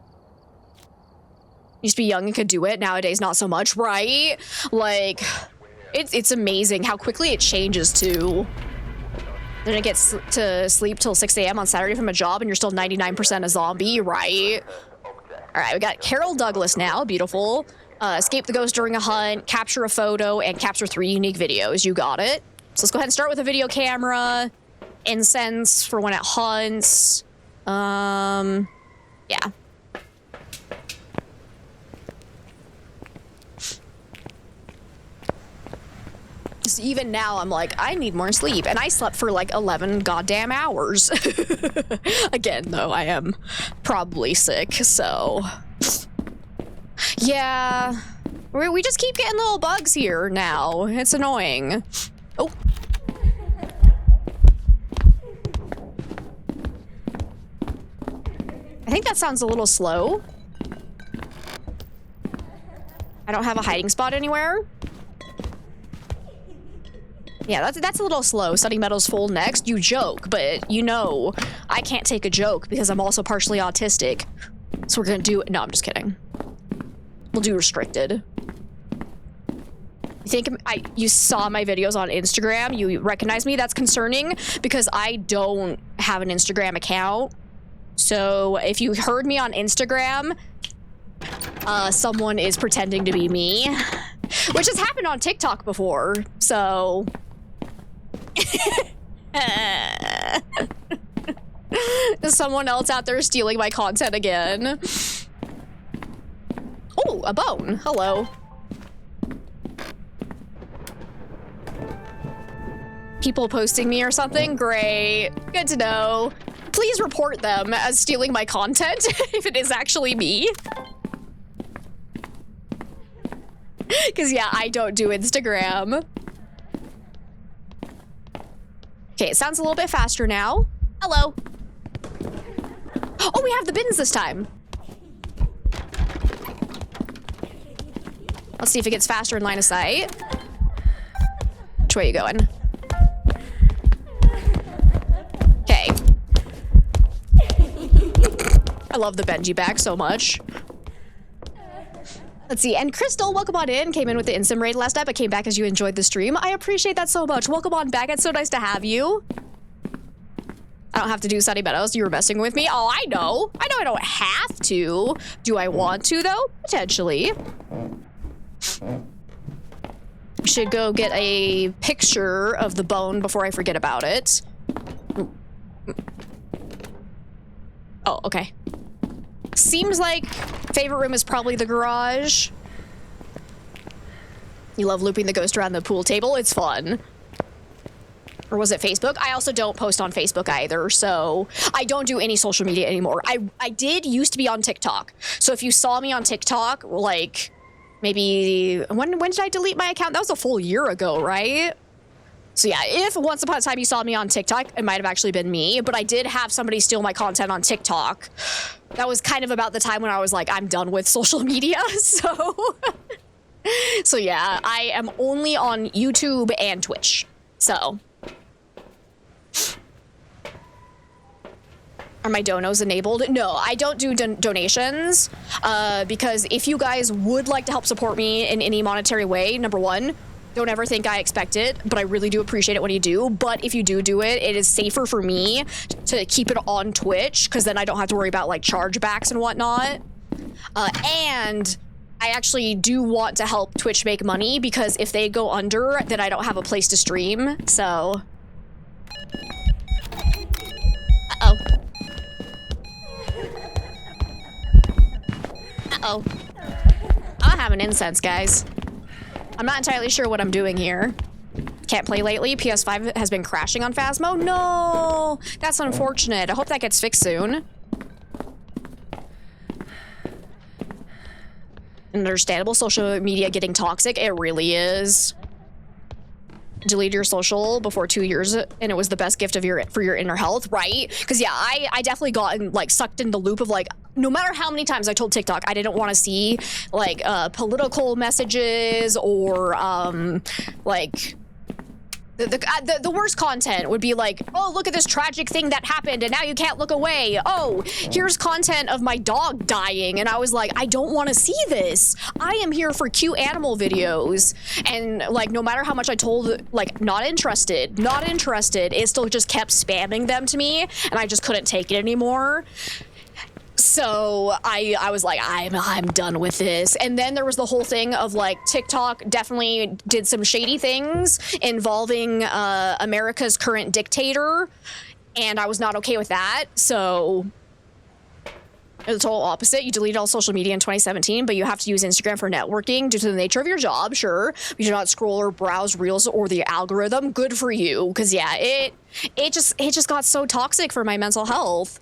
Used to be young and could do it. Nowadays, not so much, right? Like, it's amazing how quickly it changes, too. Then it gets to sleep till 6 a.m. on Saturday from a job and you're still 99% a zombie, right? All right, we got Carol Douglas now. Beautiful. Escape the ghost during a hunt, capture a photo, and capture 3 unique videos. You got it. So let's go ahead and start with a video camera. Incense for when it hunts. Yeah. So even now, I'm like, I need more sleep. And I slept for like 11 goddamn hours. Again, though, I am probably sick, so... Yeah. We just keep getting little bugs here now. It's annoying. Oh. I think that sounds a little slow. I don't have a hiding spot anywhere. Yeah, that's a little slow. Sunny Meadows full next. You joke, but you know I can't take a joke because I'm also partially autistic. So we're gonna do... No, I'm just kidding. We'll do restricted. You think you saw my videos on Instagram? You recognize me? That's concerning because I don't have an Instagram account. So if you heard me on Instagram, someone is pretending to be me, which has happened on TikTok before. So is someone else out there stealing my content again? Oh, a bone. Hello. People posting me or something? Great. Good to know. Please report them as stealing my content if it is actually me. Because, yeah, I don't do Instagram. Okay, it sounds a little bit faster now. Hello. Oh, we have the bins this time. Let's see if it gets faster in line of sight. Which way are you going? Okay. I love the Benji back so much. Let's see, and Crystal, welcome on in. Came in with the Insym raid last night, but came back as you enjoyed the stream. I appreciate that so much. Welcome on back. It's so nice to have you. I don't have to do Sunny Meadows. You were messing with me. Oh, I know. I know I don't have to. Do I want to, though? Potentially. Should go get a picture of the bone before I forget about it. Oh, okay. Seems like favorite room is probably the garage. You love looping the ghost around the pool table. It's fun. Or was it Facebook? I also don't post on Facebook either, so I don't do any social media anymore. I did used to be on TikTok. So if you saw me on TikTok, like maybe when did I delete my account? That was a full year ago, right? So yeah, if once upon a time you saw me on TikTok, it might have actually been me, but I did have somebody steal my content on TikTok. That was kind of about the time when I was like, I'm done with social media, so... So yeah, I am only on YouTube and Twitch, so... Are my donos enabled? No, I don't do donations, because if you guys would like to help support me in any monetary way, number one, don't ever think I expect it, but I really do appreciate it when you do. But if you do it, it is safer for me to keep it on Twitch, because then I don't have to worry about like chargebacks and whatnot. And I actually do want to help Twitch make money, because if they go under, then I don't have a place to stream, so... Uh-oh. Uh-oh. I'm having incense, guys. I'm not entirely sure what I'm doing here. Can't play lately. PS5 has been crashing on Phasmo. No! That's unfortunate. I hope that gets fixed soon. Understandable. Social media getting toxic. It really is. Delete your social before 2 years, and it was the best gift of for your inner health, right? Because yeah, I definitely got like sucked in the loop of like, no matter how many times I told TikTok I didn't want to see like political messages or like the worst content would be like, oh, look at this tragic thing that happened and now you can't look away. Oh, here's content of my dog dying. And I was like, I don't want to see this. I am here for cute animal videos. And like, no matter how much I told, like, not interested, it still just kept spamming them to me. And I just couldn't take it anymore. So I was like, I'm done with this. And then there was the whole thing of like TikTok definitely did some shady things involving America's current dictator, and I was not okay with that. So it's the total opposite. You deleted all social media in 2017, but you have to use Instagram for networking due to the nature of your job. Sure, you do not scroll or browse reels or the algorithm. Good for you, because yeah, it just got so toxic for my mental health.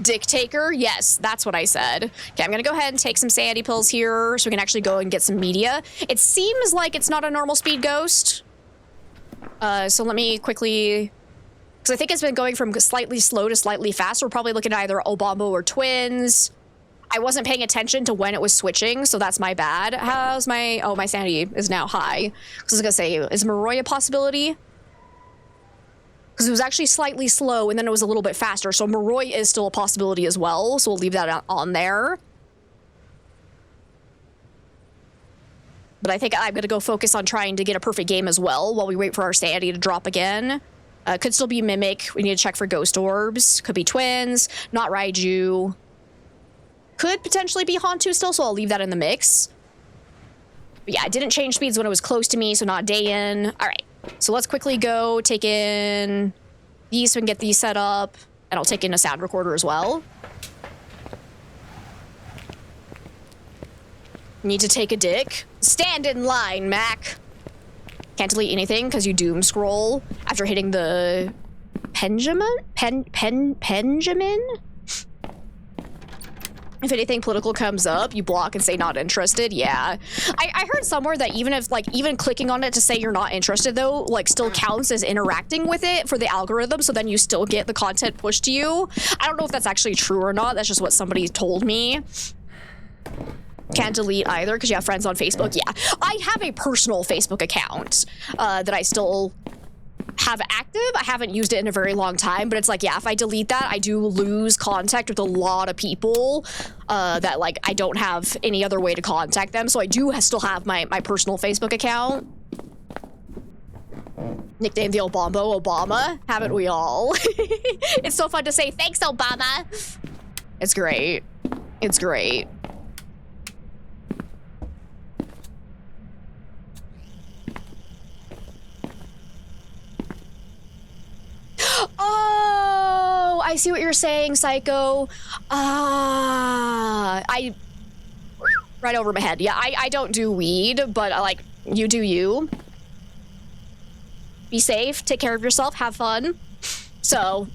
Dictator? Yes, that's what I said. Okay, I'm gonna go ahead and take some sanity pills here so we can actually go and get some media. It seems like it's not a normal speed ghost. So let me quickly... Because I think it's been going from slightly slow to slightly fast. We're probably looking at either Obambo or twins. I wasn't paying attention to when it was switching, so that's my bad. How's my... Oh, my sanity is now high. I was gonna say, is Moroi a possibility? Because it was actually slightly slow, and then it was a little bit faster. So Moroi is still a possibility as well, so we'll leave that on there. But I think I'm going to go focus on trying to get a perfect game as well while we wait for our sanity to drop again. Could still be Mimic. We need to check for Ghost Orbs. Could be Twins. Not Raiju. Could potentially be Hantu still, so I'll leave that in the mix. But yeah, I didn't change speeds when it was close to me, so not day in. All right. So let's quickly go take in these so we can get these set up, and I'll take in a sound recorder as well. Need to take a dick. Stand in line, Mac. Can't delete anything because you doom scroll after hitting the Benjamin? Benjamin? If anything political comes up, you block and say not interested. Yeah. I heard somewhere that even if, like, even clicking on it to say you're not interested, though, like, still counts as interacting with it for the algorithm, so then you still get the content pushed to you. I don't know if that's actually true or not. That's just what somebody told me. Can't delete either because you have friends on Facebook. Yeah. I have a personal Facebook account that I still have active. I haven't used it in a very long time, but it's like, yeah, if I delete that, I do lose contact with a lot of people that, like, I don't have any other way to contact them. So I do still have my personal Facebook account. Nicknamed the Obama, haven't we all? It's so fun to say, thanks, Obama. It's great. It's great. Oh, I see what you're saying, Psycho. Right over my head. Yeah, I don't do weed, but I like, you do you. Be safe, take care of yourself, have fun. So,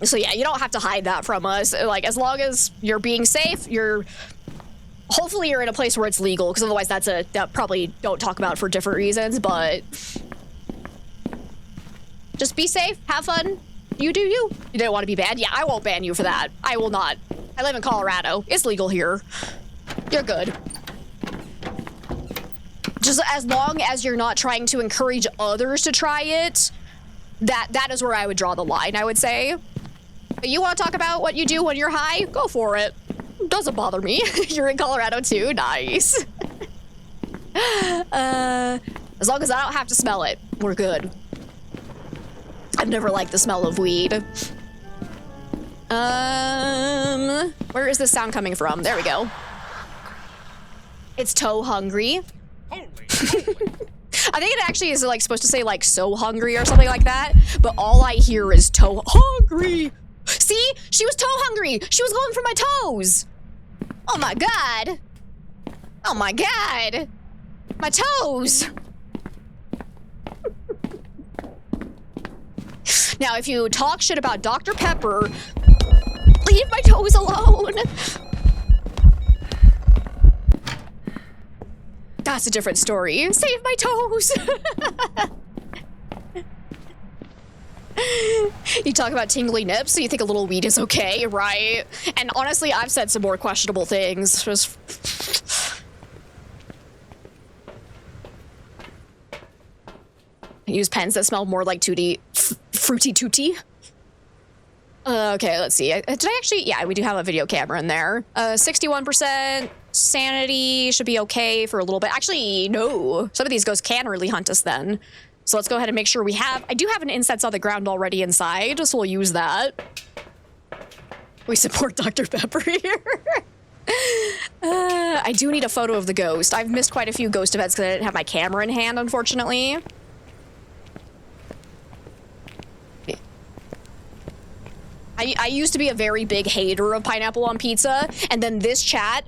so yeah, you don't have to hide that from us. Like, as long as you're being safe, hopefully you're in a place where it's legal, because otherwise that probably don't talk about for different reasons, but just be safe, have fun, you do you. You didn't want to be banned? Yeah, I won't ban you for that. I will not. I live in Colorado. It's legal here. You're good. Just as long as you're not trying to encourage others to try it, that is where I would draw the line, I would say. You want to talk about what you do when you're high? Go for it. Doesn't bother me. You're in Colorado too? Nice. As long as I don't have to smell it, we're good. I've never liked the smell of weed. Where is this sound coming from? There we go. It's toe hungry. Holy. I think it actually is like supposed to say like so hungry or something like that, but all I hear is toe hungry. See? She was toe hungry. She was going for my toes. Oh my god. Oh my god. My toes. Now, if you talk shit about Dr. Pepper, leave my toes alone. That's a different story. Save my toes. You talk about tingly nips, so you think a little weed is okay, right? And honestly, I've said some more questionable things. Just... use pens that smell more like fruity tooty. Okay, let's see. Did I actually? Yeah, we do have a video camera in there. 61% sanity should be okay for a little bit. Actually, no. Some of these ghosts can really hunt us then. So let's go ahead and make sure we have... I do have an incense on the ground already inside, so we'll use that. We support Dr. Pepper here. I do need a photo of the ghost. I've missed quite a few ghost events because I didn't have my camera in hand, unfortunately. I used to be a very big hater of pineapple on pizza, and then this chat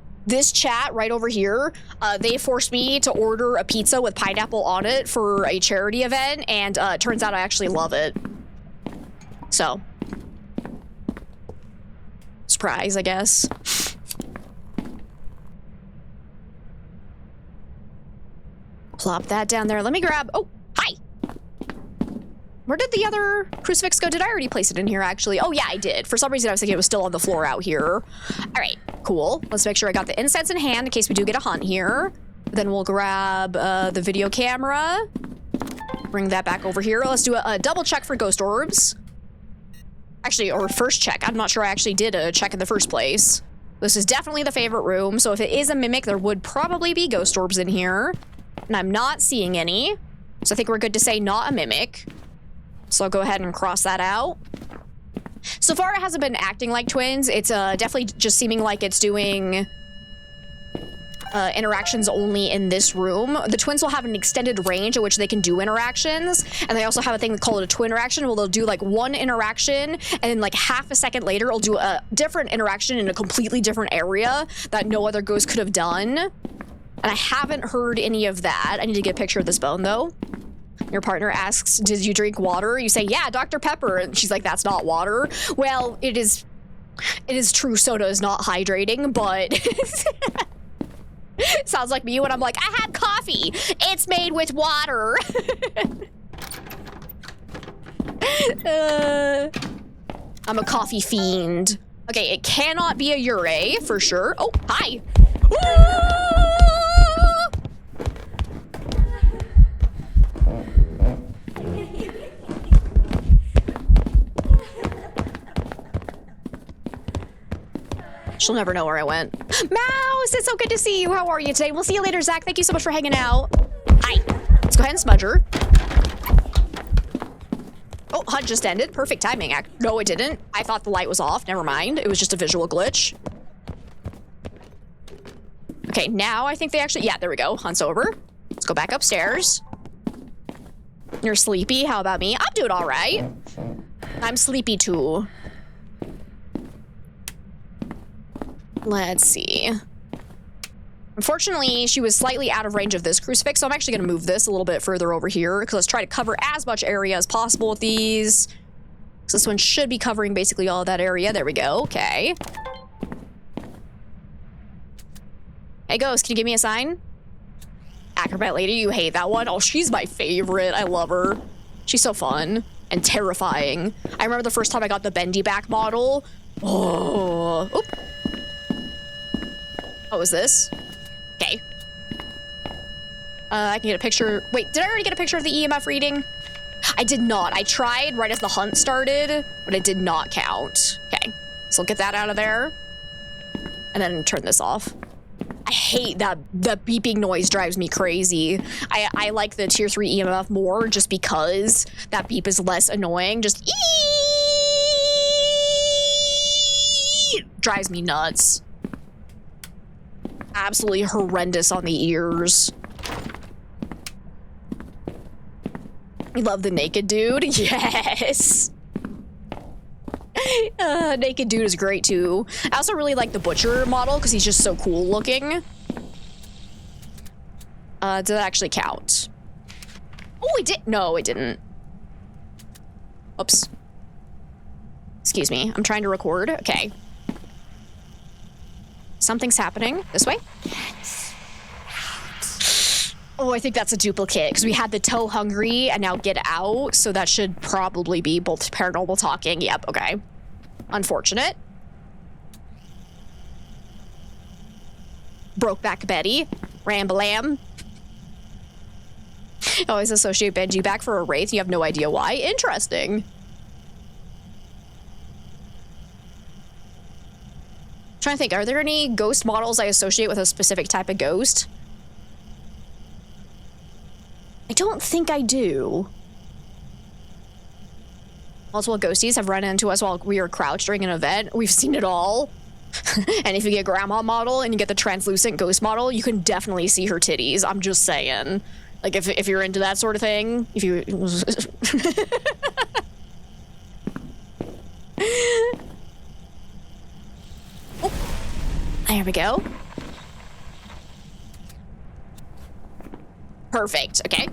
right over here, they forced me to order a pizza with pineapple on it for a charity event, and it turns out I actually love it. So, surprise, I guess. Plop that down there. Let me grab... Oh, hi! Where did the other crucifix go? Did I already place it in here, actually? Oh, yeah, I did. For some reason, I was thinking it was still on the floor out here. All right, cool. Let's make sure I got the incense in hand in case we do get a hunt here. Then we'll grab the video camera. Bring that back over here. Let's do a double check for ghost orbs. Actually, or first check. I'm not sure I actually did a check in the first place. This is definitely the favorite room, so if it is a mimic, there would probably be ghost orbs in here. And I'm not seeing any. So I think we're good to say not a mimic. So I'll go ahead and cross that out. So far, it hasn't been acting like twins. It's definitely just seeming like it's doing interactions only in this room. The twins will have an extended range at which they can do interactions. And they also have a thing called a twin interaction where they'll do like one interaction and then like half a second later, it'll do a different interaction in a completely different area that no other ghost could have done. And I haven't heard any of that. I need to get a picture of this bone though. Your partner asks, did you drink water? You say, yeah, Dr. Pepper. And she's like, that's not water. Well, it is true soda is not hydrating, but sounds like me when I'm like, I had coffee. It's made with water. I'm a coffee fiend. Okay, it cannot be a Ure for sure. Oh, hi. She'll never know where I went. Mouse, it's so good to see you. How are you today? We'll see you later, Zach. Thank you so much for hanging out. Hi. Let's go ahead and smudge her. Oh, hunt just ended. Perfect timing. No, it didn't. I thought the light was off. Never mind. It was just a visual glitch. Okay, now I think they actually... Yeah, there we go. Hunt's over. Let's go back upstairs. You're sleepy? How about me? I'm doing all right. I'm sleepy too. Let's see. Unfortunately, she was slightly out of range of this crucifix, so I'm actually going to move this a little bit further over here, because let's try to cover as much area as possible with these. So this one should be covering basically all of that area. There we go. Okay. Hey, Ghost, can you give me a sign? Acrobat Lady, you hate that one? Oh, she's my favorite. I love her. She's so fun and terrifying. I remember the first time I got the bendy back model. Oh. Oop. What was this? Okay. I can get a picture. Wait, did I already get a picture of the EMF reading? I did not. I tried right as the hunt started, but it did not count. Okay, so I'll get that out of there. And then turn this off. I hate that. The beeping noise drives me crazy. I like the tier 3 EMF more just because that beep is less annoying. Just drives me nuts. Absolutely horrendous on the ears. I love the naked dude. Yes. Naked dude is great too. I also really like the butcher model because he's just so cool looking. Did that actually count? Oh, it did. No, it didn't. Oops. Excuse me. I'm trying to record. Okay. Something's happening. This way. Oh, I think that's a duplicate because we had the toe hungry and now get out. So that should probably be both paranormal talking. Yep. Okay. Unfortunate. Brokeback Betty. Rambalam. Always associate Benji back for a wraith. You have no idea why. Interesting. Trying to think, are there any ghost models I associate with a specific type of ghost? I don't think I do. Multiple ghosties have run into us while we were crouched during an event. We've seen it all. And if you get grandma model and you get the translucent ghost model, you can definitely see her titties. I'm just saying. Like, if you're into that sort of thing, if you... Oh, there we go. Perfect. Okay.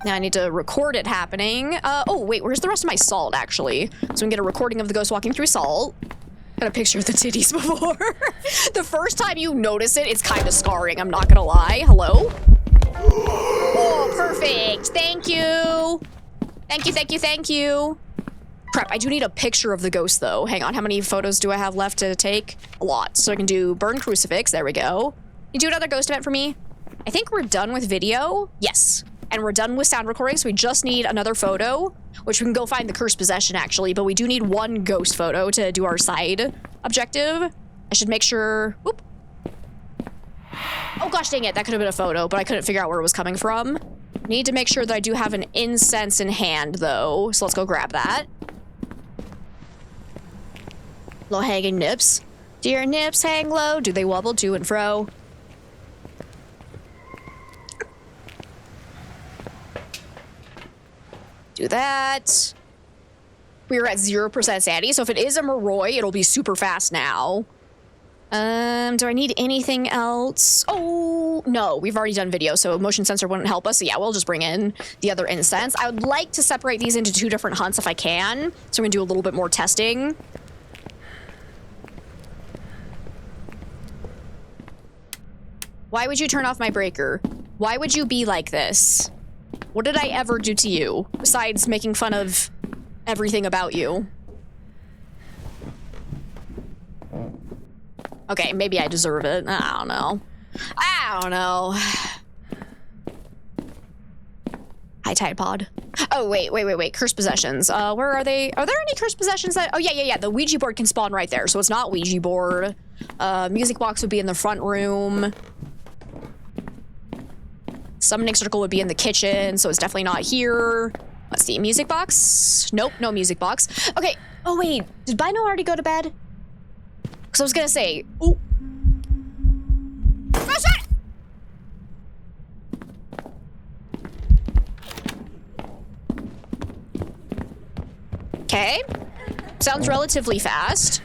Now I need to record it happening. Oh, wait, where's the rest of my salt, actually? So we can get a recording of the ghost walking through salt. Got a picture of the titties before. The first time you notice it, it's kind of scarring, I'm not gonna lie. Hello? Oh, perfect. Thank you. Thank you, thank you, thank you. Crap, I do need a picture of the ghost, though. Hang on, how many photos do I have left to take? A lot. So I can do burn crucifix. There we go. You do another ghost event for me? I think we're done with video. Yes. And we're done with sound recording, so we just need another photo, which we can go find the cursed possession, actually, but we do need one ghost photo to do our side objective. I should make sure... Whoop. Oh, gosh, dang it. That could have been a photo, but I couldn't figure out where it was coming from. Need to make sure that I do have an incense in hand, though, so let's go grab that. Low hanging nips. Do your nips hang low? Do they wobble to and fro? Do that. We're at 0% sanity, so if it is a Moroi, it'll be super fast now. Do I need anything else? Oh, no, we've already done video, so motion sensor wouldn't help us. So yeah, we'll just bring in the other incense. I would like to separate these into 2 different hunts if I can. So we're gonna do a little bit more testing. Why would you turn off my breaker? Why would you be like this? What did I ever do to you, besides making fun of everything about you? Okay, maybe I deserve it. I don't know. I don't know. Hi, Tide Pod. Oh, wait. Cursed possessions. Where are they? Are there any cursed possessions that... Oh, yeah. The Ouija board can spawn right there, so it's not Ouija board. Music box would be in the front room. Summoning circle would be in the kitchen, so it's definitely not here. Let's see, music box? Nope, no music box. Okay, oh wait, did Bino already go to bed? Because I was gonna say, ooh. Oh, shit! Okay, sounds relatively fast.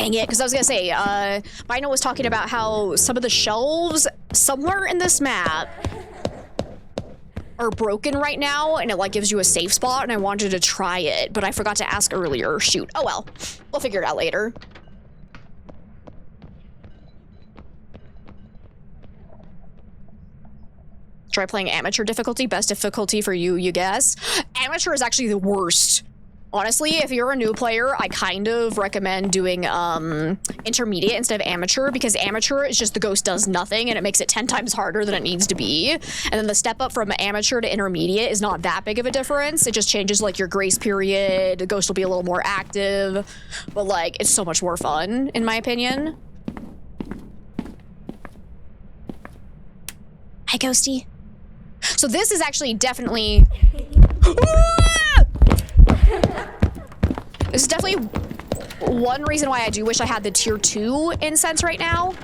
Dang it, because I was gonna say, Bino was talking about how some of the shelves somewhere in this map are broken right now, and it like gives you a safe spot, and I wanted to try it, but I forgot to ask earlier. Shoot. Oh well. We'll figure it out later. Try playing amateur difficulty. Best difficulty for you, you guess. Amateur is actually the worst. Honestly, if you're a new player, I kind of recommend doing intermediate instead of amateur, because amateur is just the ghost does nothing and it makes it 10 times harder than it needs to be. And then the step up from amateur to intermediate is not that big of a difference. It just changes like your grace period. The ghost will be a little more active, but like it's so much more fun in my opinion. Hi, Ghosty. So this is actually definitely... This is definitely one reason why I do wish I had the tier 2 incense right now.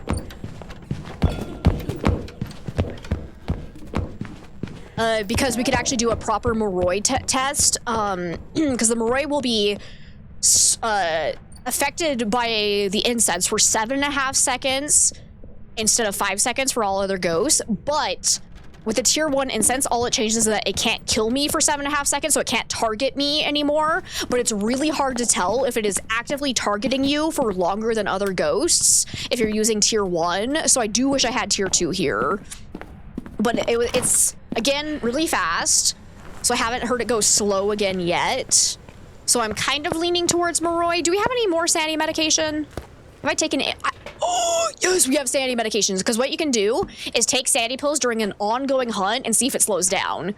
Because we could actually do a proper Moroi test. Because the Moroi will be affected by the incense for 7.5 seconds instead of 5 seconds for all other ghosts. But with the tier 1 incense, all it changes is that it can't kill me for 7.5 seconds, so it can't target me anymore. But it's really hard to tell if it is actively targeting you for longer than other ghosts if you're using tier 1. So I do wish I had tier 2 here. But it's, again, really fast. So I haven't heard it go slow again yet. So I'm kind of leaning towards Moroi. Do we have any more sanity medication? Have I taken it? Oh, yes, we have sanity medications. Because what you can do is take sanity pills during an ongoing hunt and see if it slows down.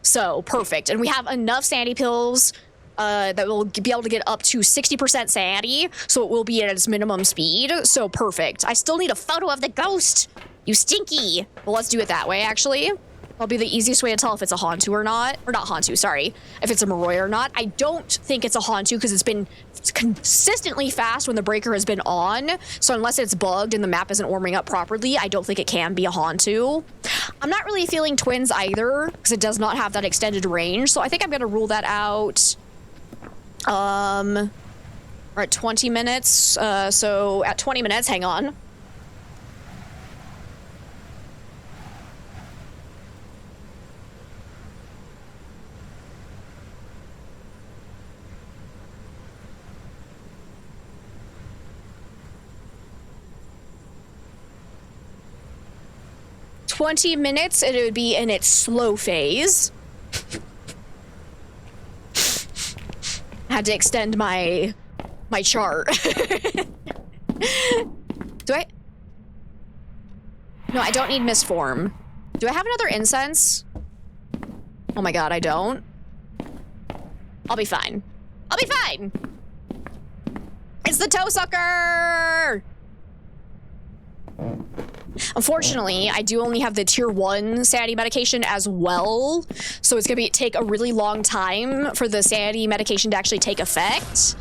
So, perfect. And we have enough sanity pills that will be able to get up to 60% sanity. So it will be at its minimum speed. So, perfect. I still need a photo of the ghost. You stinky. Well, let's do it that way, actually. That'll be the easiest way to tell if it's a Hantu or not. Or not Hantu, sorry. If it's a Moroi or not. I don't think it's a Hantu because it's been consistently fast when the breaker has been on. So unless it's bugged and the map isn't warming up properly, I don't think it can be a Hantu. I'm not really feeling twins either because it does not have that extended range. So I think I'm going to rule that out. We're at 20 minutes. So at 20 minutes, hang on. $20 minutes, and it would be in its slow phase. Had to extend my chart. Do I? No, I don't need misform. Do I have another incense? Oh my god, I don't. I'll be fine. I'll be fine! It's the toe sucker! Unfortunately, I do only have the tier 1 sanity medication as well, so it's gonna take a really long time for the sanity medication to actually take effect.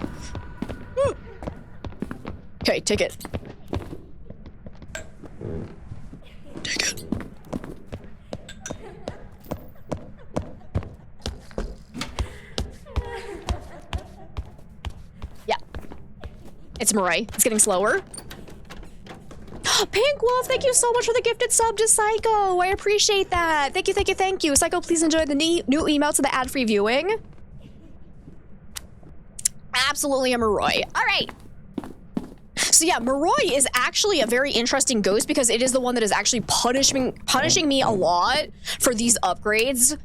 Okay, take it. Take it. Yeah. It's Moroi. It's getting slower. Pink Wolf, thank you so much for the gifted sub to Psycho. I appreciate that. Thank you, thank you, thank you. Psycho, please enjoy the new emotes and the ad-free viewing. Absolutely a Moroi. All right. So yeah, Moroi is actually a very interesting ghost because it is the one that is actually punishing me a lot for these upgrades.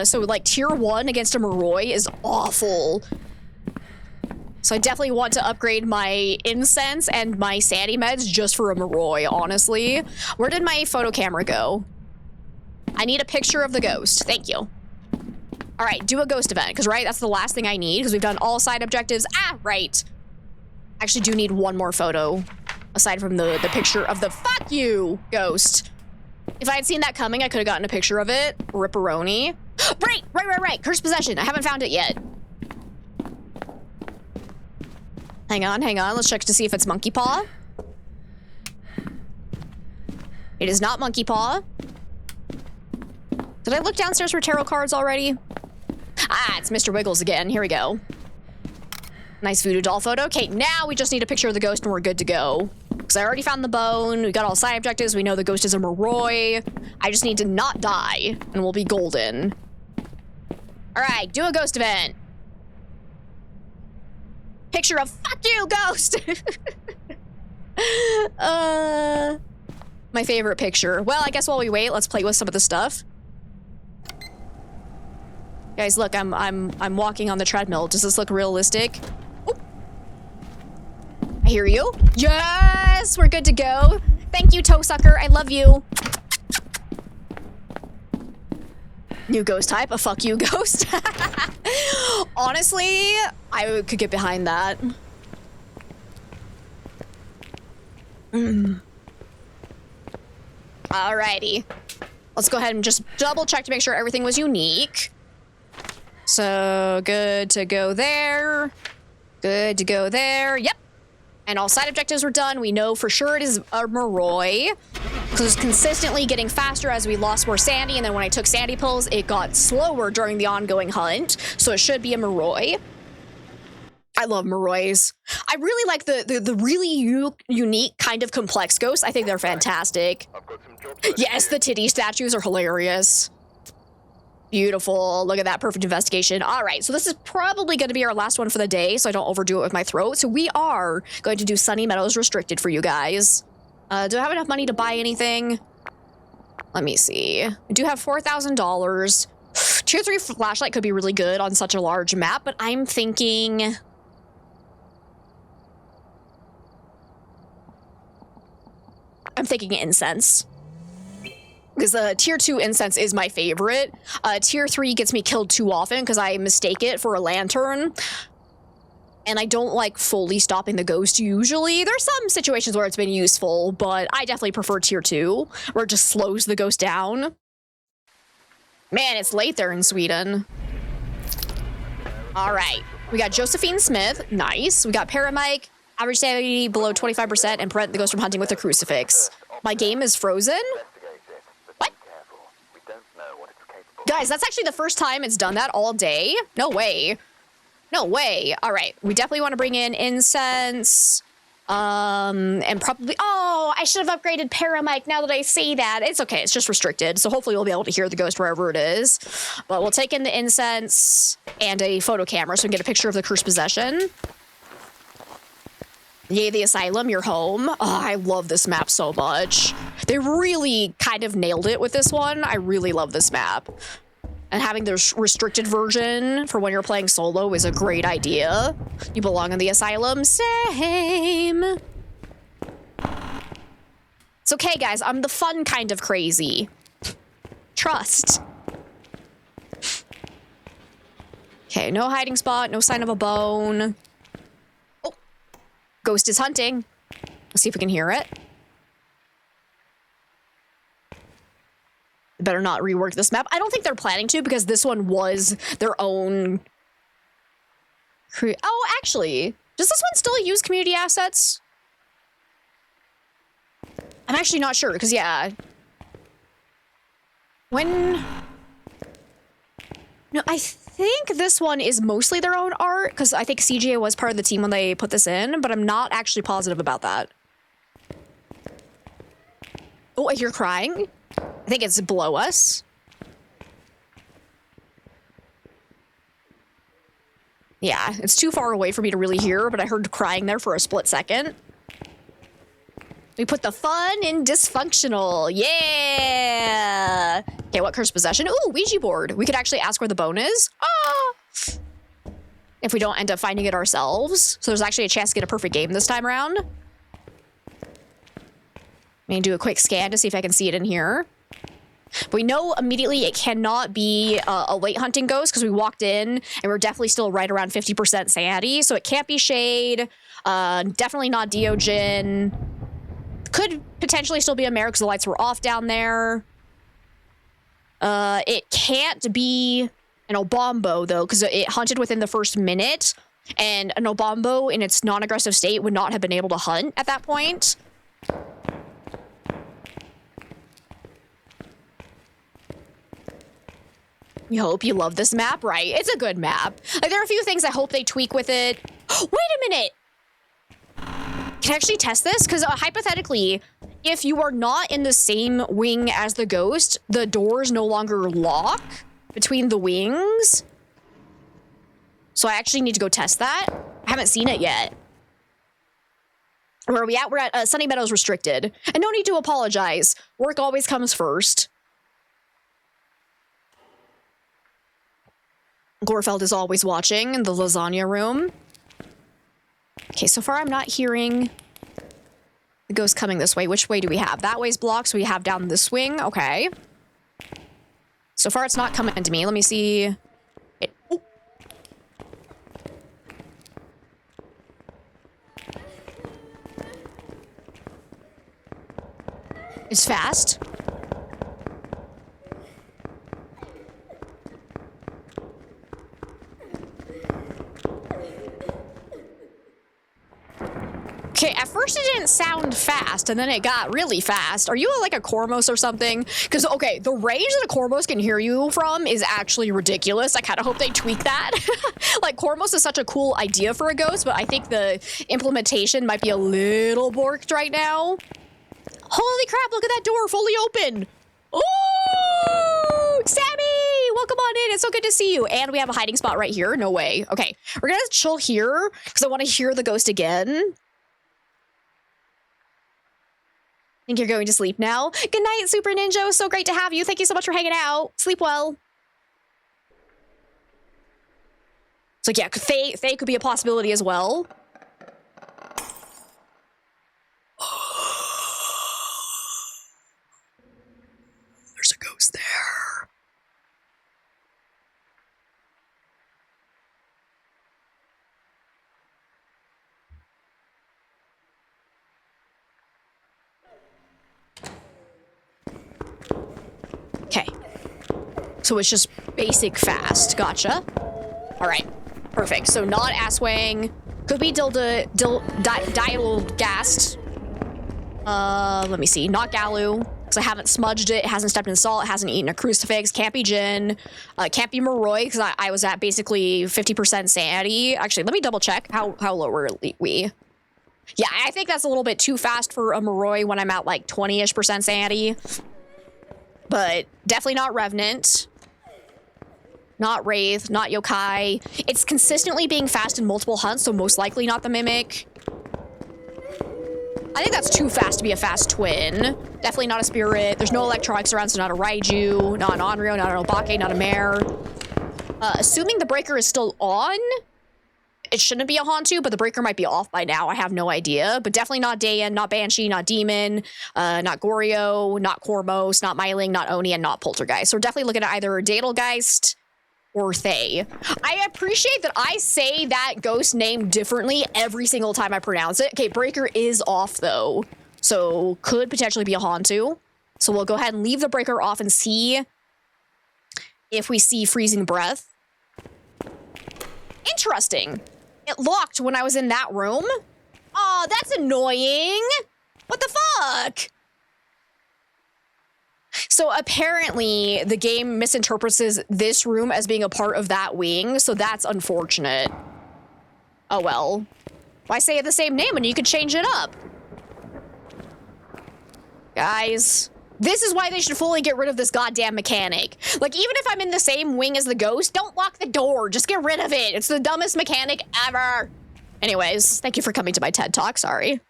So like tier 1 against a Moroi is awful. So I definitely want to upgrade my incense and my sanity meds just for a Moroi, honestly. Where did my photo camera go? I need a picture of the ghost. Thank you. All right, do a ghost event, because, right, that's the last thing I need, because we've done all side objectives. Ah, right. Actually do need one more photo, aside from the picture of the fuck you ghost. If I had seen that coming, I could have gotten a picture of it. Ripperoni. Right. Cursed Possession. I haven't found it yet. Hang on. Let's check to see if it's Monkey Paw. It is not Monkey Paw. Did I look downstairs for tarot cards already? Ah, it's Mr. Wiggles again. Here we go. Nice voodoo doll photo. Okay, now we just need a picture of the ghost and we're good to go. Because I already found the bone. We got all side objectives. We know the ghost is a Moroi. I just need to not die and we'll be golden. All right, do a ghost event. Picture of fuck you, ghost. My favorite picture. Well, I guess while we wait, let's play with some of the stuff. Guys, look, I'm walking on the treadmill. Does this look realistic? Oop. I hear you. Yes, we're good to go. Thank you, toe sucker. I love you. New ghost type, a fuck you ghost. Honestly, I could get behind that. Alrighty. Let's go ahead and just double check to make sure everything was unique. So, good to go there. Good to go there. Yep. And all side objectives were done. We know for sure it is a Moroi. Because it's consistently getting faster as we lost more Sandy, and then when I took Sandy pills, it got slower during the ongoing hunt. So it should be a Moroi. I love Morois. I really like the really unique kind of complex ghosts. I think they're fantastic. I've got some jobs ready. Yes, the titty statues are hilarious. Beautiful. Look at that. Perfect investigation. All right. So this is probably going to be our last one for the day, so I don't overdo it with my throat. So we are going to do Sunny Meadows Restricted for you guys. Do I have enough money to buy anything? Let me see. I do have $4,000. Tier 3 flashlight could be really good on such a large map, but I'm thinking... incense. Because tier 2 incense is my favorite. Tier 3 gets me killed too often because I mistake it for a lantern. And I don't like fully stopping the ghost usually. There's some situations where it's been useful, but I definitely prefer tier 2, where it just slows the ghost down. Man, it's late there in Sweden. All right. We got Josephine Smith. Nice. We got Paramike. Average sanity below 25% and prevent the ghost from hunting with a crucifix. My game is frozen? What? Guys, that's actually the first time it's done that all day. No way. No way. All right. We definitely want to bring in incense. And probably... Oh, I should have upgraded Paramike now that I see that. It's okay. It's just restricted. So hopefully we'll be able to hear the ghost wherever it is. But we'll take in the incense and a photo camera so we can get a picture of the cursed possession. Yay, the asylum, you're home. Oh, I love this map so much. They really kind of nailed it with this one. I really love this map. And having the restricted version for when you're playing solo is a great idea. You belong in the asylum. Same. It's okay, guys. I'm the fun kind of crazy. Trust. Okay, no hiding spot, no sign of a bone. Oh, ghost is hunting. Let's see if we can hear it. Better not rework this map. I don't think they're planning to because this one was their own... Oh, actually, does this one still use community assets? I'm actually not sure because, yeah. When... No, I think this one is mostly their own art because I think CGA was part of the team when they put this in, but I'm not actually positive about that. Oh, I hear crying. I think it's below us. Yeah, it's too far away for me to really hear, but I heard crying there for a split second. We put the fun in dysfunctional. Yeah! Okay, what cursed possession? Ooh, Ouija board. We could actually ask where the bone is. Oh! If we don't end up finding it ourselves. So there's actually a chance to get a perfect game this time around. I'm gonna do a quick scan to see if I can see it in here. But we know immediately it cannot be a late hunting ghost because we walked in and we're definitely still right around 50% sanity. So it can't be Shade. Definitely not Diogen. Could potentially still be a mare because the lights were off down there. It can't be an Obombo though because it hunted within the first minute. And an Obombo in its non-aggressive state would not have been able to hunt at that point. We hope you love this map, right? It's a good map. Like, there are a few things I hope they tweak with it. Wait a minute. Can I actually test this? Because hypothetically, if you are not in the same wing as the ghost, the doors no longer lock between the wings. So I actually need to go test that. I haven't seen it yet. Where are we at? We're at Sunny Meadows Restricted. And no need to apologize. Work always comes first. Gorfeld is always watching in the lasagna room. Okay, so far I'm not hearing the ghost coming this way. Which way do we have? That way's blocked, so we have down this wing. Okay. So far it's not coming to me. Let me see. Oh. It's fast. Okay, at first it didn't sound fast, and then it got really fast. Are you like a Cormos or something? Because, okay, the range that a Cormos can hear you from is actually ridiculous. I kind of hope they tweak that. Like, Cormos is such a cool idea for a ghost, but I think the implementation might be a little borked right now. Holy crap, look at that door, fully open. Oh, Sammy, welcome on in. It's so good to see you. And we have a hiding spot right here. No way. Okay, we're gonna chill here because I want to hear the ghost again. Think you're going to sleep now? Good night, Super Ninja. So great to have you. Thank you so much for hanging out. Sleep well. So yeah, Faye could be a possibility as well. There's a ghost there. Okay. So it's just basic fast. Gotcha. All right. Perfect. So not Asswang. Could be Dialgast. Let me see. Not Galu. Because I haven't smudged it. It hasn't stepped in salt. It hasn't eaten a crucifix. Can't be Jin. Can't be Moroi. Because I was at basically 50% sanity. Actually, let me double check. How low were we? Yeah, I think that's a little bit too fast for a Moroi when I'm at like 20-ish% sanity. But definitely not Revenant. Not Wraith, not Yokai. It's consistently being fast in multiple hunts, so most likely not the Mimic. I think that's too fast to be a fast twin. Definitely not a Spirit. There's no electronics around, so not a Raiju, not an Onryo, not an Obake, not a Mare. Assuming the breaker is still on, it shouldn't be a Hantu, but the breaker might be off by now. I have no idea. But definitely not Dayan, not Banshee, not Demon, not Goryo, not Cormos, not Myling, not Oni, and not Poltergeist. So we're definitely looking at either Daedalgeist or Thay. I appreciate that I say that ghost name differently every single time I pronounce it. Okay, breaker is off though. So could potentially be a Hantu. So we'll go ahead and leave the breaker off and see if we see freezing breath. Interesting. It locked when I was in that room. Oh, that's annoying. What the fuck? So apparently the game misinterprets this room as being a part of that wing, so that's unfortunate. Oh well. Why say the same name when you could change it up? Guys, this is why they should fully get rid of this goddamn mechanic. Like, even if I'm in the same wing as the ghost, don't lock the door. Just get rid of it. It's the dumbest mechanic ever. Anyways, thank you for coming to my TED Talk. Sorry.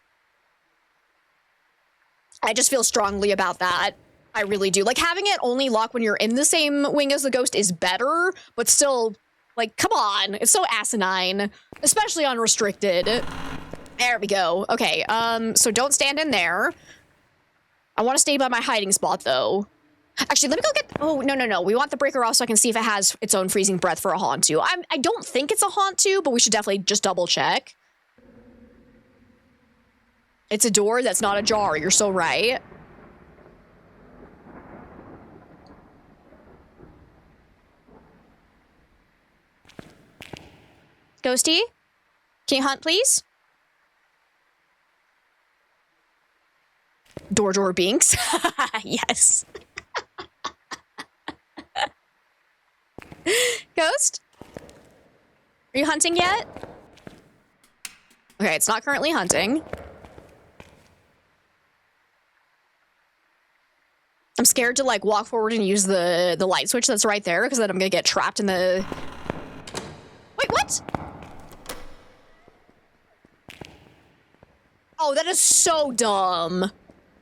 I just feel strongly about that. I really do. Like, having it only lock when you're in the same wing as the ghost is better, but still, like, come on. It's so asinine, especially on restricted. There we go. Okay, so don't stand in there. I want to stay by my hiding spot, though. Actually, let me go get... Oh, no. We want the breaker off so I can see if it has its own freezing breath for a Hantu. I don't think it's a Hantu, but we should definitely just double check. It's a door that's not ajar. You're so right. Ghosty? Can you hunt, please? Door Binks. Yes. Ghost? Are you hunting yet? Okay, it's not currently hunting. I'm scared to like walk forward and use the light switch that's right there because then I'm gonna get trapped in the... Wait, what? Oh, that is so dumb.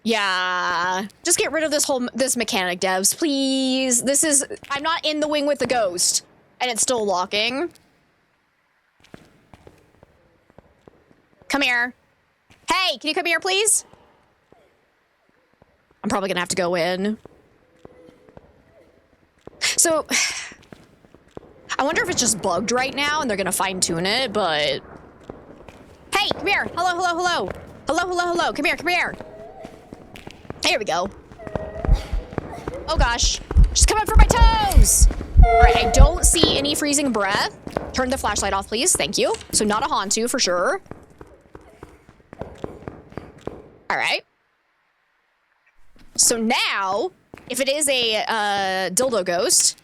Yeah. Just get rid of this mechanic, devs, please. I'm not in the wing with the ghost and it's still locking. Come here. Hey, can you come here, please? I'm probably gonna have to go in. So, I wonder if it's just bugged right now and they're gonna fine-tune it, but... Hey, come here. Hello, hello, hello. Hello, hello, hello. Come here, come here. Here we go. Oh gosh. She's coming for my toes! Alright, I don't see any freezing breath. Turn the flashlight off, please. Thank you. So not a Hantu for sure. Alright. So now, if it is a dildo ghost,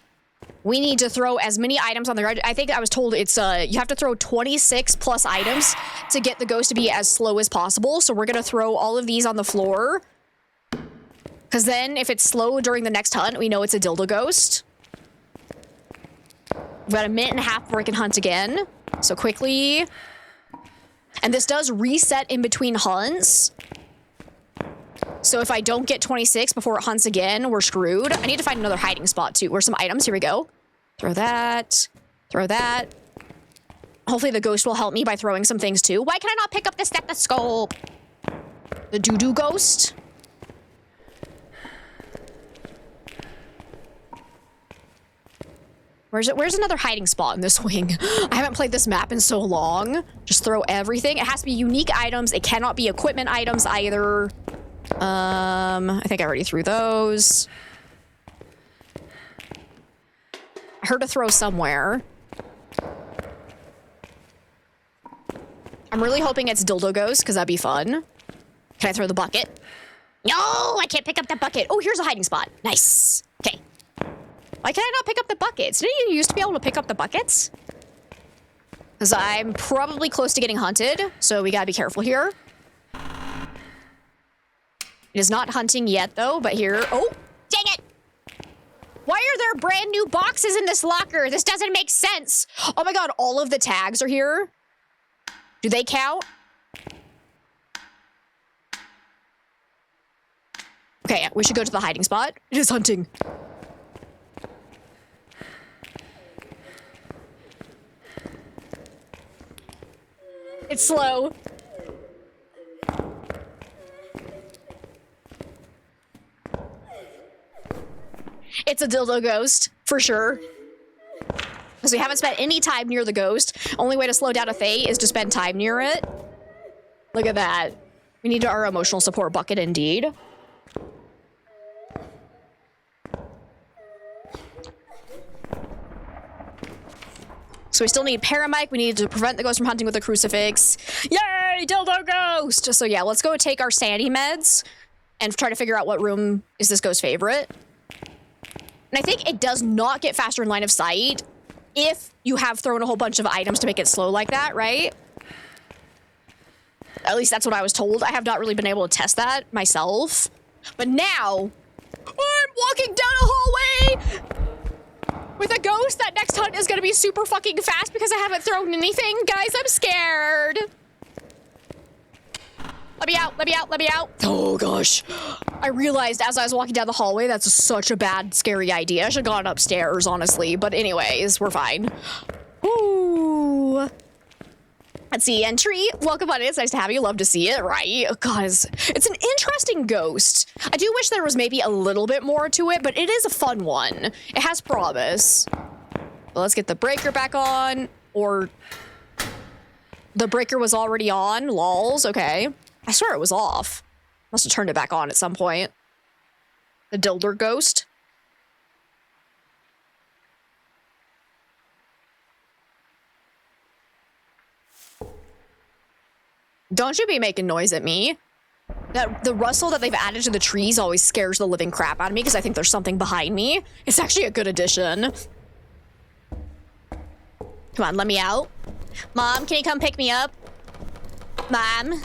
we need to throw as many items on the ground. I think I was told it's you have to throw 26 plus items to get the ghost to be as slow as possible. So we're gonna throw all of these on the floor. Because then if it's slow during the next hunt, we know it's a dildo ghost. We've got a minute and a half before we can hunt again. So quickly. And this does reset in between hunts. So if I don't get 26 before it hunts again, we're screwed. I need to find another hiding spot too. Where's some items? Here we go. Throw that. Throw that. Hopefully the ghost will help me by throwing some things too. Why can I not pick up the stethoscope? The doo-doo ghost. Where's another hiding spot in this wing? I haven't played this map in so long. Just throw everything. It has to be unique items. It cannot be equipment items either. I think I already threw those. I heard a throw somewhere. I'm really hoping it's dildo ghost because that'd be fun. Can I throw the bucket? No, I can't pick up the bucket. Oh, here's a hiding spot. Nice. Okay. Why can I not pick up the buckets? Didn't you used to be able to pick up the buckets? Because I'm probably close to getting hunted, so we gotta be careful here. It is not hunting yet, though, but here... Oh, dang it! Why are there brand new boxes in this locker? This doesn't make sense. Oh my god, all of the tags are here. Do they count? Okay, we should go to the hiding spot. It is hunting. It's slow. It's a dildo ghost, for sure. Because we haven't spent any time near the ghost. Only way to slow down a Fae is to spend time near it. Look at that. We need our emotional support bucket, indeed. So we still need Paramic. We need to prevent the ghost from hunting with a crucifix. Yay, dildo ghost! So yeah, let's go take our sanity meds and try to figure out what room is this ghost's favorite. And I think it does not get faster in line of sight if you have thrown a whole bunch of items to make it slow like that, right? At least that's what I was told. I have not really been able to test that myself. But now, I'm walking down a hallway with a ghost. That next hunt is gonna be super fucking fast because I haven't thrown anything. Guys, I'm scared. Let me out, let me out, let me out. Oh gosh. I realized as I was walking down the hallway, that's such a bad, scary idea. I should have gone upstairs, honestly. But anyways, we're fine. Ooh. Let's see, entry. Welcome on in. It's nice to have you. Love to see it, right? Oh, guys, it's an interesting ghost. I do wish there was maybe a little bit more to it, but it is a fun one. It has promise. Well, let's get the breaker back on. Or the breaker was already on. Lols. Okay. I swear it was off. Must have turned it back on at some point. The dildo ghost. Don't you be making noise at me. The rustle that they've added to the trees always scares the living crap out of me because I think there's something behind me. It's actually a good addition. Come on, let me out. Mom, can you come pick me up? Mom?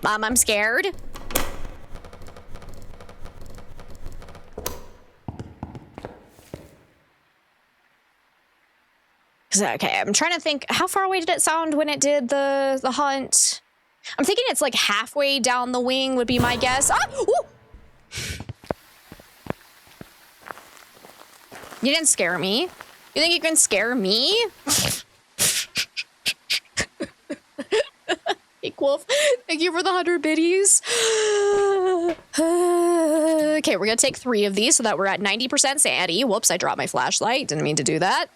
Mom, I'm scared. Okay, I'm trying to think, how far away did it sound when it did the hunt? I'm thinking it's like halfway down the wing would be my guess. Ah! Ooh! You didn't scare me. You think you can scare me? Fake Wolf, thank you for the 100 biddies. Okay, we're gonna take 3 of these so that we're at 90% sanity. Whoops, I dropped my flashlight. Didn't mean to do that.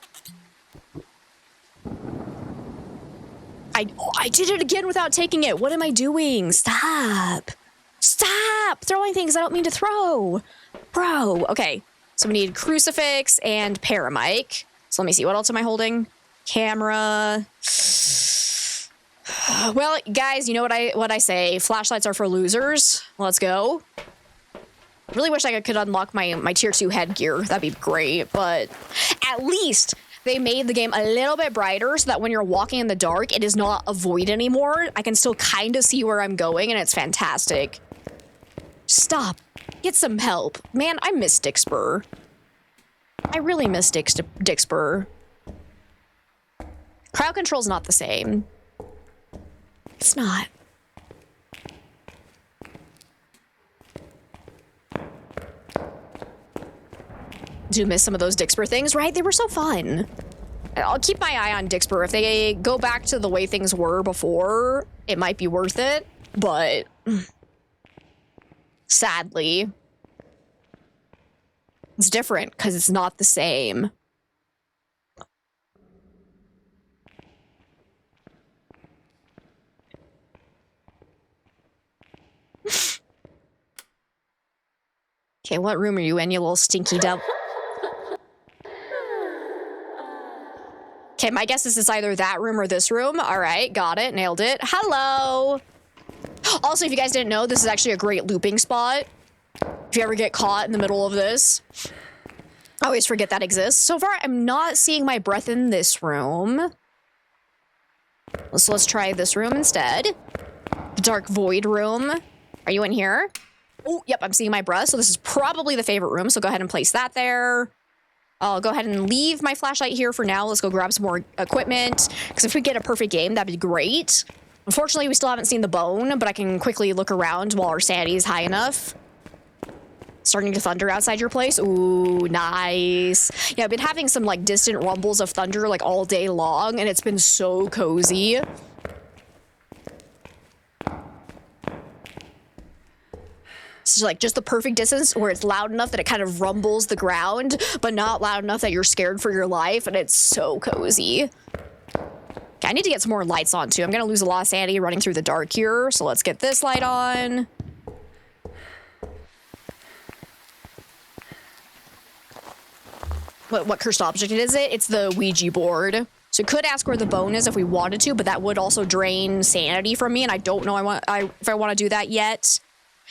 I did it again without taking it. What am I doing? Stop. Stop throwing things I don't mean to throw. Bro. Okay. So we need crucifix and paramic. So let me see. What else am I holding? Camera. Well, guys, you know what I say. Flashlights are for losers. Let's go. Really wish I could unlock my tier 2 headgear. That'd be great. But at least they made the game a little bit brighter so that when you're walking in the dark, it is not a void anymore. I can still kind of see where I'm going, and it's fantastic. Stop. Get some help. Man, I miss Dixper. I really miss Dixper. Crowd control's not the same. It's not. Do miss some of those Dixper things, right? They were so fun. I'll keep my eye on Dixper. If they go back to the way things were before, it might be worth it, but sadly, it's different because it's not the same. Okay, what room are you in, you little stinky devil? Okay, my guess is it's either that room or this room. All right, got it, nailed it. Hello. Also, if you guys didn't know, this is actually a great looping spot. If you ever get caught in the middle of this. I always forget that exists. So far, I'm not seeing my breath in this room. So let's try this room instead. The dark void room. Are you in here? Oh, yep, I'm seeing my breath. So this is probably the favorite room. So go ahead and place that there. I'll go ahead and leave my flashlight here for now. Let's go grab some more equipment. Because if we get a perfect game, that'd be great. Unfortunately, we still haven't seen the bone, but I can quickly look around while our sanity is high enough. Starting to thunder outside your place. Ooh, nice. Yeah, I've been having some like distant rumbles of thunder like all day long, and it's been so cozy. It's like just the perfect distance where it's loud enough that it kind of rumbles the ground, but not loud enough that you're scared for your life, and it's so cozy. Okay, I need to get some more lights on too. I'm gonna lose a lot of sanity running through the dark here, so let's get this light on. What cursed object is it? It's the Ouija board. So we could ask where the bone is if we wanted to, but that would also drain sanity from me, and I don't know if I want to do that yet.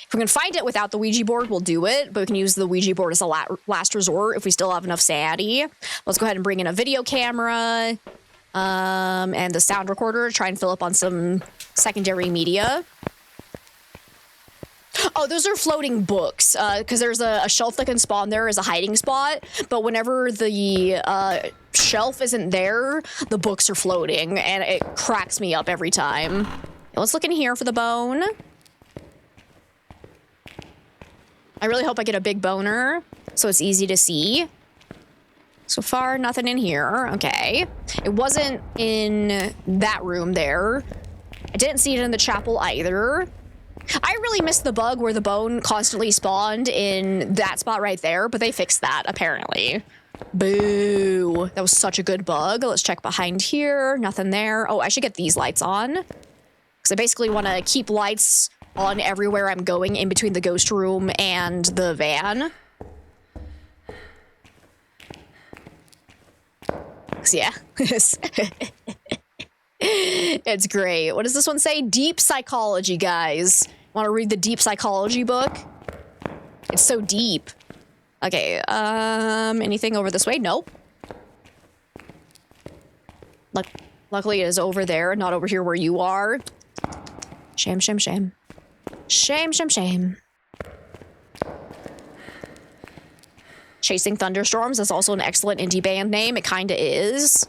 If we can find it without the Ouija board, we'll do it, but we can use the Ouija board as a last resort if we still have enough sanity. Let's go ahead and bring in a video camera and the sound recorder to try and fill up on some secondary media. Oh, those are floating books, because there's a shelf that can spawn there as a hiding spot, but whenever the shelf isn't there, the books are floating, and it cracks me up every time. Let's look in here for the bone. I really hope I get a big boner, so it's easy to see. So far, nothing in here. Okay. It wasn't in that room there. I didn't see it in the chapel either. I really missed the bug where the bone constantly spawned in that spot right there, but they fixed that, apparently. Boo. That was such a good bug. Let's check behind here. Nothing there. Oh, I should get these lights on. Because I basically want to keep lights on everywhere I'm going in between the ghost room and the van. So yeah. It's great. What does this one say? Deep psychology, guys. Want to read the deep psychology book? It's so deep. Okay, anything over this way? Nope. Luckily it is over there, not over here where you are. Shame, shame, shame. Shame, shame, shame. Chasing Thunderstorms is also an excellent indie band name. It kind of is.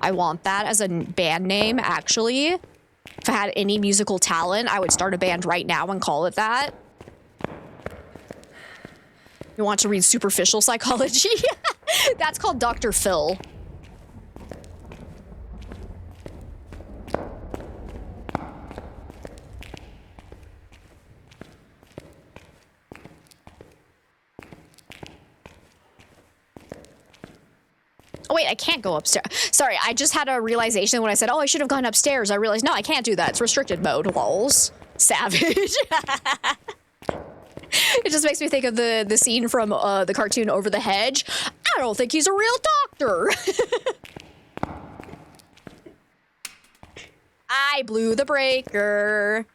I want that as a band name, actually. If I had any musical talent, I would start a band right now and call it that. You want to read superficial psychology? That's called Dr. Phil. Oh, wait, I can't go upstairs. Sorry, I just had a realization when I said, oh, I should have gone upstairs. I realized, no, I can't do that. It's restricted mode. Lols. Savage. It just makes me think of the scene from the cartoon Over the Hedge. I don't think he's a real doctor. I blew the breaker.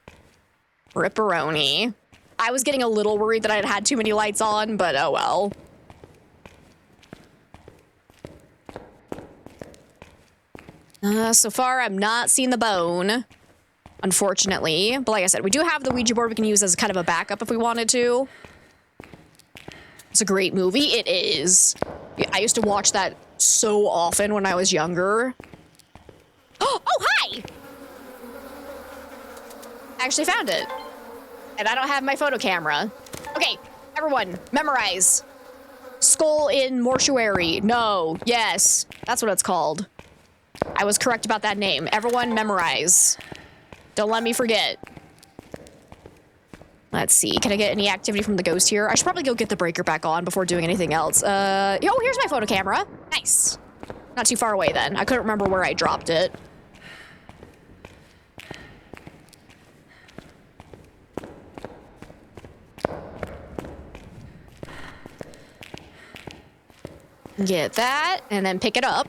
Ripperoni. I was getting a little worried that I had too many lights on, but oh well. So far, I'm not seeing the bone, unfortunately. But like I said, we do have the Ouija board we can use as kind of a backup if we wanted to. It's a great movie. It is. I used to watch that so often when I was younger. Oh, hi! I actually found it. And I don't have my photo camera. Okay, everyone, memorize. Skull in mortuary. No, yes. That's what it's called. I was correct about that name. Everyone memorize. Don't let me forget. Let's see. Can I get any activity from the ghost here? I should probably go get the breaker back on before doing anything else. Oh, here's my photo camera. Nice. Not too far away then. I couldn't remember where I dropped it. Get that, and then pick it up.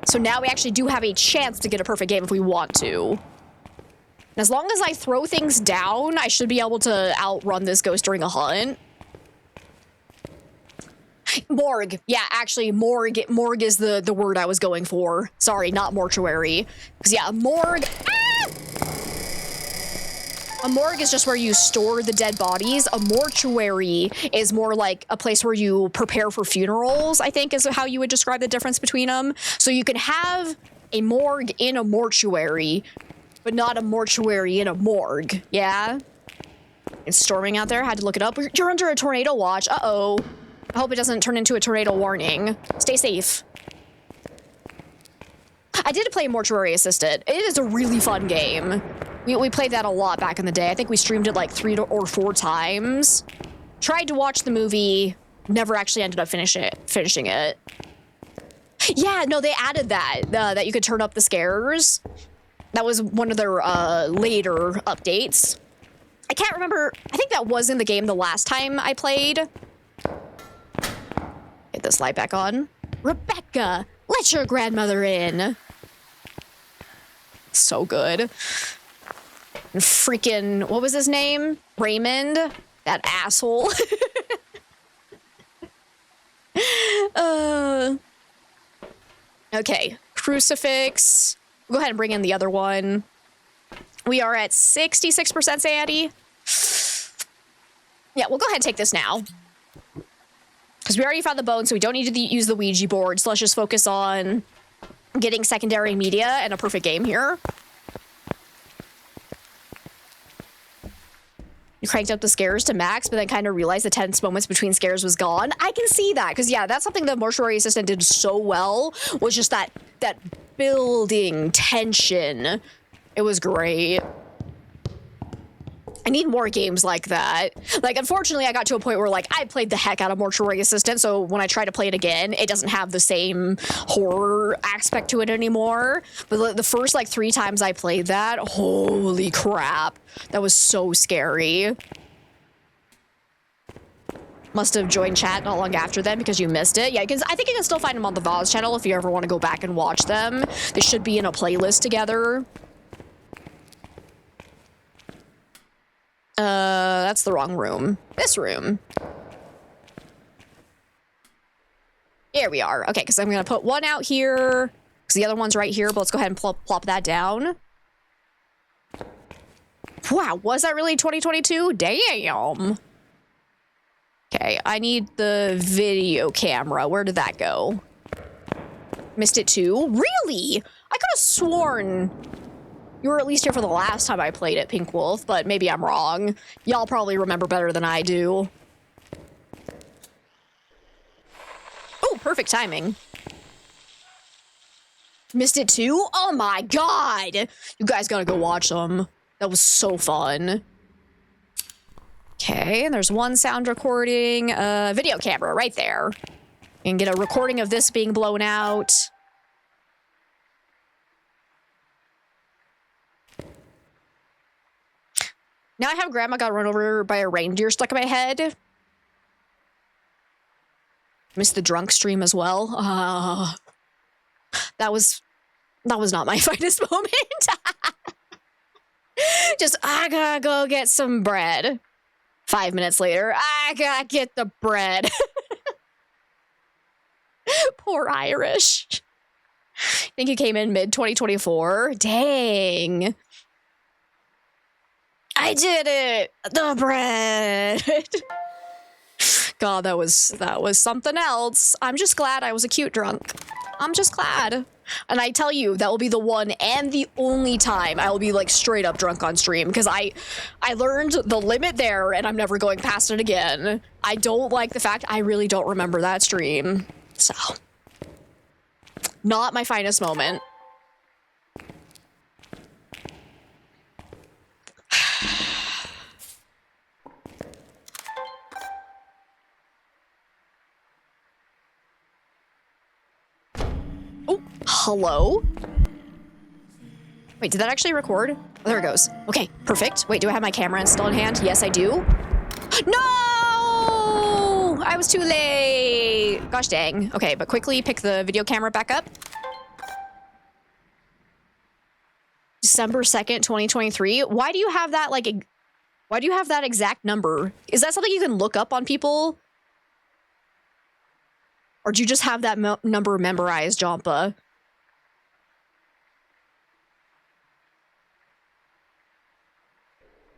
So now we actually do have a chance to get a perfect game if we want to. And as long as I throw things down, I should be able to outrun this ghost during a hunt. Morgue. Yeah, actually, morgue is the word I was going for. Sorry, not mortuary. Because, yeah, a morgue... Ah! A morgue is just where you store the dead bodies. A mortuary is more like a place where you prepare for funerals, I think is how you would describe the difference between them. So you can have a morgue in a mortuary, but not a mortuary in a morgue. Yeah? It's storming out there. Had to look it up. You're under a tornado watch. Uh-oh. I hope it doesn't turn into a tornado warning. Stay safe. I did play Mortuary Assistant. It is a really fun game. We played that a lot back in the day. I think we streamed it like 3 or 4 times. Tried to watch the movie, never actually ended up finishing it. Yeah, no, they added that, that you could turn up the scares. That was one of their later updates. I can't remember. I think that was in the game the last time I played. Get this light back on. Rebecca, let your grandmother in. So good. And freaking, what was his name? Raymond? That asshole. Okay, crucifix. We'll go ahead and bring in the other one. We are at 66% sanity. Yeah, we'll go ahead and take this now. Because we already found the bone, so we don't need to use the Ouija board. So let's just focus on getting secondary media and a perfect game here. You cranked up the scares to max, but then kind of realized the tense moments between scares was gone. I can see that, because yeah, that's something the Mortuary Assistant did so well, was just that building tension. It was great. I need more games like that. Like, unfortunately, I got to a point where, like, I played the heck out of Mortuary Assistant, so when I try to play it again, it doesn't have the same horror aspect to it anymore. But the first, like, 3 times I played that, holy crap. That was so scary. Must have joined chat not long after then because you missed it. Yeah, because I think you can still find them on the Voz channel if you ever want to go back and watch them. They should be in a playlist together. That's the wrong room. This room. Here we are. Okay, because I'm going to put one out here. Because the other one's right here, but let's go ahead and plop that down. Wow, was that really 2022? Damn. Okay, I need the video camera. Where did that go? Missed it too? Really? I could have sworn you were at least here for the last time I played it, Pink Wolf, but maybe I'm wrong. Y'all probably remember better than I do. Oh, perfect timing. Missed it too? Oh my god! You guys gotta go watch them. That was so fun. Okay, and there's one sound recording. Video camera right there. You can get a recording of this being blown out. Now I have Grandma got run over by a reindeer stuck in my head. Missed the drunk stream as well. That was not my finest moment. Just, I gotta go get some bread. 5 minutes later, I gotta get the bread. Poor Irish. I think he came in mid-2024. Dang. I did it! The bread! God, that was something else. I'm just glad I was a cute drunk. I'm just glad. And I tell you, that will be the one and the only time I will be like straight up drunk on stream, because I learned the limit there and I'm never going past it again. I don't like the fact I really don't remember that stream. So, not my finest moment. Oh, hello? Wait, did that actually record? Oh, there it goes. Okay, perfect. Wait, do I have my camera installed in hand? Yes, I do. No! I was too late. Gosh dang. Okay, but quickly pick the video camera back up. December 2nd, 2023. Why do you have that, like, why do you have that exact number? Is that something you can look up on people? Or do you just have that number memorized, Jompa?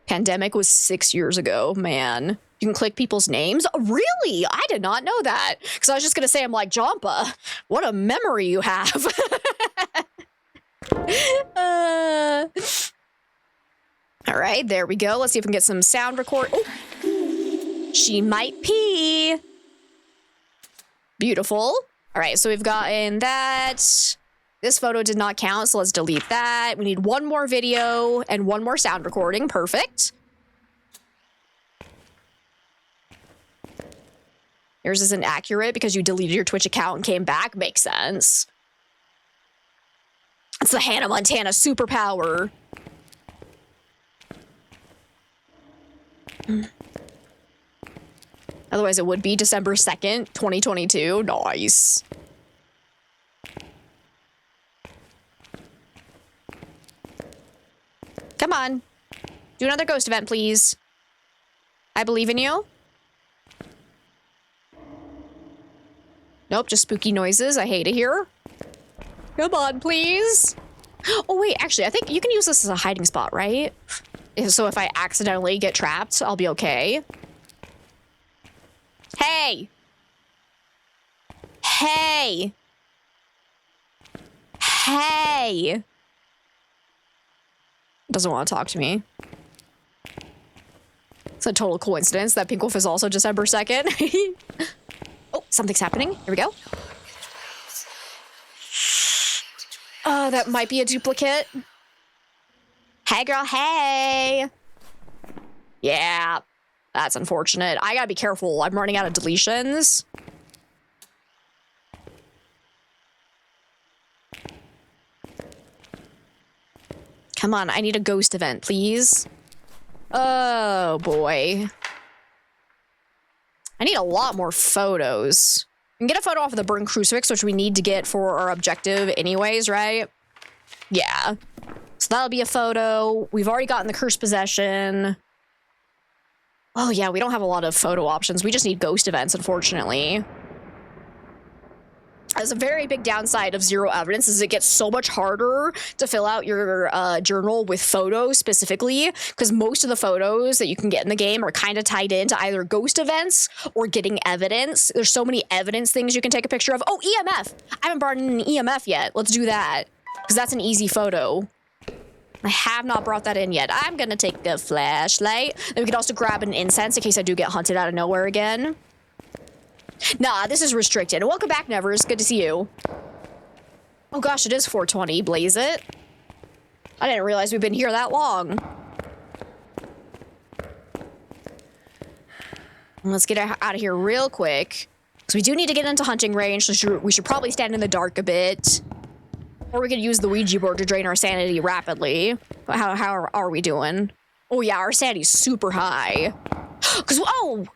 Pandemic was 6 years ago, man. You can click people's names? Really? I did not know that. Because I was just going to say, I'm like, Jompa, what a memory you have. All right, there we go. Let's see if we can get some sound record. Oh, she might pee. Beautiful. All right, so we've gotten that. This photo did not count, so let's delete that. We need one more video and one more sound recording. Perfect. Yours isn't accurate because you deleted your Twitch account and came back. Makes sense. It's the Hannah Montana superpower. Otherwise, it would be December 2nd, 2022. Nice. Come on. Do another ghost event, please. I believe in you. Nope, just spooky noises. I hate it here. Come on, please. Oh, wait, actually, I think you can use this as a hiding spot, right? So if I accidentally get trapped, I'll be okay. Hey! Hey! Hey! Doesn't want to talk to me. It's a total coincidence that Pink Wolf is also December 2nd. Oh, something's happening. Here we go. Oh, that might be a duplicate. Hey, girl, hey! Yeah, that's unfortunate. I gotta be careful. I'm running out of deletions. Come on, I need a ghost event, please. Oh, boy. I need a lot more photos. We can get a photo off of the burned crucifix, which we need to get for our objective anyways, right? Yeah. So that'll be a photo. We've already gotten the cursed possession. Oh, yeah, we don't have a lot of photo options. We just need ghost events, unfortunately. As a very big downside of zero evidence is it gets so much harder to fill out your journal with photos specifically, because most of the photos that you can get in the game are kind of tied into either ghost events or getting evidence. There's so many evidence things you can take a picture of. Oh, EMF. I haven't brought in an EMF yet. Let's do that, because that's an easy photo. I have not brought that in yet. I'm going to take a flashlight. Then we can also grab an incense in case I do get hunted out of nowhere again. Nah, this is restricted. Welcome back, Nevers. Good to see you. Oh gosh, it is 4:20. Blaze it. I didn't realize we've been here that long. Let's get out of here real quick. So we do need to get into hunting range, so we should probably stand in the dark a bit. Or we could use the Ouija board to drain our sanity rapidly. How are we doing? Oh yeah, our sanity's super high. Because, oh!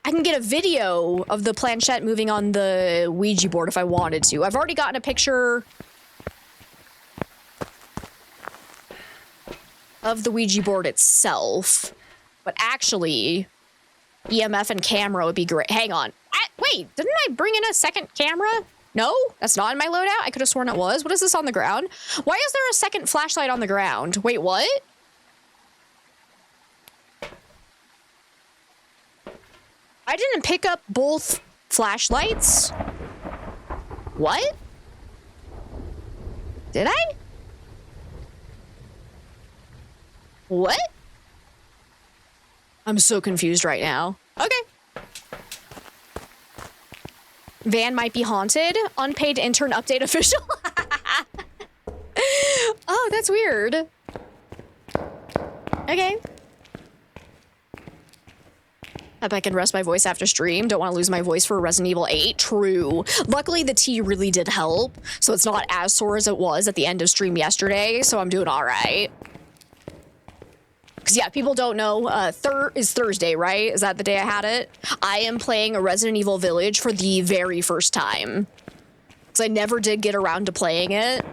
I can get a video of the planchette moving on the Ouija board if I wanted to. I've already gotten a picture of the Ouija board itself. But actually, EMF and camera would be great. Hang on. Wait, didn't I bring in a second camera? No? That's not in my loadout? I could have sworn it was. What is this on the ground? Why is there a second flashlight on the ground? Wait, what? I didn't pick up both flashlights? What? Did I? What? I'm so confused right now. Okay. Van might be haunted. Unpaid intern update official. Oh, that's weird. Okay. Hope I can rest my voice after stream. Don't want to lose my voice for Resident Evil 8. True. Luckily, the tea really did help, so it's not as sore as it was at the end of stream yesterday, so I'm doing all right. Because, yeah, people don't know, is Thursday, right? Is that the day I had it? I am playing a Resident Evil Village for the very first time. Because I never did get around to playing it.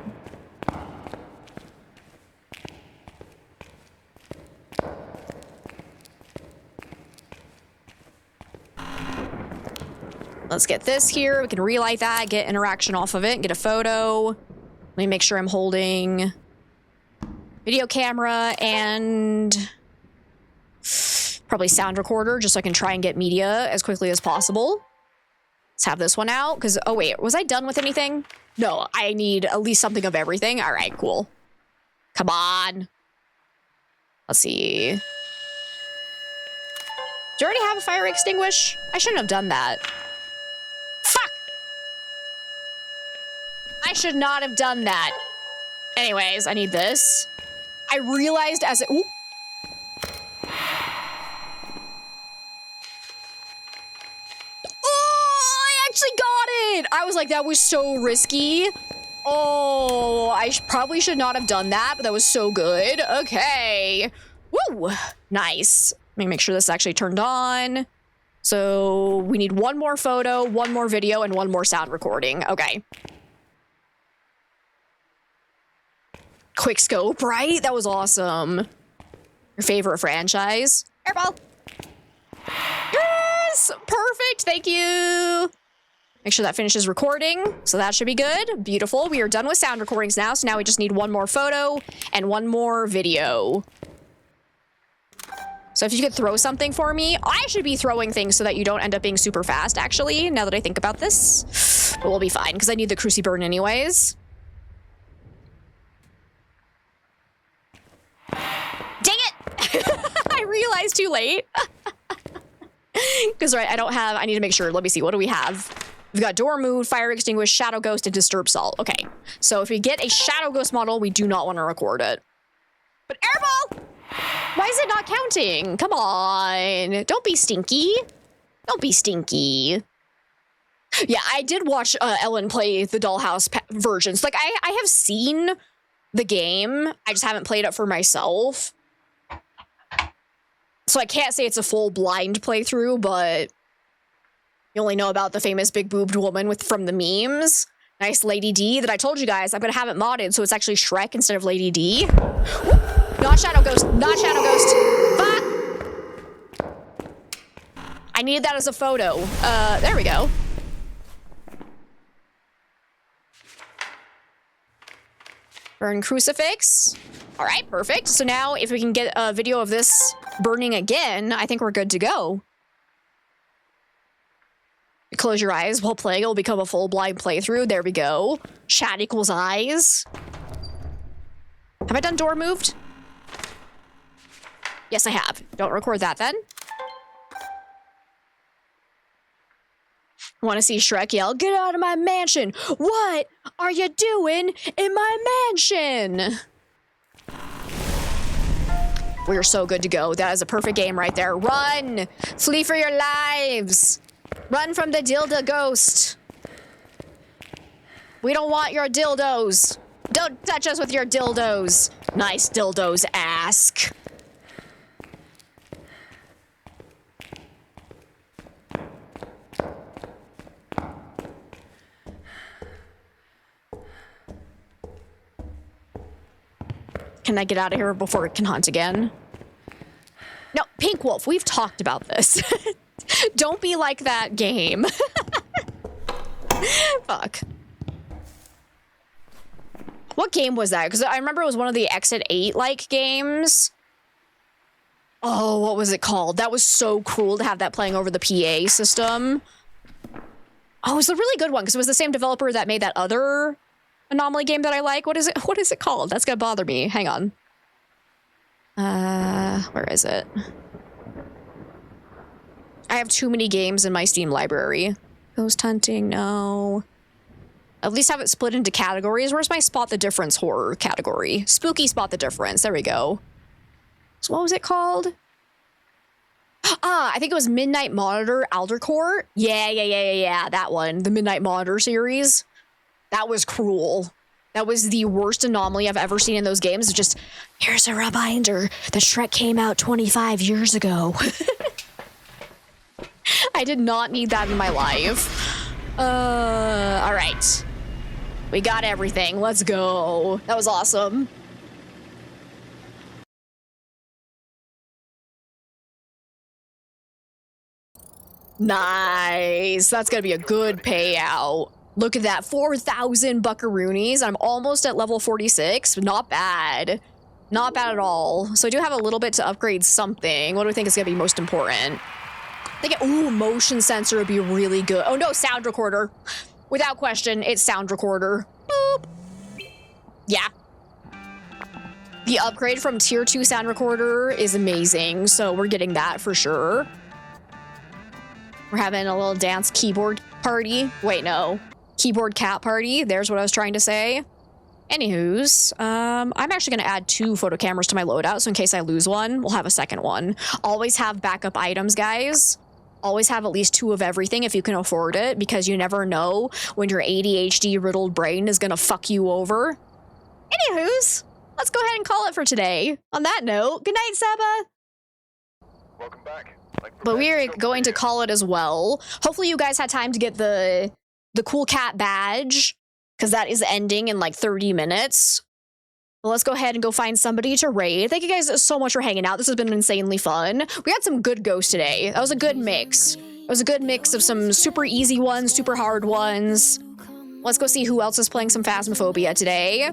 Let's get this here. We can relight that, get interaction off of it, get a photo. Let me make sure I'm holding video camera and probably sound recorder just so I can try and get media as quickly as possible. Let's have this one out because, oh wait, was I done with anything? No, I need at least something of everything. All right, cool. Come on. Let's see. Do you already have a fire extinguish? I shouldn't have done that. Fuck! I should not have done that. Anyways, I need this. I realized as it... Ooh. Oh, I actually got it! I was like, that was so risky. Oh, I probably should not have done that, but that was so good. Okay. Woo! Nice. Let me make sure this is actually turned on. So we need one more photo, one more video, and one more sound recording. Okay. Quick scope, right? That was awesome. Your favorite franchise? Airball. Yes! Perfect. Thank you. Make sure that finishes recording. So that should be good. Beautiful. We are done with sound recordings now. So now we just need one more photo and one more video. So if you could throw something for me, I should be throwing things so that you don't end up being super fast, actually, now that I think about this. But we'll be fine, because I need the Cruci burn anyways. Dang it! I realized too late. Because, right, I need to make sure. Let me see, what do we have? We've got Door Mood, Fire Extinguish, Shadow Ghost, and Disturb Salt. Okay, so if we get a Shadow Ghost model, we do not want to record it. But Airball! Why is it not counting? Come on. Don't be stinky. Don't be stinky. Yeah, I did watch Ellen play the Dollhouse versions. Like, I have seen the game. I just haven't played it for myself. So I can't say it's a full blind playthrough, but you only know about the famous big-boobed woman from the memes. Nice Lady D that I told you guys. I'm going to have it modded, so it's actually Shrek instead of Lady D. Not Shadow Ghost. Not Shadow Ghost. Fuck! I needed that as a photo. There we go. Burn crucifix. All right, perfect. So now if we can get a video of this burning again, I think we're good to go. Close your eyes while playing. It'll become a full blind playthrough. There we go. Chat equals eyes. Have I done door moved? Yes, I have. Don't record that then. Want to see Shrek yell, "Get out of my mansion! What are you doing in my mansion?" We're so good to go. That is a perfect game right there. Run! Flee for your lives! Run from the dildo ghost! We don't want your dildos! Don't touch us with your dildos! Nice dildos, ask. Can I get out of here before it can hunt again? No, Pink Wolf, we've talked about this. Don't be like that game. Fuck. What game was that? Because I remember it was one of the Exit 8-like games. Oh, what was it called? That was so cool to have that playing over the PA system. Oh, it was a really good one because it was the same developer that made that other Anomaly game that I like. What is it? What is it called? That's gonna bother me. Hang on. Where is it? I have too many games in my Steam library. Ghost hunting, no. At least have it split into categories. Where's my Spot the Difference horror category? Spooky Spot the Difference. There we go. So what was it called? I think it was Midnight Monitor Aldercourt. Yeah. That one. The Midnight Monitor series. That was cruel. That was the worst anomaly I've ever seen in those games. It's just, here's a reminder that Shrek came out 25 years ago. I did not need that in my life. All right. We got everything. Let's go. That was awesome. Nice. That's gonna be a good payout. Look at that, 4,000 buckaroonies. I'm almost at level 46. Not bad. Not bad at all. So I do have a little bit to upgrade something. What do we think is gonna be most important? I think, ooh, motion sensor would be really good. Oh no, sound recorder. Without question, it's sound recorder. Boop. Yeah. The upgrade from tier 2 sound recorder is amazing. So we're getting that for sure. We're having a little dance keyboard party. Wait, no. Keyboard cat party. There's what I was trying to say. Anywho's, I'm actually going to add 2 photo cameras to my loadout, so in case I lose one, we'll have a second one. Always have backup items, guys. Always have at least 2 of everything if you can afford it, because you never know when your ADHD-riddled brain is going to fuck you over. Anywho's, let's go ahead and call it for today. On that note, good night, Seba. Welcome back. But we're going to call it as well. Hopefully you guys had time to get the cool cat badge, because that is ending in like 30 minutes. Well, let's go ahead and go find somebody to raid. Thank you guys so much for hanging out. This has been insanely fun. We had some good ghosts today. That was a good mix. It was a good mix of some super easy ones, super hard ones. Let's go see who else is playing some Phasmophobia today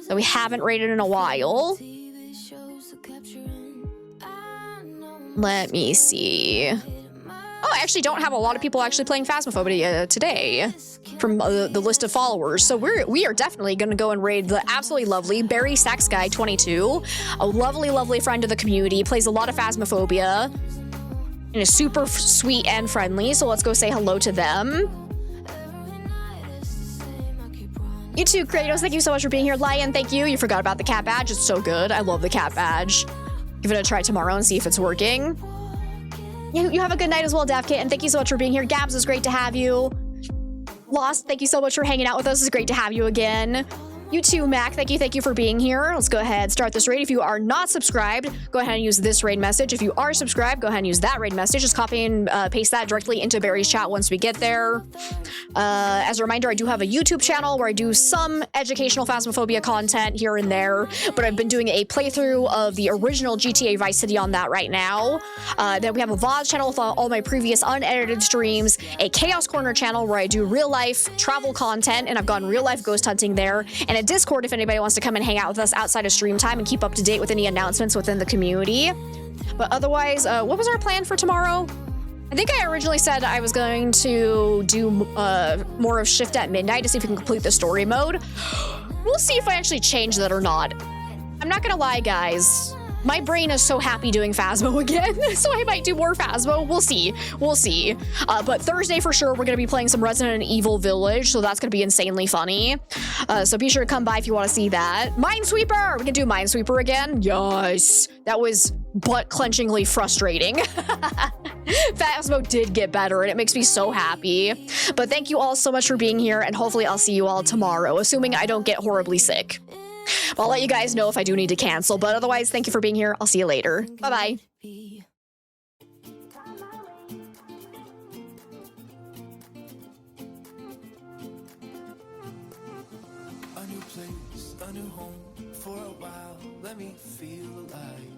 that we haven't raided in a while. Let me see. Oh, I actually don't have a lot of people actually playing Phasmophobia today from the list of followers. So we are definitely going to go and raid the absolutely lovely Barry Sax Guy 22, a lovely friend of the community, plays a lot of Phasmophobia and is super sweet and friendly. So let's go say hello to them. You too, Kratos. Thank you so much for being here. Lion, thank you. You forgot about the cat badge. It's so good. I love the cat badge. Give it a try tomorrow and see if it's working. You have a good night as well, DavKit, and thank you so much for being here. Gabs, it's great to have you. Lost, thank you so much for hanging out with us. It's great to have you again. You too, Mac. Thank you for being here. Let's go ahead, start this raid. If you are not subscribed, go ahead and use this raid message. If you are subscribed, go ahead and use that raid message. Just copy and paste that directly into Barry's chat once we get there. As a reminder, I do have a YouTube channel where I do some educational Phasmophobia content here and there, but I've been doing a playthrough of the original GTA Vice City on that right now. Then we have a VOD channel with all my previous unedited streams, a Chaos Corner channel where I do real life travel content, and I've gone real life ghost hunting there, and a Discord if anybody wants to come and hang out with us outside of stream time and keep up to date with any announcements within the community. But otherwise, what was our plan for tomorrow? I think I originally said I was going to do more of Shift at Midnight to see if we can complete the story mode. We'll see if I actually change that or not. I'm not gonna lie, guys. My brain is so happy doing Phasmo again, so I might do more Phasmo. We'll see. We'll see. But Thursday for sure, we're going to be playing some Resident Evil Village, so that's going to be insanely funny. So be sure to come by if you want to see that. Minesweeper! We can do Minesweeper again. Yes. That was butt-clenchingly frustrating. Phasmo did get better, and it makes me so happy. But thank you all so much for being here, and hopefully I'll see you all tomorrow, assuming I don't get horribly sick. I'll let you guys know if I do need to cancel, but otherwise, thank you for being here. I'll see you later. Bye-bye. A new place, a new home. For a while, let me feel alive.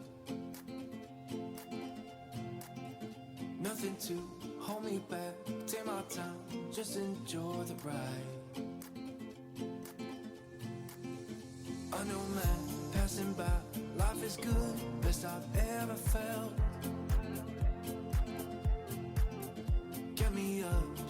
Nothing to hold me back. Take my time, just enjoy the ride. A new man passing by. Life is good, best I've ever felt. Get me up.